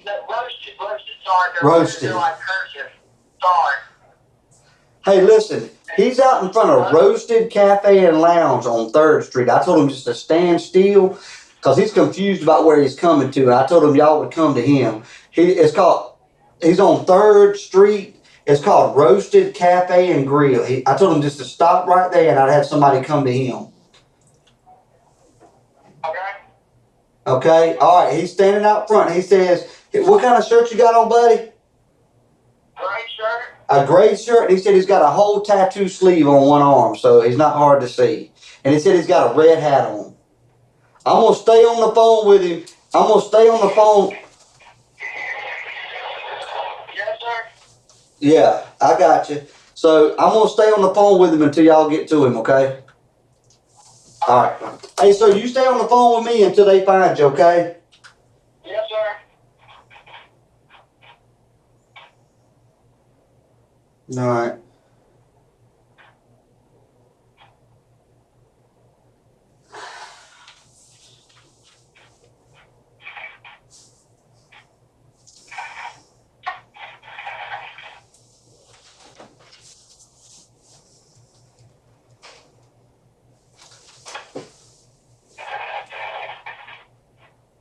Speaker 6: No, roasted. Sorry,
Speaker 2: Roasted.
Speaker 6: they're like cursive. Sorry.
Speaker 2: Hey, listen. He's out in front of Roasted Cafe and Lounge on 3rd Street. I told him just to stand still because he's confused about where he's coming to. And I told him y'all would come to him. He's on 3rd Street. It's called Roasted Cafe and Grill. I told him just to stop right there and I'd have somebody come to him.
Speaker 6: Okay.
Speaker 2: Okay? All right. He's standing out front. He says, what kind of shirt you got on, buddy?
Speaker 6: Gray shirt.
Speaker 2: A gray shirt. And he said he's got a whole tattoo sleeve on one arm, so he's not hard to see. And he said he's got a red hat on. I'm going to stay on the phone with him. I'm going to stay on the phone.
Speaker 6: Yes, sir.
Speaker 2: Yeah, I got you. So I'm going to stay on the phone with him until y'all get to him, okay? All right. Hey, so you stay on the phone with me until they find you, okay?
Speaker 6: Yes, sir.
Speaker 2: All right.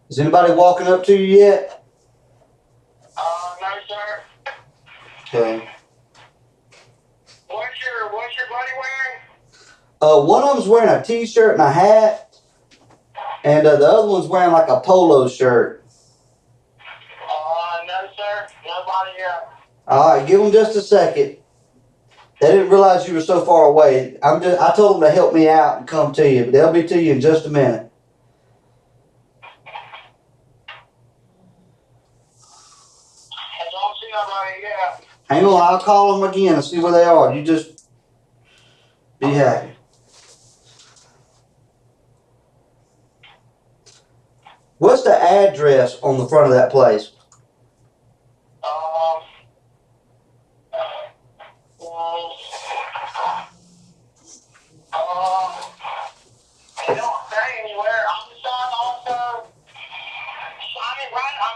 Speaker 2: Is anybody walking up to you yet?
Speaker 6: No, sir.
Speaker 2: Okay.
Speaker 6: What's your buddy wearing?
Speaker 2: One of them's wearing a t-shirt and a hat, and the other one's wearing like a polo shirt.
Speaker 6: No, sir. Nobody yet.
Speaker 2: All right, give them just a second. They didn't realize you were so far away. I told them to help me out and come to you, but they'll be to you in just a minute.
Speaker 6: I don't see nobody yet.
Speaker 2: Hang on, I'll call them again and see where they are. You just be happy. What's the address on the front of that place?
Speaker 6: They don't say anywhere. I'm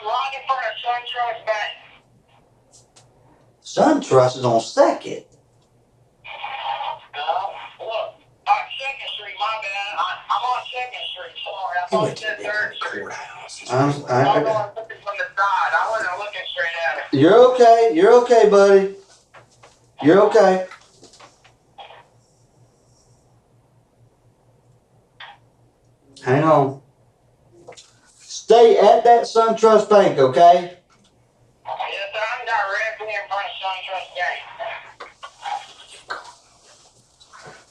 Speaker 6: right in front of SunTrust Bank.
Speaker 2: SunTrust is on 2nd.
Speaker 6: Look, 2nd Street, my bad. I'm on 2nd Street. Sorry, I thought you said 3rd Street. I'm going looking from the side. I wasn't looking straight at it.
Speaker 2: You're okay. You're okay, buddy. You're okay. Hang on. Stay at that SunTrust Bank, okay?
Speaker 6: Yes, sir. I'm directly in front of SunTrust Bank.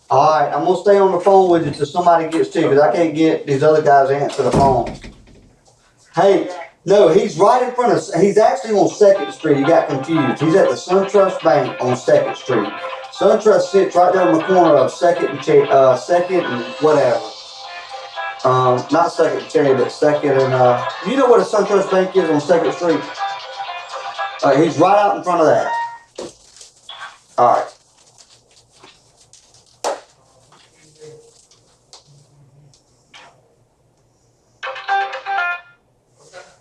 Speaker 2: All right, I'm gonna stay on the phone with you till somebody gets to you, because I can't get these other guys to answer the phone. Hey, no, he's right in front of. He's actually on 2nd Street. You got confused. He's at the SunTrust Bank on 2nd Street. SunTrust sits right there on the corner of 2nd and 2nd and whatever. Not 2nd and Cherry, but 2nd and you know what a SunTrust Bank is on 2nd Street? He's right out in front of that. All right.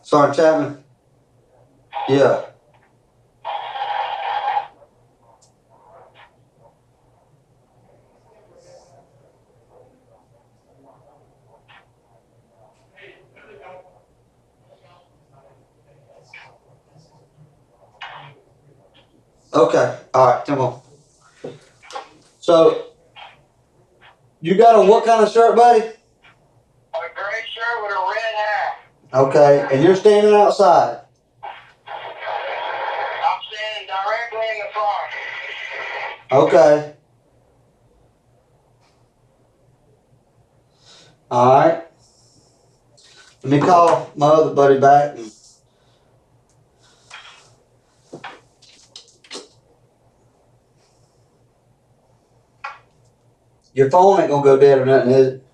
Speaker 2: Sergeant Chapman? Yeah. Okay. All right. Come on. So, you got on what kind of shirt, buddy?
Speaker 6: A gray shirt with a red hat.
Speaker 2: Okay. And you're standing outside.
Speaker 6: I'm standing directly in the front.
Speaker 2: Okay. All right. Let me call my other buddy back. Your phone ain't gonna go dead or nothing, is it?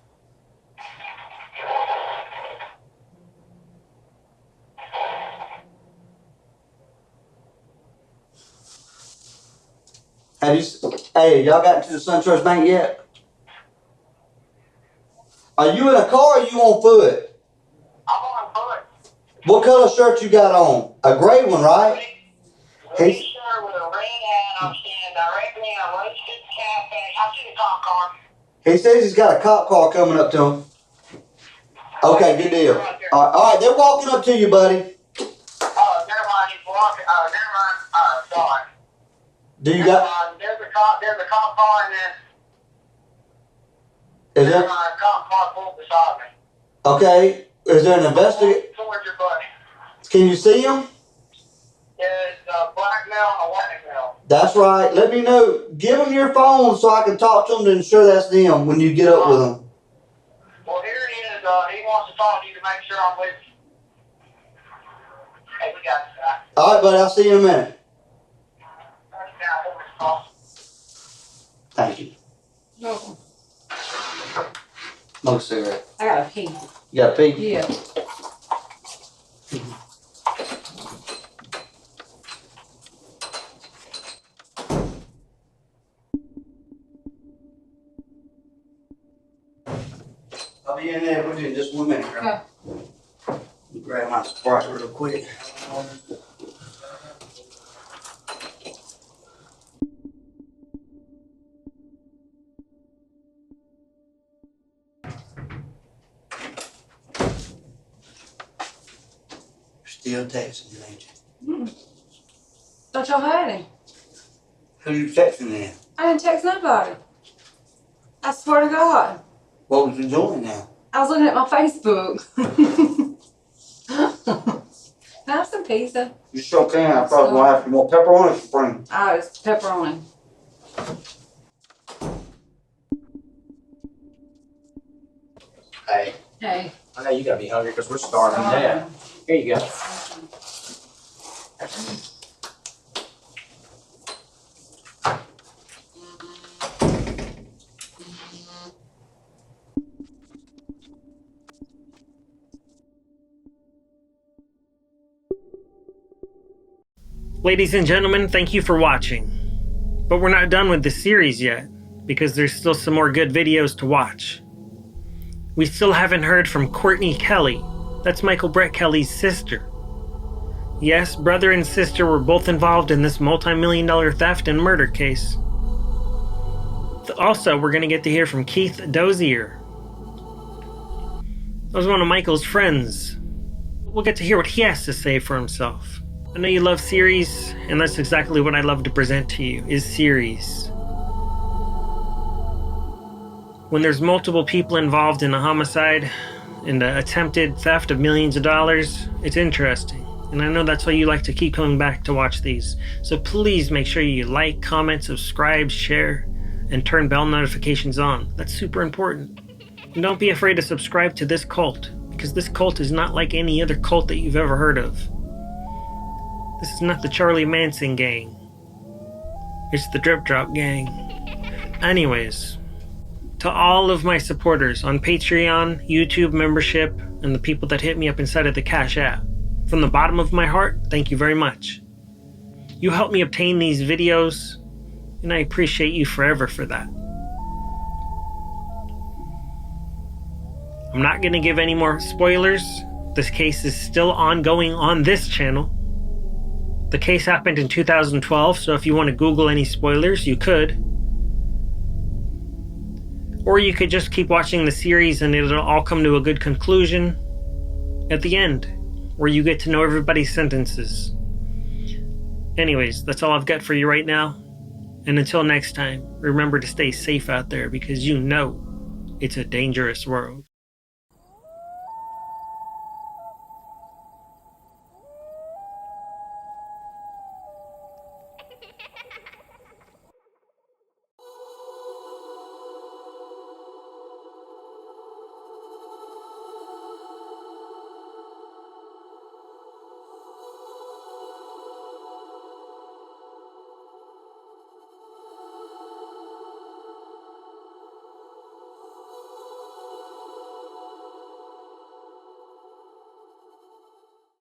Speaker 2: Have you? Hey, y'all got to the SunTrust Bank yet? Are you in a car or you on foot?
Speaker 6: I'm on foot.
Speaker 2: What color shirt you got on? A gray one, right?
Speaker 6: Gray
Speaker 2: He's,
Speaker 6: shirt with a red hat. I'm standing directly in a roasted cafe. I see the cop car.
Speaker 2: he says he's got a cop car coming up to him. Okay, good deal. All right, they're walking up to you, buddy.
Speaker 6: Oh, never mind. He's walking. Oh, never mind. Sorry.
Speaker 2: Do you
Speaker 6: Never
Speaker 2: got?
Speaker 6: mind. There's a cop car, and then
Speaker 2: Is
Speaker 6: never
Speaker 2: there?
Speaker 6: mind. A cop car pulled beside me.
Speaker 2: Okay. Is there an investigator?
Speaker 6: Towards your buddy.
Speaker 2: Can you see him?
Speaker 6: There's a black male and a white male.
Speaker 2: That's right. Let me know. Give him your phone so I can talk to him to ensure that's them when you get up with them.
Speaker 6: Well, here he is. He wants to talk to you to make sure I'm with you. Hey, we got this guy.
Speaker 2: All right, buddy. I'll see you in a minute. Thank you.
Speaker 1: No,
Speaker 2: Smoke a cigarette.
Speaker 1: I got a pee.
Speaker 2: You got a pee?
Speaker 1: Yeah.
Speaker 2: I'll be in there with you in just 1 minute.
Speaker 1: Okay.
Speaker 2: Grab my Sprite real quick. Still texting, ain't you?
Speaker 1: Thought y'all had him.
Speaker 2: Who you texting then?
Speaker 1: I didn't text nobody. I swear to God.
Speaker 2: What was you doing now?
Speaker 1: I was looking at my Facebook. Can I have some pizza?
Speaker 2: You sure can. I thought I was gonna have some more pepperoni spring.
Speaker 1: Oh, it's pepperoni.
Speaker 4: Hey,
Speaker 1: Hey.
Speaker 4: I know you gotta be hungry because we're starving to death. Here you go.
Speaker 3: Ladies and gentlemen, thank you for watching. But we're not done with this series yet, because there's still some more good videos to watch. We still haven't heard from Courtney Kelly. That's Michael Brett Kelly's sister. Yes, brother and sister were both involved in this multi-million-dollar theft and murder case. Also, we're going to get to hear from Keith Dozier. That was one of Michael's friends. We'll get to hear what he has to say for himself. I know you love series, and that's exactly what I love to present to you, is series. When there's multiple people involved in a homicide and an attempted theft of millions of dollars, it's interesting. And I know that's why you like to keep coming back to watch these. So please make sure you like, comment, subscribe, share, and turn bell notifications on. That's super important. And don't be afraid to subscribe to this cult, because this cult is not like any other cult that you've ever heard of. This is not the Charlie Manson gang. It's the Drip Drop gang. Anyways, to all of my supporters on Patreon, YouTube membership, and the people that hit me up inside of the Cash App, from the bottom of my heart, thank you very much. You helped me obtain these videos, and I appreciate you forever for that. I'm not going to give any more spoilers. This case is still ongoing on this channel. The case happened in 2012, so if you want to Google any spoilers, you could. Or you could just keep watching the series and it'll all come to a good conclusion at the end, where you get to know everybody's sentences. Anyways, that's all I've got for you right now. And until next time, remember to stay safe out there because you know it's a dangerous world.